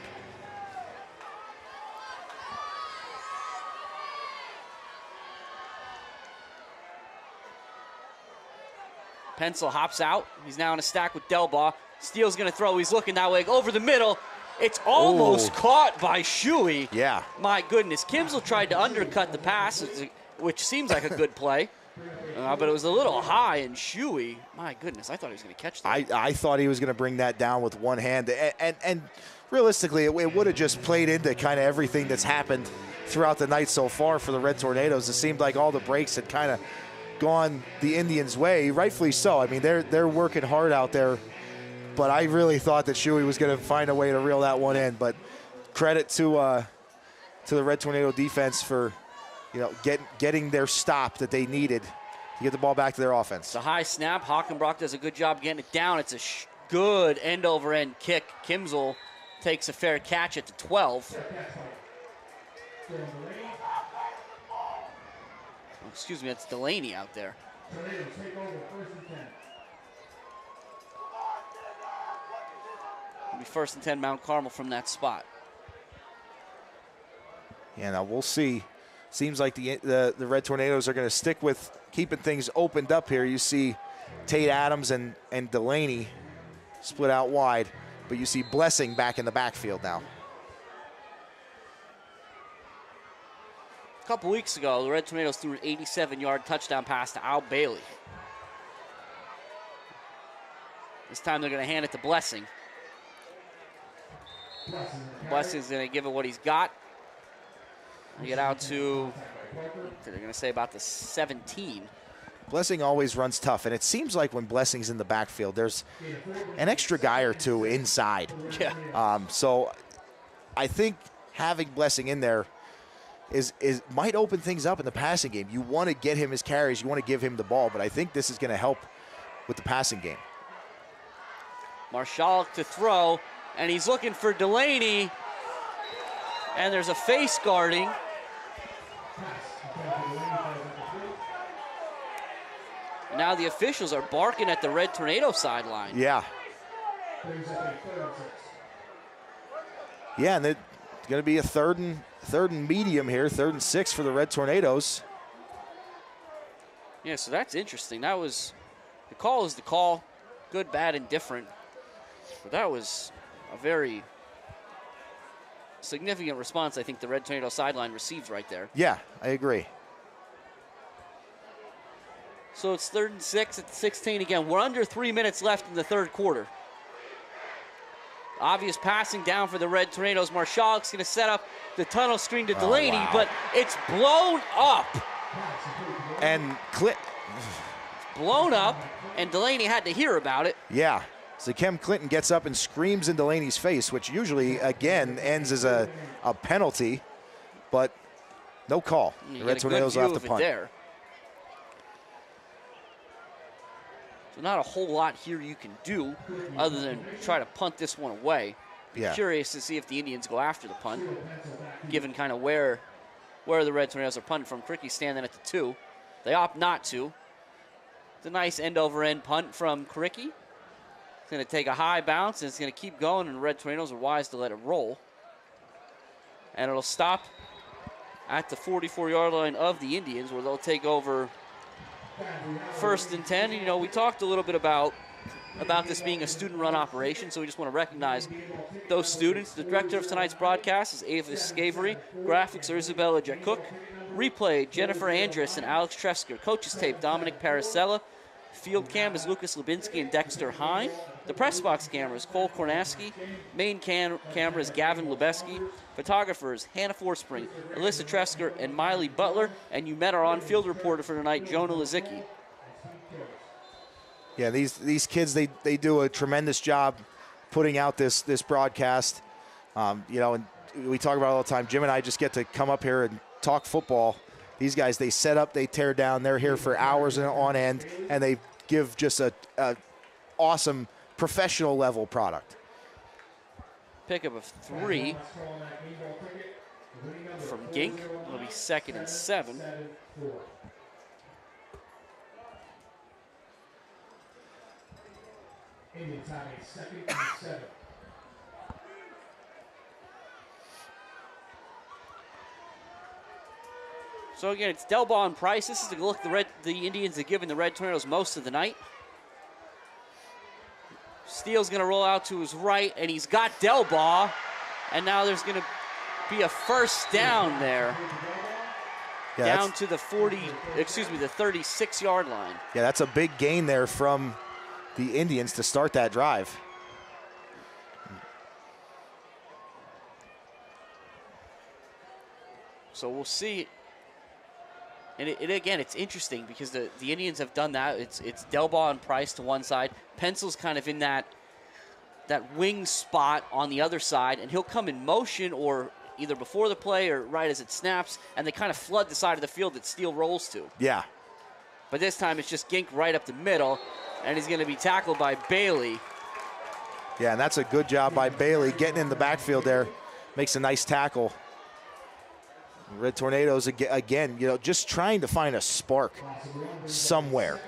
Pencil hops out. He's now in a stack with Delbaugh. Steele's going to throw. He's looking that way. Over the middle. It's almost caught by Shuey. Yeah. My goodness. Kimsel tried to undercut the pass, which seems like a good play. But it was a little high, and Shuey, my goodness, I thought he was going to catch that. I thought he was going to bring that down with one hand. And realistically, it would have just played into kind of everything that's happened throughout the night so far for the Red Tornadoes. It seemed like all the breaks had kind of gone the Indians' way, rightfully so. I mean, they're working hard out there, but I really thought that Shuey was going to find a way to reel that one in. But credit to the Red Tornado defense for, you know, getting their stop that they needed to get the ball back to their offense. It's a high snap. Hockenbrock does a good job getting it down. It's a good end-over-end kick. Kimsel takes a fair catch at the 12. Excuse me, that's Delaney out there. It'll be 1st and 10 Mount Carmel from that spot. Yeah, now we'll see. Seems like the Red Tornadoes are going to stick with keeping things opened up here. You see Tate Adams and Delaney split out wide, but you see Blessing back in the backfield now. A couple weeks ago, the Red Tornadoes threw an 87-yard touchdown pass to Al Bailey. This time they're going to hand it to Blessing. Blessing's going to give it what he's got. We get out to, they're going to say about the 17. Blessing always runs tough, and it seems like when Blessing's in the backfield, there's an extra guy or two inside. Yeah. So I think having Blessing in there is might open things up in the passing game. You want to get him his carries, you want to give him the ball, but I think this is going to help with the passing game. Marshall to throw, and he's looking for Delaney, and there's a face guarding. Now the officials are barking at the Red Tornado sideline. Yeah. Yeah, and it's going to be a third and medium here, 3rd and 6 for the Red Tornadoes. Yeah, so that's interesting. That was, the call is the call, good, bad, and different. But that was a very significant response I think the Red Tornado sideline receives right there. Yeah, I agree. So it's 3rd and 6 at the 16 again. We're under 3 minutes left in the third quarter. Obvious passing down for the Red Tornadoes. Marshalk's going to set up the tunnel screen to Delaney, wow. but it's blown up. And blown up, and Delaney had to hear about it. Yeah. So Kem Clinton gets up and screams in Delaney's face, which usually, again, ends as a penalty, but no call. The Red Tornadoes will have to punt. There. So not a whole lot here you can do other than try to punt this one away. Yeah. Curious to see if the Indians go after the punt, given kind of where the Red Tornadoes are punting from. Cricky standing at the 2. They opt not to. It's a nice end-over-end punt from Cricky. It's going to take a high bounce, and it's going to keep going, and the Red Tornadoes are wise to let it roll. And it'll stop at the 44-yard line of the Indians, where they'll take over 1st and 10. You know, we talked a little bit about about this being a student-run operation, so we just want to recognize those students. The director of tonight's broadcast is Ava Scavery. Graphics are Isabella Jakuk. Replay, Jennifer Andrus and Alex Tresker. Coaches tape, Dominic Paracella. Field cam is Lucas Lubinsky and Dexter Hine. The press box camera is Cole Kornaski. Main camera is Gavin Lubeski. Photographers, Hannah Forspring, Alyssa Tresker, and Miley Butler. And you met our on-field reporter for tonight, Jonah Lazicki. Yeah, these kids, they do a tremendous job putting out this broadcast. And we talk about it all the time. Jim and I just get to come up here and talk football. These guys, they set up, they tear down. They're here for hours on end, and they give just a awesome professional level product. Pickup of 3 from Gink. It'll be 2nd and 7. Indians have a 2nd and 7. So again, it's Delbaugh and Price. This is the look the Indians have given the Red Tornadoes most of the night. Steele's going to roll out to his right, and he's got Delbaugh. And now there's going to be a first down there. Yeah, down to the 36-yard line. Yeah, that's a big gain there from the Indians to start that drive. So we'll see. And again, it's interesting because the Indians have done that. It's Delbaugh and Price to one side. Pencil's kind of in that wing spot on the other side, and he'll come in motion or either before the play or right as it snaps, and they kind of flood the side of the field that Steele rolls to. Yeah. But this time it's just Gink right up the middle, and he's going to be tackled by Bailey. Yeah, and that's a good job by Bailey getting in the backfield there. Makes a nice tackle. Red Tornadoes, again, just trying to find a spark somewhere.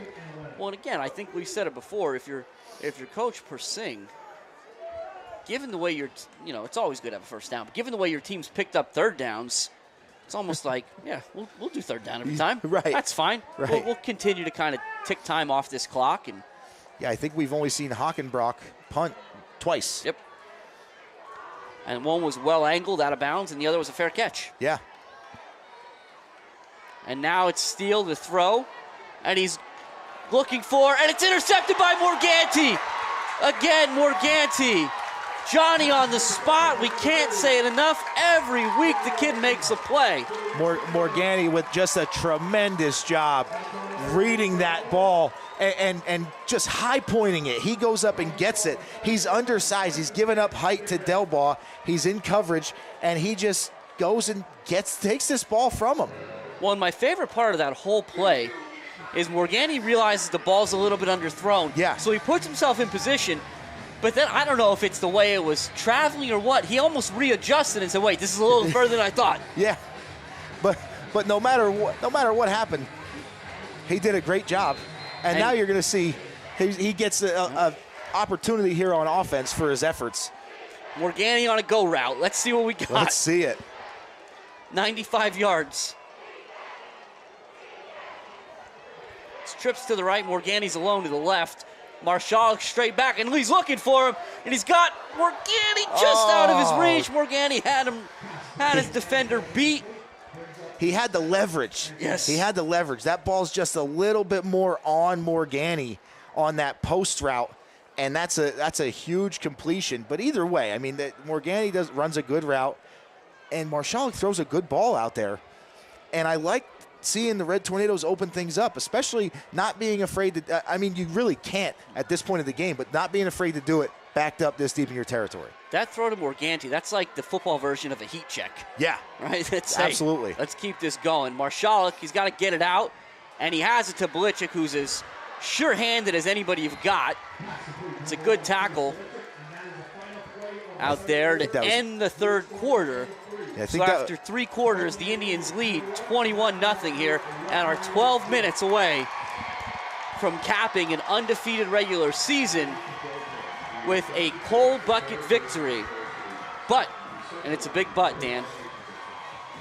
Well, and again, I think we said it before, if you're Coach Persing, given the way it's always good to have a first down, but given the way your team's picked up third downs, it's almost like, yeah, we'll do third down every time. Right. That's fine. Right. We'll continue to kind of tick time off this clock. And yeah, I think we've only seen Hockenbrock punt twice. Yep. And one was well angled out of bounds, and the other was a fair catch. Yeah. And now it's Steele to throw, and he's looking for, and it's intercepted by Morganti. Again, Morganti. Johnny on the spot. We can't say it enough. Every week the kid makes a play. Morganti with just a tremendous job reading that ball and just high pointing it. He goes up and gets it. He's undersized. He's giving up height to Delbaugh. He's in coverage, and he just goes and takes this ball from him. Well, and my favorite part of that whole play is Morganti realizes the ball's a little bit underthrown. Yeah. So he puts himself in position, but then I don't know if it's the way it was traveling or what. He almost readjusted and said, wait, this is a little further than I thought. Yeah. But no matter what happened, he did a great job. And now you're going to see he gets an opportunity here on offense for his efforts. Morganti on a go route. Let's see what we got. Let's see it. 95 yards. Trips to the right, Morganti's alone to the left. Marshall straight back, and he's looking for him, and he's got Morganti just out of his reach. Morganti had his defender beat. He had the leverage. Yes. He had the leverage. That ball's just a little bit more on Morganti on that post route, and that's a huge completion. But either way, I mean, Morganti runs a good route, and Marshall throws a good ball out there. And I like seeing the Red Tornadoes open things up, especially not being afraid to, you really can't at this point of the game, but not being afraid to do it backed up this deep in your territory. That throw to Morganti, that's like the football version of a heat check. Yeah. Right? Absolutely. Let's keep this going. Marshall, he's got to get it out, and he has it to Belichick, who's as sure-handed as anybody you've got. It's a good tackle out there to end the third quarter. Yeah, so after 3 quarters, the Indians lead 21-0 here and are 12 minutes away from capping an undefeated regular season with a Cole bucket victory. But, and it's a big but, Dan,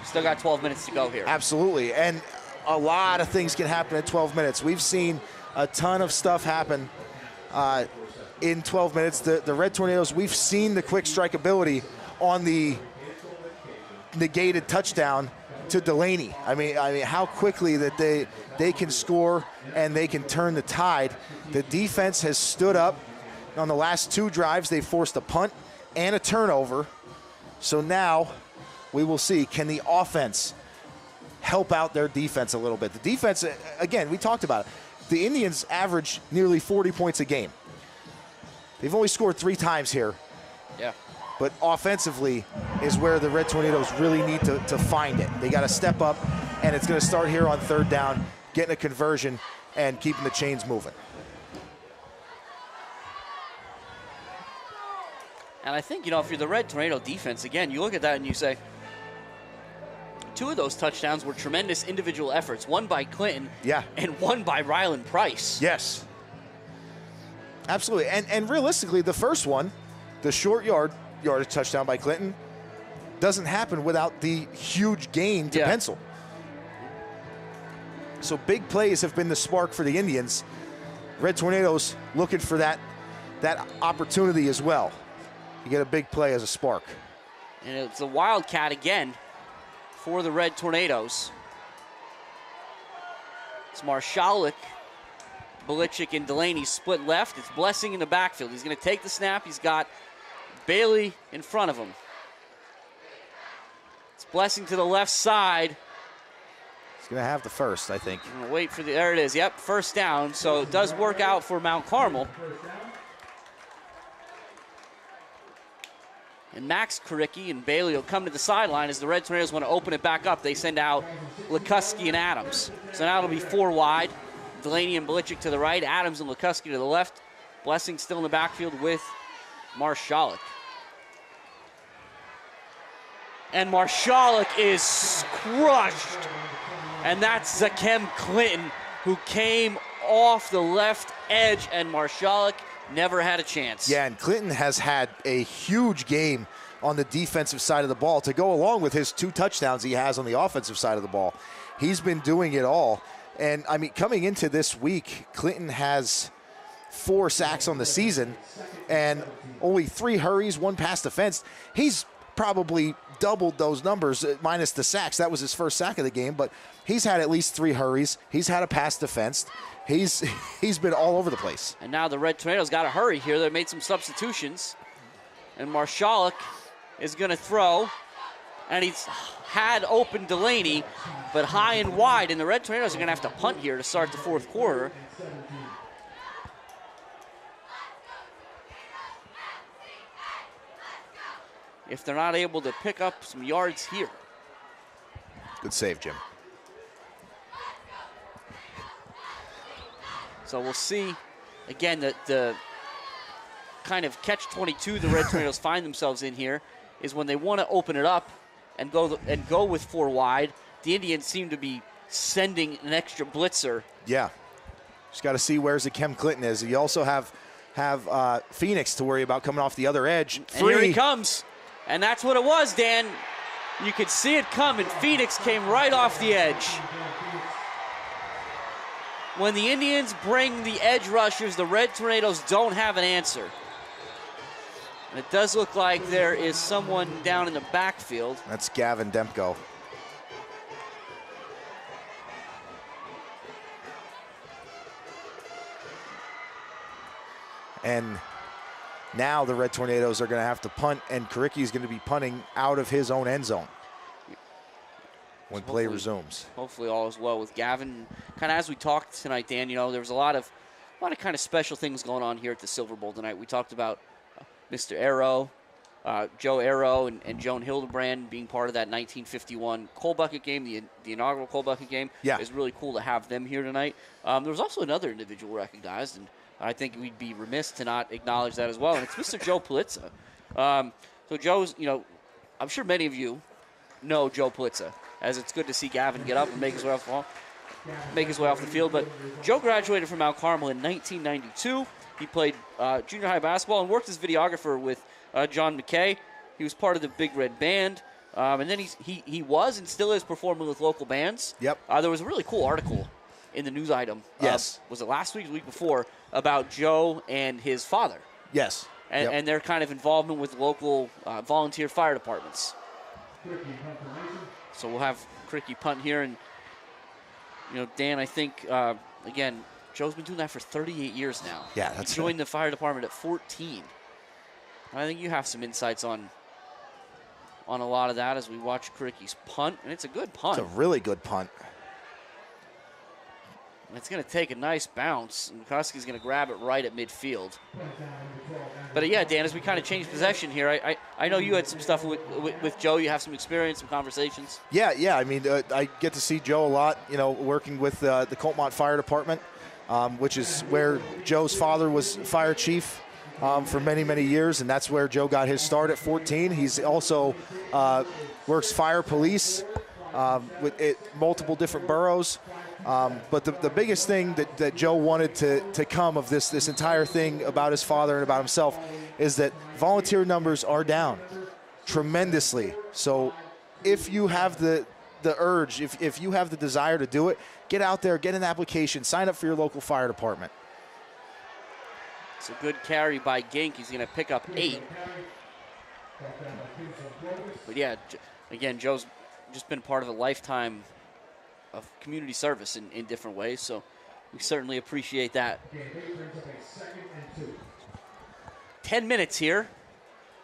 still got 12 minutes to go here. Absolutely, and a lot of things can happen in 12 minutes. We've seen a ton of stuff happen in 12 minutes. The Red Tornadoes, we've seen the quick strike ability on the negated touchdown to Delaney. I mean, how quickly that they can score and they can turn the tide. The defense has stood up. On the last 2 drives, they forced a punt and a turnover. So now we will see, can the offense help out their defense a little bit? The defense, again, we talked about it. The Indians average nearly 40 points a game. They've only scored 3 times here. Yeah. But offensively is where the Red Tornadoes really need to find it. They got to step up, and it's going to start here on 3rd down, getting a conversion and keeping the chains moving. And I think, if you're the Red Tornado defense, again, you look at that and you say, 2 of those touchdowns were tremendous individual efforts, one by Clinton and one by Ryland Price. Yes. Absolutely. And realistically, the first one, the short yardage touchdown by Clinton, doesn't happen without the huge gain to pencil. So big plays have been the spark for the Indians. Red Tornadoes looking for that opportunity as well. You get a big play as a spark. And it's a Wildcat again for the Red Tornadoes. It's Marshalik, Belichick, and Delaney split left. It's Blessing in the backfield. He's going to take the snap. He's got Bailey in front of him. It's Blessing to the left side. He's going to have the first, I think. I'm going to wait for there it is. Yep, first down. So it does work out for Mount Carmel. And Max Karicki and Bailey will come to the sideline as the Red Tornadoes want to open it back up. They send out Lukuski and Adams. So now it'll be 4 wide. Delaney and Belichick to the right, Adams and Lukuski to the left. Blessing still in the backfield with Marshalik. And Marshalik is crushed. And that's Zakem Clinton, who came off the left edge, and Marshalik never had a chance. Yeah, and Clinton has had a huge game on the defensive side of the ball to go along with his 2 touchdowns he has on the offensive side of the ball. He's been doing it all. And, I mean, coming into this week, Clinton has 4 sacks on the season and only 3 hurries, 1 pass defense. He's probably doubled those numbers minus the sacks. That was his first sack of the game, but he's had at least 3 hurries. He's had a pass defense. He's been all over the place. And now the Red Tornadoes got to hurry here. They made some substitutions. And Marshalik is going to throw. And he's had open Delaney, but high and wide. And the Red Tornadoes are going to have to punt here to start the 4th quarter. If they're not able to pick up some yards here. Good save, Jim. So we'll see, again, the kind of catch-22 the Red Tornadoes find themselves in here is when they want to open it up and go with 4 wide. The Indians seem to be sending an extra blitzer. Yeah. Just got to see where Zakem Clinton is. You also have Phoenix to worry about coming off the other edge. And here he comes. And that's what it was, Dan. You could see it coming. Phoenix came right off the edge. When the Indians bring the edge rushers, the Red Tornadoes don't have an answer. And it does look like there is someone down in the backfield. That's Gavin Demko. And now the Red Tornadoes are going to have to punt, and Karicki is going to be punting out of his own end zone when play resumes. Hopefully all is well with Gavin. Kind of as we talked tonight, Dan, there was a lot of kind of special things going on here at the Silver Bowl tonight. We talked about Mr. Arrow, Joe Arrow, and Joan Hildebrand being part of that 1951 Coal Bucket game, the inaugural Coal Bucket game. Yeah. It was really cool to have them here tonight. There was also another individual recognized, and I think we'd be remiss to not acknowledge that as well, and it's Mr. Joe Polizza. So Joe's, I'm sure many of you know Joe Polizza, as it's good to see Gavin get up and make his way off the field. But Joe graduated from Mount Carmel in 1992. He played junior high basketball and worked as videographer with John McKay. He was part of the Big Red Band, and then he was and still is performing with local bands. Yep. There was a really cool article in the news item. Yes. Was it last week or the week before about Joe and his father? Yes. And their kind of involvement with local volunteer fire departments. So we'll have Cricky punt here. And, Dan, I think, again, Joe's been doing that for 38 years now. Yeah, that's He joined the fire department at 14. I think you have some insights on a lot of that as we watch Cricky's punt. And it's a good punt. It's a really good punt. It's going to take a nice bounce, and Koski's going to grab it right at midfield. But yeah, Dan, as we kind of change possession here, I know you had some stuff with Joe. You have some experience, some conversations. Yeah. I mean, I get to see Joe a lot, working with the Coltmont Fire Department, which is where Joe's father was fire chief for many, many years, and that's where Joe got his start at 14. He's also works fire police with multiple different boroughs. But the biggest thing that Joe wanted to come of this entire thing about his father and about himself is that volunteer numbers are down tremendously. So if you have the urge, if you have the desire to do it, get out there, get an application, sign up for your local fire department. It's a good carry by Gink. He's going to pick up 8. But yeah, again, Joe's just been part of a lifetime of community service in different ways, so we certainly appreciate that. 10 minutes here.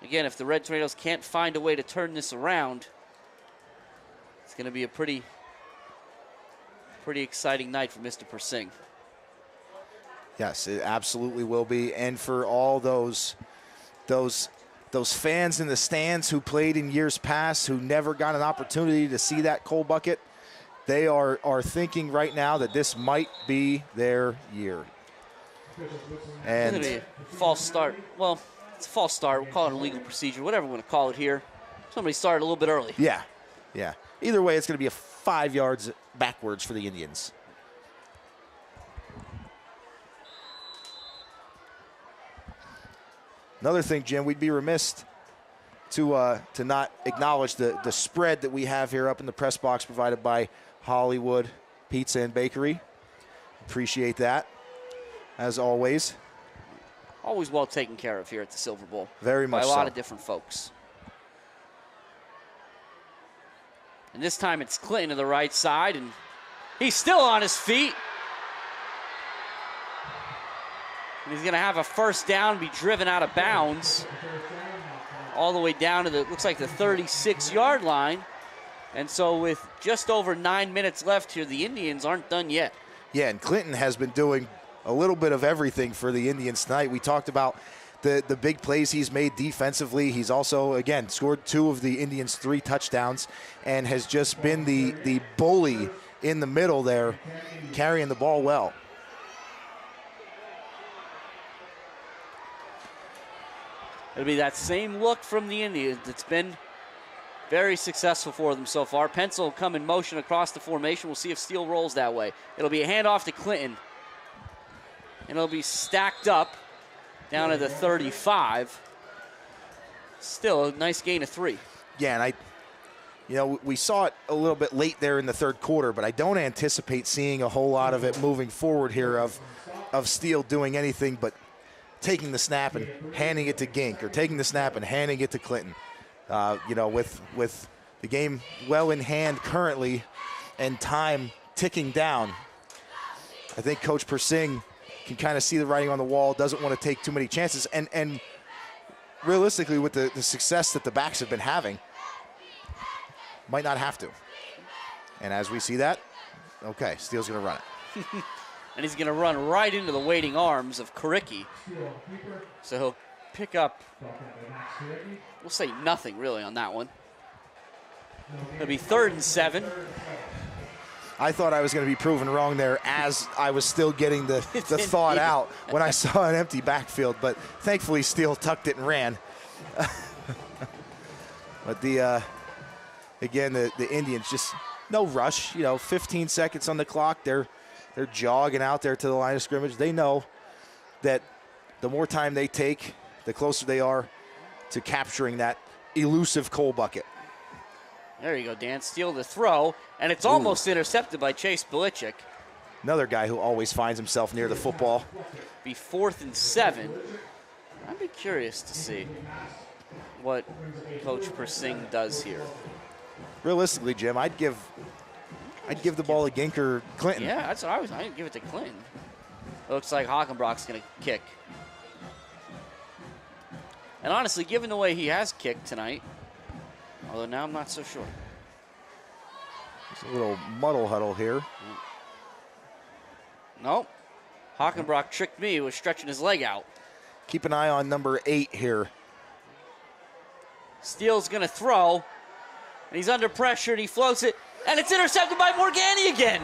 Again, if the Red Tornadoes can't find a way to turn this around, it's going to be a pretty exciting night for Mr. Persing. Yes, it absolutely will be, and for all those fans in the stands who played in years past, who never got an opportunity to see that coal bucket, they are thinking right now that this might be their year. And it's going to be a false start. Well, it's a false start. We'll call it a legal procedure, whatever we want to call it here. Somebody started a little bit early. Yeah. Either way, it's going to be a 5 yards backwards for the Indians. Another thing, Jim, we'd be remiss to not acknowledge the spread that we have here up in the press box provided by Hollywood Pizza and Bakery. Appreciate that, as always. Always well taken care of here at the Silver Bowl. Very much by a lot so. of different folks. And this time it's Clinton to the right side, and he's still on his feet. And he's going to have a first down, be driven out of bounds all the way down to looks like the 36-yard line. And so with just over 9 minutes left here, the Indians aren't done yet. Yeah, and Clinton has been doing a little bit of everything for the Indians tonight. We talked about the big plays he's made defensively. He's also, again, scored 2 of the Indians' 3 touchdowns and has just been the bully in the middle there, carrying the ball well. It'll be that same look from the Indians that's been very successful for them so far. Pencil will come in motion across the formation. We'll see if Steele rolls that way. It'll be a handoff to Clinton. And it'll be stacked up down to the 35. Still a nice gain of 3. Yeah, and we saw it a little bit late there in the third quarter, but I don't anticipate seeing a whole lot of it moving forward here of Steele doing anything but taking the snap and handing it to Gink, or taking the snap and handing it to Clinton. With the game well in hand currently and time ticking down, I think Coach Persing can kind of see the writing on the wall, doesn't want to take too many chances. And realistically, with the success that the backs have been having, might not have to. And as we see that, okay, Steele's going to run it. And he's going to run right into the waiting arms of Karicki. So he'll pick up, we'll say nothing really on that one. It'll be 3rd and 7. I thought I was going to be proven wrong there as I was still getting the thought out when I saw an empty backfield, but thankfully Steele tucked it and ran. But again, the Indians just no rush, 15 seconds on the clock. They're jogging out there to the line of scrimmage. They know that the more time they take, the closer they are to capturing that elusive coal bucket. There you go, Dan. Steele the throw, and it's almost intercepted by Chase Belichick. Another guy who always finds himself near the football. Be 4th and 7. I'd be curious to see what Coach Persing does here. Realistically, Jim, I'd give the ball to Ginker Clinton. Yeah, that's what I was. I'd give it to Clinton. Looks like Hockenbrock's going to kick. And honestly, given the way he has kicked tonight, although now I'm not so sure. There's a little muddle huddle here. Nope. Hockenbrock tricked me. He was stretching his leg out. Keep an eye on number 8 here. Steele's going to throw. And he's under pressure, and he floats it. And it's intercepted by Morgani again.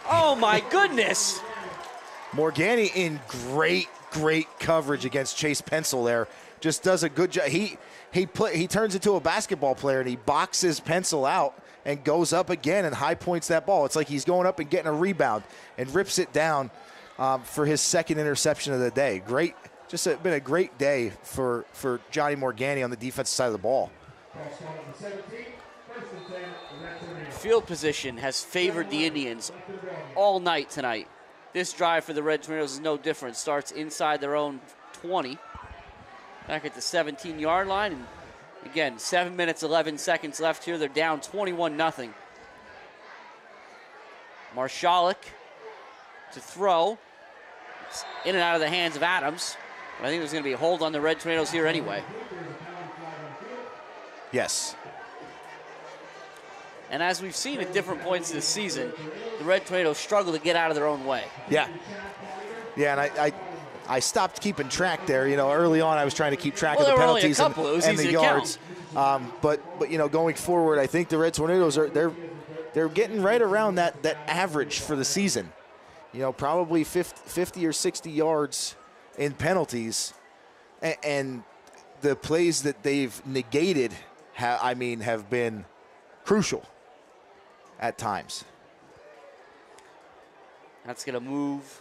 Oh, my goodness. Morgani in great coverage against Chase Pencil there. Just does a good job. He turns into a basketball player, and he boxes Pencil out and goes up again and high points that ball. It's like he's going up and getting a rebound and rips it down for his second interception of the day. Great, been a great day for Johnny Morgani on the defensive side of the ball. Field position has favored the Indians all night tonight. This drive for the Red Tornadoes is no different. Starts inside their own 20, back at the 17-yard line. And again, 7 minutes, 11 seconds left here. They're down 21-0. Marshalik to throw. It's in and out of the hands of Adams. But I think there's going to be a hold on the Red Tornadoes here anyway. Yes. And as we've seen at different points this season, the Red Tornadoes struggle to get out of their own way. Yeah. Yeah, and I stopped keeping track there. You know, early on I was trying to keep track of the penalties and the yards. But you know, going forward, I think the Red Tornadoes they're getting right around that average for the season. You know, probably 50 or 60 yards in penalties, and the plays that they've negated have been crucial at times. That's going to move.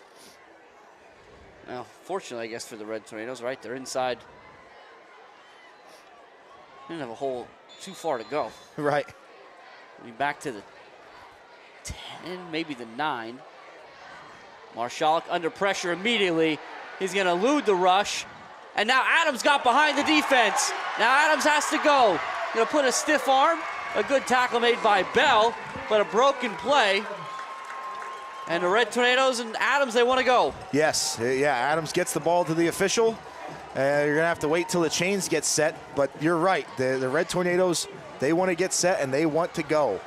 Now, fortunately, I guess, for the Red Tornadoes, right? They're inside. They didn't have a hole too far to go. Right. Back to the 10, maybe the 9. Marshalik under pressure immediately. He's going to elude the rush. And now Adams got behind the defense. Now Adams has to go. Going to put a stiff arm. A good tackle made by Bell, but a broken play. And the Red Tornadoes and Adams, they want to go. Yes, yeah, Adams gets the ball to the official. You're going to have to wait till the chains get set, but you're right. The Red Tornadoes, they want to get set and they want to go.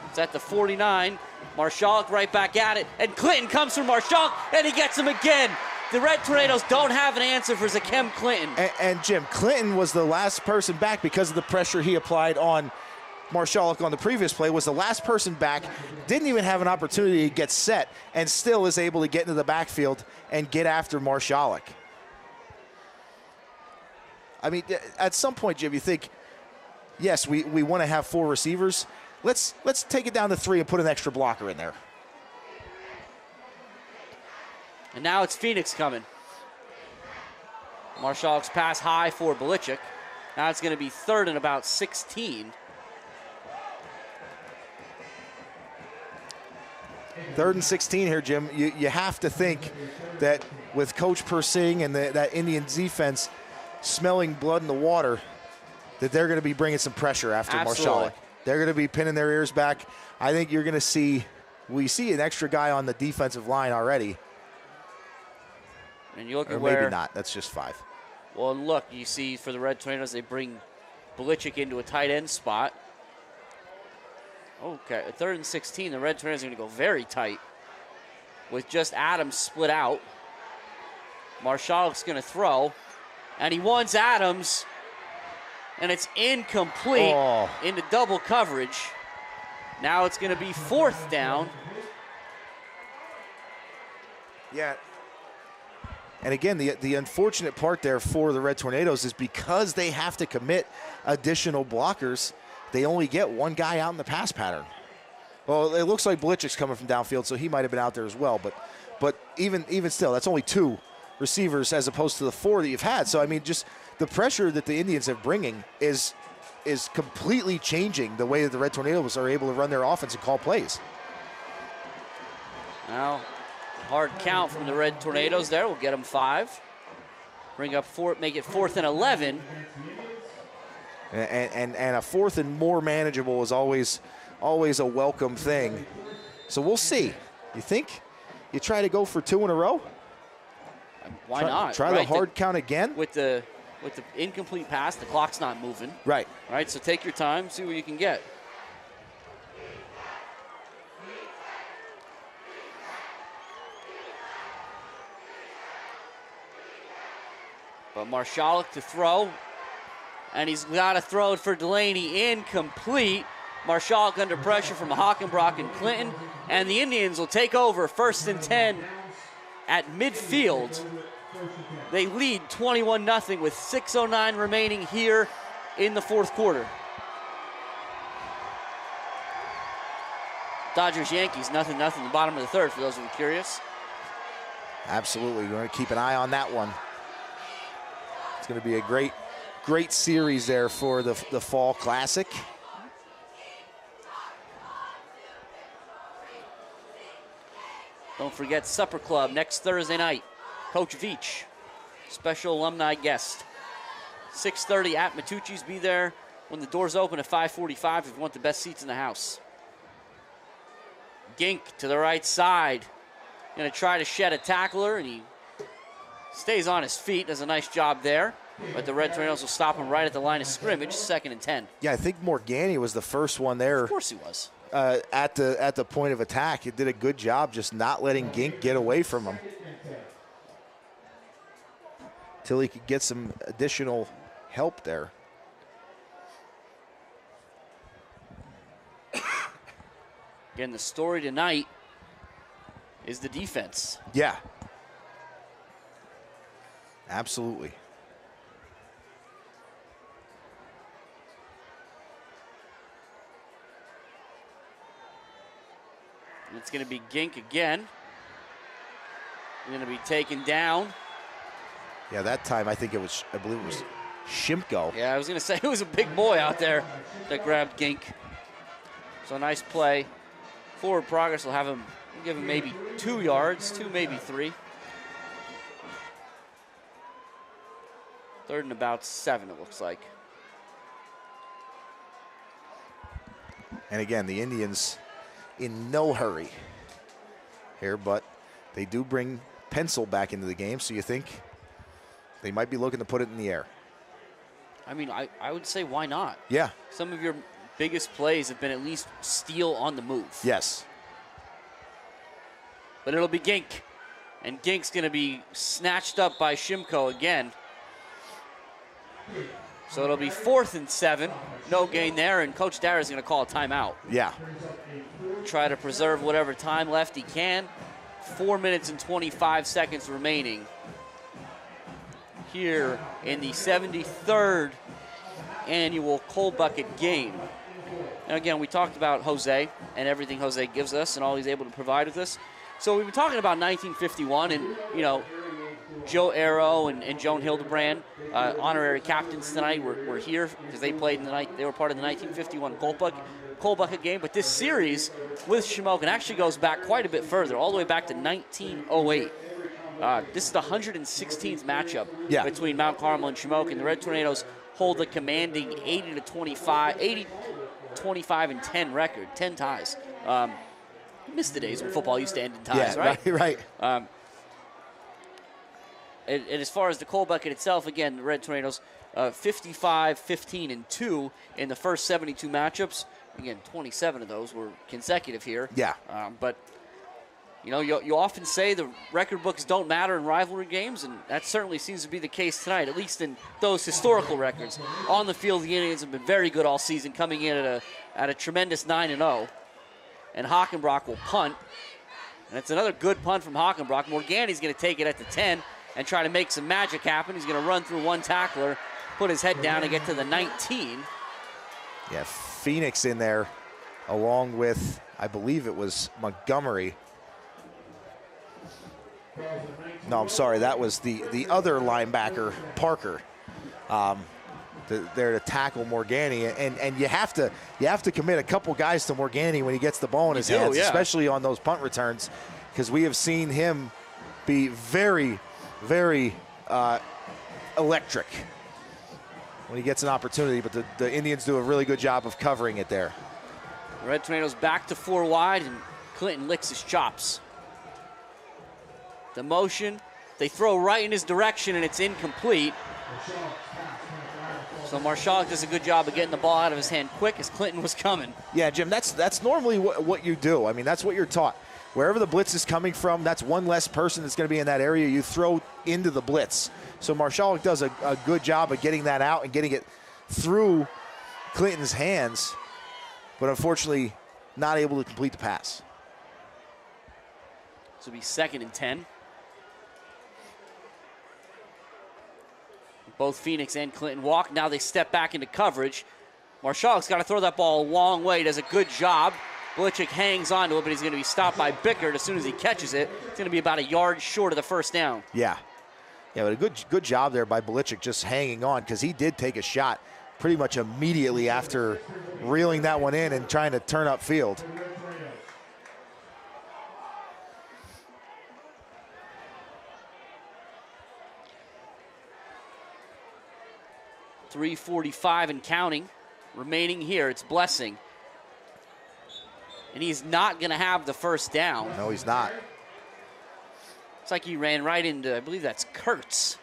It's at the 49. Marshalik right back at it, and Clinton comes from Marshalik, and he gets him again. The Red Tornadoes don't have an answer for Zakem Clinton. And Jim, Clinton was the last person back because of the pressure he applied on Marshalik on the previous play, was the last person back, didn't even have an opportunity to get set, and still is able to get into the backfield and get after Marshalik. I mean, at some point, Jim, you think, yes, we want to have 4 receivers. Let's take it down to 3 and put an extra blocker in there. And now it's Phoenix coming. Marshalik's pass high for Belichick. Now it's going to be 3rd and about 16. 3rd and 16 here, Jim. You have to think that with Coach Persing and that Indian defense smelling blood in the water, that they're going to be bringing some pressure after Marshalik. They're going to be pinning their ears back. I think you're going to see an extra guy on the defensive line already. And you look or at where, maybe not. That's just 5. Well, look, you see for the Red Tornadoes, they bring Belichick into a tight end spot. Okay, 3rd and 16, the Red Tornadoes are going to go very tight with just Adams split out. Marshalik's going to throw, and he wants Adams, and it's incomplete into double coverage. Now it's going to be 4th down. Yeah. And again, the unfortunate part there for the Red Tornadoes is because they have to commit additional blockers, they only get one guy out in the pass pattern. Well, it looks like Belichick's coming from downfield, so he might have been out there as well. But even still, that's only 2 receivers as opposed to the 4 that you've had. So, I mean, just the pressure that the Indians are bringing is completely changing the way that the Red Tornadoes are able to run their offense and call plays. Now, hard count from the Red Tornadoes there. We'll get them 5. make it 4th and 11. And a 4th and more manageable is always a welcome thing. So we'll see. You think you try to go for 2 in a row? Why not? Try the hard count again? With the incomplete pass, the clock's not moving. Right. All right, so take your time, see what you can get. But Marshalik to throw, and he's got to throw it for Delaney, incomplete. Marshalik under pressure from Hockenbrock and Clinton, and the Indians will take over 1st and 10 at midfield. They lead 21-0 with 6:09 remaining here in the 4th quarter. Dodgers-Yankees, 0-0 in the bottom of the 3rd, for those of you curious. Absolutely. We're going to keep an eye on that one. It's going to be a great series there for the Fall Classic. Don't forget Supper Club next Thursday night. Coach Veach, special alumni guest. 6:30 at Matucci's. Be there when the doors open at 5:45 if you want the best seats in the house. Gink to the right side. Going to try to shed a tackler, and he stays on his feet. Does a nice job there. But the Red Tornadoes will stop him right at the line of scrimmage, 2nd and 10. Yeah, I think Morgani was the first one there. Of course he was. At the point of attack. He did a good job just not letting Gink get away from him until he could get some additional help there. Again, the story tonight is the defense. Yeah. Absolutely. It's going to be Gink again. Going to be taken down. Yeah, that time I believe it was Shimko. Yeah, I was going to say it was a big boy out there that grabbed Gink. So nice play. Forward progress will give him maybe 2 yards, 2, maybe 3. 3rd and about 7, it looks like. And again, the Indians in no hurry here, but they do bring Pencil back into the game, so you think they might be looking to put it in the air. I mean, I would say why not? Yeah. Some of your biggest plays have been at least steal on the move. Yes. But it'll be Gink. And Gink's going to be snatched up by Shimko again. So it'll be 4th and 7. No gain there, and Coach Dara is going to call a timeout. Yeah. Try to preserve whatever time left he can. 4 minutes and 25 seconds remaining here in the 73rd annual Coal Bucket game. Now again, we talked about Jose and everything Jose gives us and all he's able to provide with us. So we've been talking about 1951 and, you know, Joe Arrow and Joan Hildebrand, honorary captains tonight, were here because they played in the night. They were part of the 1951 Coal Bucket game. But this series with Shamokin actually goes back quite a bit further, all the way back to 1908. This is the 116th matchup between Mount Carmel and Shamokin. The Red Tornadoes hold the commanding 80-25, 80-25-10 record, 10 ties. Missed the days when football used to end in ties, right? Right. And as far as the Coal Bucket itself, again, the Red Tornadoes 55-15-2 in the first 72 matchups. Again, 27 of those were consecutive here. Yeah. But, you know, you often say the record books don't matter in rivalry games, and that certainly seems to be the case tonight, at least in those historical records. On the field, the Indians have been very good all season, coming in at a tremendous 9-0. And Hockenbrock will punt. And it's another good punt from Hockenbrock. Morgani's going to take it at the 10 and try to make some magic happen. He's going to run through one tackler, put his head down, and get to the 19. Yeah, Phoenix in there, along with, I believe it was Montgomery. No, I'm sorry, that was the other linebacker, Parker. There to tackle Morgani, and you have to commit a couple guys to Morgani when he gets the ball in his hands, especially on those punt returns, because we have seen him be very, very electric when he gets an opportunity, but the Indians do a really good job of covering it there. Red Tornadoes back to 4 wide, and Clinton licks his chops. The motion, they throw right in his direction, and it's incomplete. So Marshall does a good job of getting the ball out of his hand quick as Clinton was coming. Yeah, Jim, that's normally what you do. I mean, that's what you're taught. Wherever the blitz is coming from, that's one less person that's going to be in that area. You throw into the blitz. So Marshall does a good job of getting that out and getting it through Clinton's hands, but unfortunately not able to complete the pass. This will be 2nd and 10. Both Phoenix and Clinton walk. Now they step back into coverage. Marshall's got to throw that ball a long way. Does a good job. Belichick hangs on to it, but he's going to be stopped by Bickert as soon as he catches it. It's going to be about a yard short of the first down. Yeah. Yeah, but a good job there by Belichick just hanging on, because he did take a shot pretty much immediately after reeling that one in and trying to turn upfield. .345 and counting remaining here. It's Blessing. And he's not going to have the first down. No, he's not. It's like he ran right into, I believe that's Kurtz.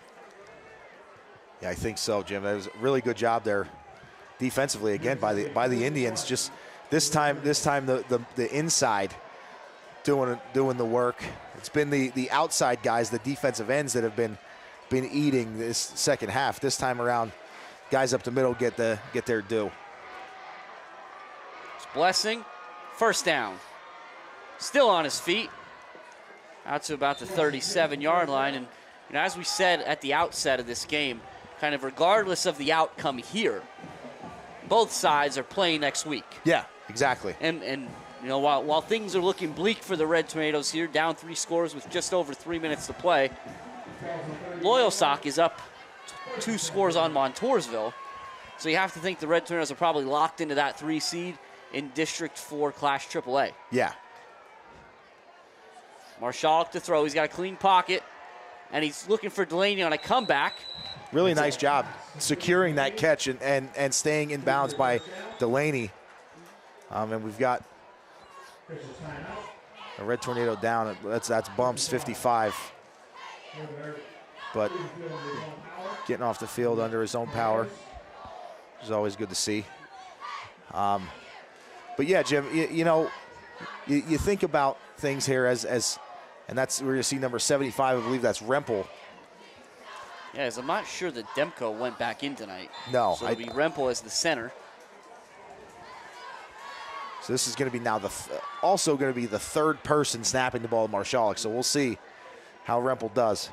Yeah, I think so, Jim. That was a really good job there defensively again by the Indians. Just this time the inside doing the work. It's been the outside guys, the defensive ends, that have been eating this second half. This time around, guys up the middle get their due. It's Blessing. First down. Still on his feet. Out to about the 37-yard line. And as we said at the outset of this game, kind of regardless of the outcome here, both sides are playing next week. Yeah, exactly. And while things are looking bleak for the Red Tornadoes here, down 3 scores with just over 3 minutes to play, Loyalsock is up 2 scores on Montoursville. So you have to think the Red Tornadoes are probably locked into that 3 seed in District 4 Class AAA. Yeah. Marshall to throw. He's got a clean pocket, and he's looking for Delaney on a comeback. Really nice job securing that catch and staying in bounds by Delaney. And we've got a Red Tornado down. That's Bumps 55. But getting off the field under his own power, which is always good to see. But yeah, Jim, you think about things here and that's where you see number 75. I believe that's Rempel. Yeah, as I'm not sure that Demko went back in tonight. No. So it'll be Rempel as the center. So this is going to be now also going to be the third person snapping the ball to Marshall. So we'll see how Rempel does,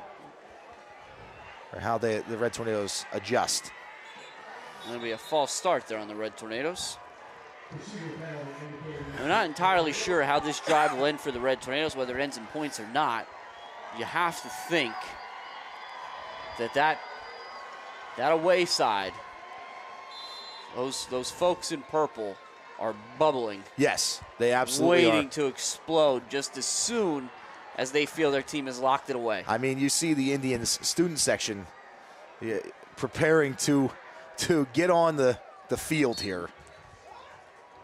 or how the Red Tornadoes adjust. Going to be a false start there on the Red Tornadoes. I'm not entirely sure how this drive will end for the Red Tornadoes, whether it ends in points or not. You have to think that away side, those folks in purple are bubbling. Yes, they absolutely waiting are. to explode just as soon as they feel their team has locked it away. I mean, you see the Indians student section preparing to get on the field here.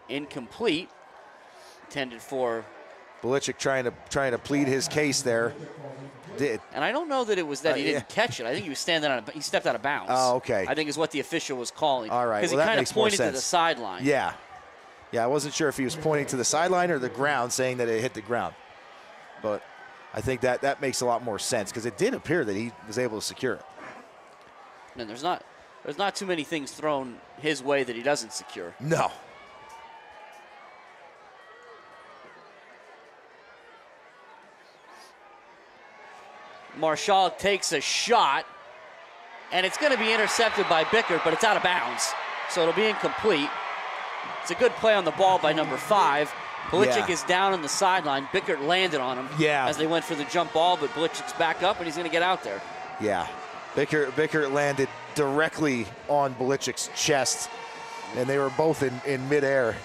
Incomplete. Intended for Belichick trying to plead his case there. And I don't know that it was that he didn't catch it. I think he was he stepped out of bounds. Oh, okay. I think is what the official was calling. All right. Because he kind of pointed to the sideline. Yeah. Yeah, I wasn't sure if he was pointing to the sideline or the ground, saying that it hit the ground. But I think that makes a lot more sense, because it did appear that he was able to secure it. And there's not too many things thrown his way that he doesn't secure. No. Marshall takes a shot, and it's going to be intercepted by Bickert, but it's out of bounds, so it'll be incomplete. It's a good play on the ball by number 5. Belichick is down on the sideline. Bickert landed on him as they went for the jump ball, but Belichick's back up, and he's going to get out there. Yeah. Bickert landed directly on Belichick's chest, and they were both in midair.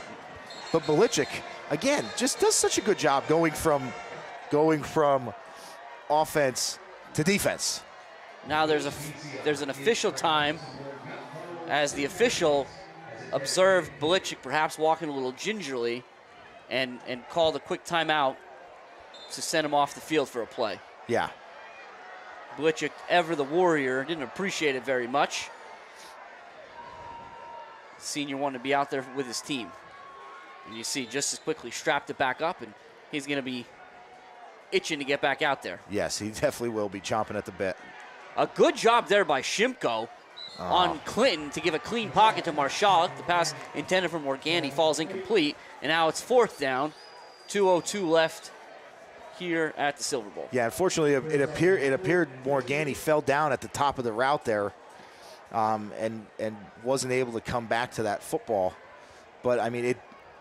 But Belichick, again, just does such a good job going from offense to defense. Now there's an official time, as the official observed Belichick perhaps walking a little gingerly and called a quick timeout to send him off the field for a play. Yeah. Belichick, ever the warrior, didn't appreciate it very much. Senior wanted to be out there with his team. And you see just as quickly strapped it back up, and he's going to be itching to get back out there. Yes, he definitely will be chomping at the bit. A good job there by Shimko on Clinton to give a clean pocket to Marshall. The pass intended for Morgani falls incomplete, and now it's 4th down. 2:02 left here at the Silver Bowl. Yeah, unfortunately, it appeared Morgani fell down at the top of the route there, and wasn't able to come back to that football. But I mean, it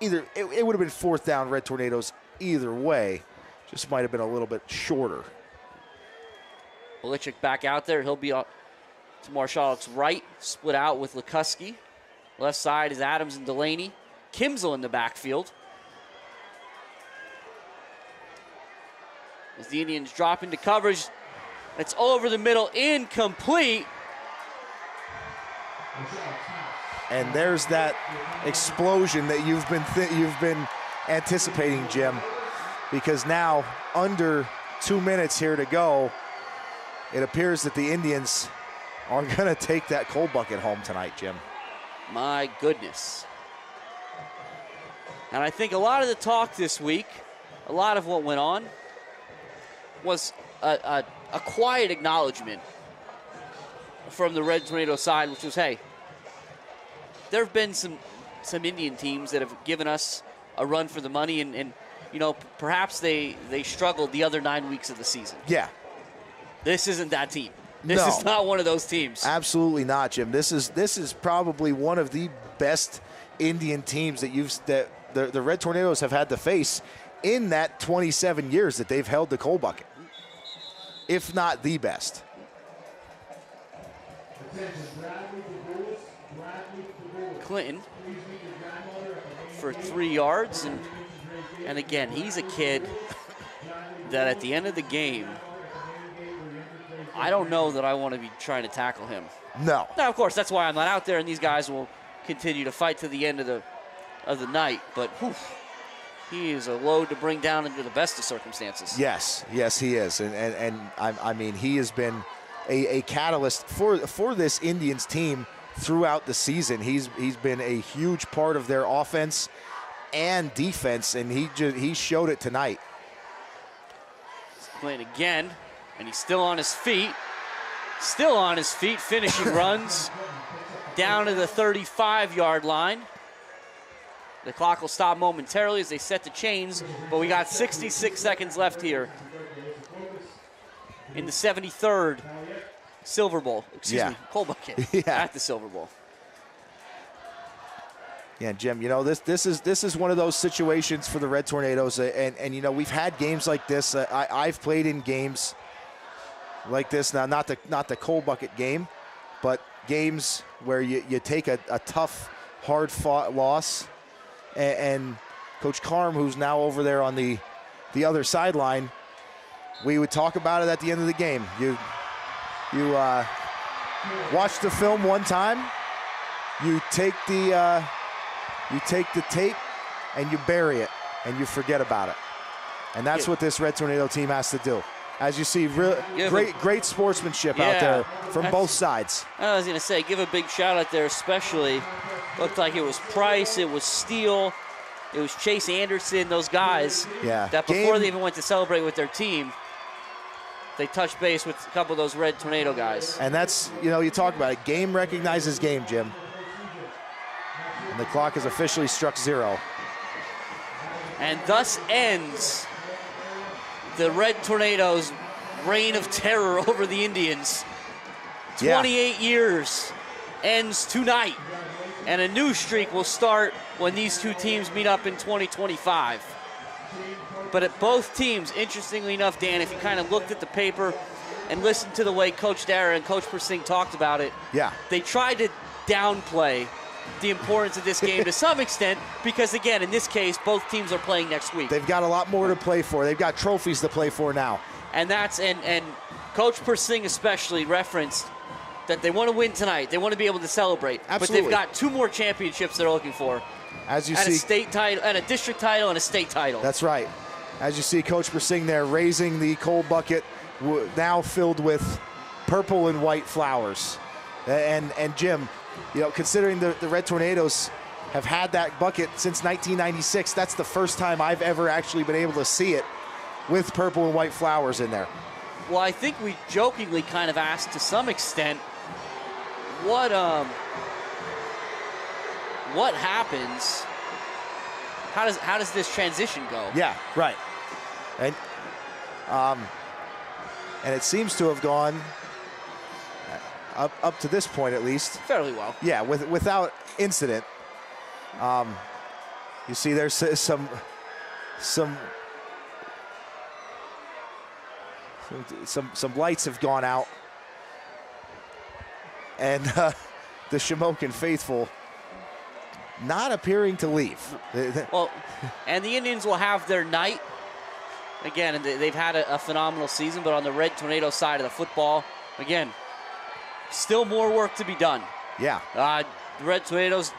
would have been 4th down Red Tornadoes either way. Just might have been a little bit shorter. Belichick back out there. He'll be to Marshall's right, split out with Lukuski. Left side is Adams and Delaney. Kimsel in the backfield. As the Indians drop into coverage, it's over the middle, incomplete. And there's that explosion that you've been anticipating, Jim, because now under 2 minutes here to go, it appears that the Indians are going to take that coal bucket home tonight, Jim. My goodness. And I think a lot of the talk this week, a lot of what went on, was a quiet acknowledgement from the Red Tornado side, which was, hey, there have been some Indian teams that have given us a run for the money, and you know, perhaps they struggled the other 9 weeks of the season. Yeah. This isn't that team. This is not one of those teams. Absolutely not, Jim. This is probably one of the best Indian teams that the Red Tornadoes have had to face in that 27 years that they've held the coal bucket, if not the best. Clinton for 3 yards, and again, he's a kid that at the end of the game, I don't know that I want to be trying to tackle him. No. Now, of course, that's why I'm not out there, and these guys will continue to fight to the end of the night. But whew, he is a load to bring down under the best of circumstances. Yes, he is, and I mean, he has been a catalyst for this Indians team throughout the season. He's been a huge part of their offense and defense, and he showed it tonight. Playing again, and he's still on his feet. Still on his feet, finishing runs down to the 35-yard line. The clock will stop momentarily as they set the chains, but we got 66 seconds left here in the 73rd Silver Bowl. Coal bucket at the Silver Bowl. Yeah, Jim, you know, this is one of those situations for the Red Tornadoes, and you know, we've had games like this. I've played in games like this, now not the coal bucket game, but games where you take a tough, hard-fought loss, and Coach Carm, who's now over there on the other sideline, we would talk about it at the end of the game. You watch the film one time, you take the tape and you bury it and you forget about it. And that's what this Red Tornado team has to do. As you see, great sportsmanship out there from both sides. I was going to say, give a big shout out there, especially. Looked like it was Price, it was Steele, it was Chase Anderson, those guys that before they even went to celebrate with their team, they touched base with a couple of those Red Tornado guys. And that's, you know, you talk about it. Game recognizes game, Jim. And the clock has officially struck 0. And thus ends the Red Tornadoes' reign of terror over the Indians. 28 years ends tonight. And a new streak will start when these two teams meet up in 2025. But at both teams, interestingly enough, Dan, if you kind of looked at the paper and listened to the way Coach Dara and Coach Persing talked about it, they tried to downplay the importance of this game to some extent because, again, in this case, both teams are playing next week. They've got a lot more to play for. They've got trophies to play for now. And that's and Coach Persing especially referenced that they want to win tonight. They want to be able to celebrate. Absolutely. But they've got 2 more championships they're looking for. As you and see, a state title, and a district title, and a state title. That's right. As you see, Coach Persing there raising the coal bucket, now filled with purple and white flowers. And Jim, considering the Red Tornadoes have had that bucket since 1996, that's the first time I've ever actually been able to see it with purple and white flowers in there. Well, I think we jokingly kind of asked to some extent what happens. How does this transition go? Yeah, right. And it seems to have gone up to this point at least fairly well. Yeah, without incident. You see, there's some lights have gone out, and the Shamokin faithful not appearing to leave. Well, and the Indians will have their night. Again, they've had a phenomenal season, but on the Red Tornado side of the football, again, still more work to be done. Yeah. The Red Tornadoes,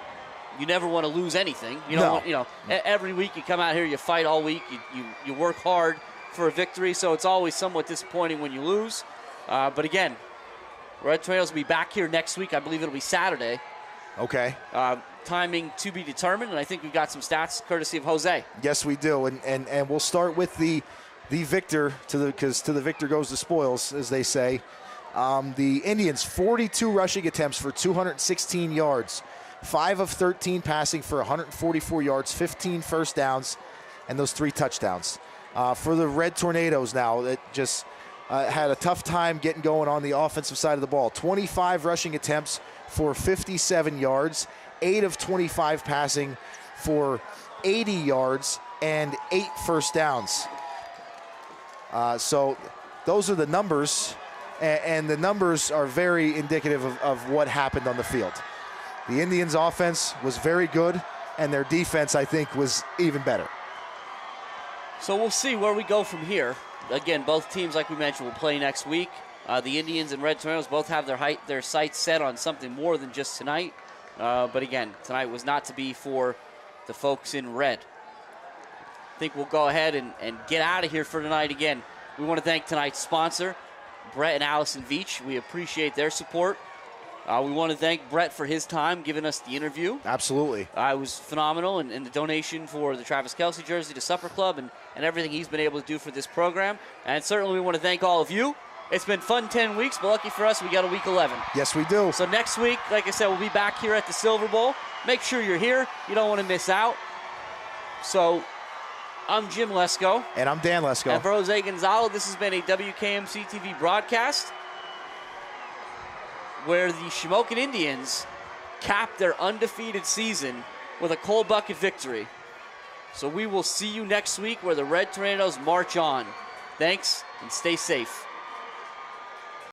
you never want to lose anything. Every week you come out here, you fight all week, you work hard for a victory, so it's always somewhat disappointing when you lose. But again, Red Tornadoes will be back here next week. I believe it'll be Saturday. Okay. Timing to be determined, and I think we've got some stats courtesy of Jose. Yes, we do, and we'll start with the victor, because to the victor goes the spoils, as they say. The Indians, 42 rushing attempts for 216 yards, 5 of 13 passing for 144 yards, 15 first downs, and those 3 touchdowns. For the Red Tornadoes now, that just had a tough time getting going on the offensive side of the ball. 25 rushing attempts for 57 yards, 8 of 25 passing for 80 yards, and 8 first downs. So those are the numbers, and the numbers are very indicative of what happened on the field. The Indians' offense was very good, and their defense, I think, was even better. So we'll see where we go from here. Again, both teams, like we mentioned, will play next week. The Indians and Red Tornadoes both have their sights set on something more than just tonight. But again, tonight was not to be for the folks in red. I think we'll go ahead and get out of here for tonight. Again, we want to thank tonight's sponsor, Brett and Allison Veach. We appreciate their support. We want to thank Brett for his time giving us the interview. Absolutely. It was phenomenal, and the donation for the Travis Kelce jersey to Supper Club and everything he's been able to do for this program. And certainly we want to thank all of you. It's been fun 10 weeks, but lucky for us, we got a week 11. Yes, we do. So next week, like I said, we'll be back here at the Silver Bowl. Make sure you're here. You don't want to miss out. So I'm Jim Lesko. And I'm Dan Lesko. And for Jose Gonzalo, this has been a WKMC TV broadcast where the Shamokin Indians capped their undefeated season with a cold bucket victory. So we will see you next week where the Red Tornadoes march on. Thanks, and stay safe.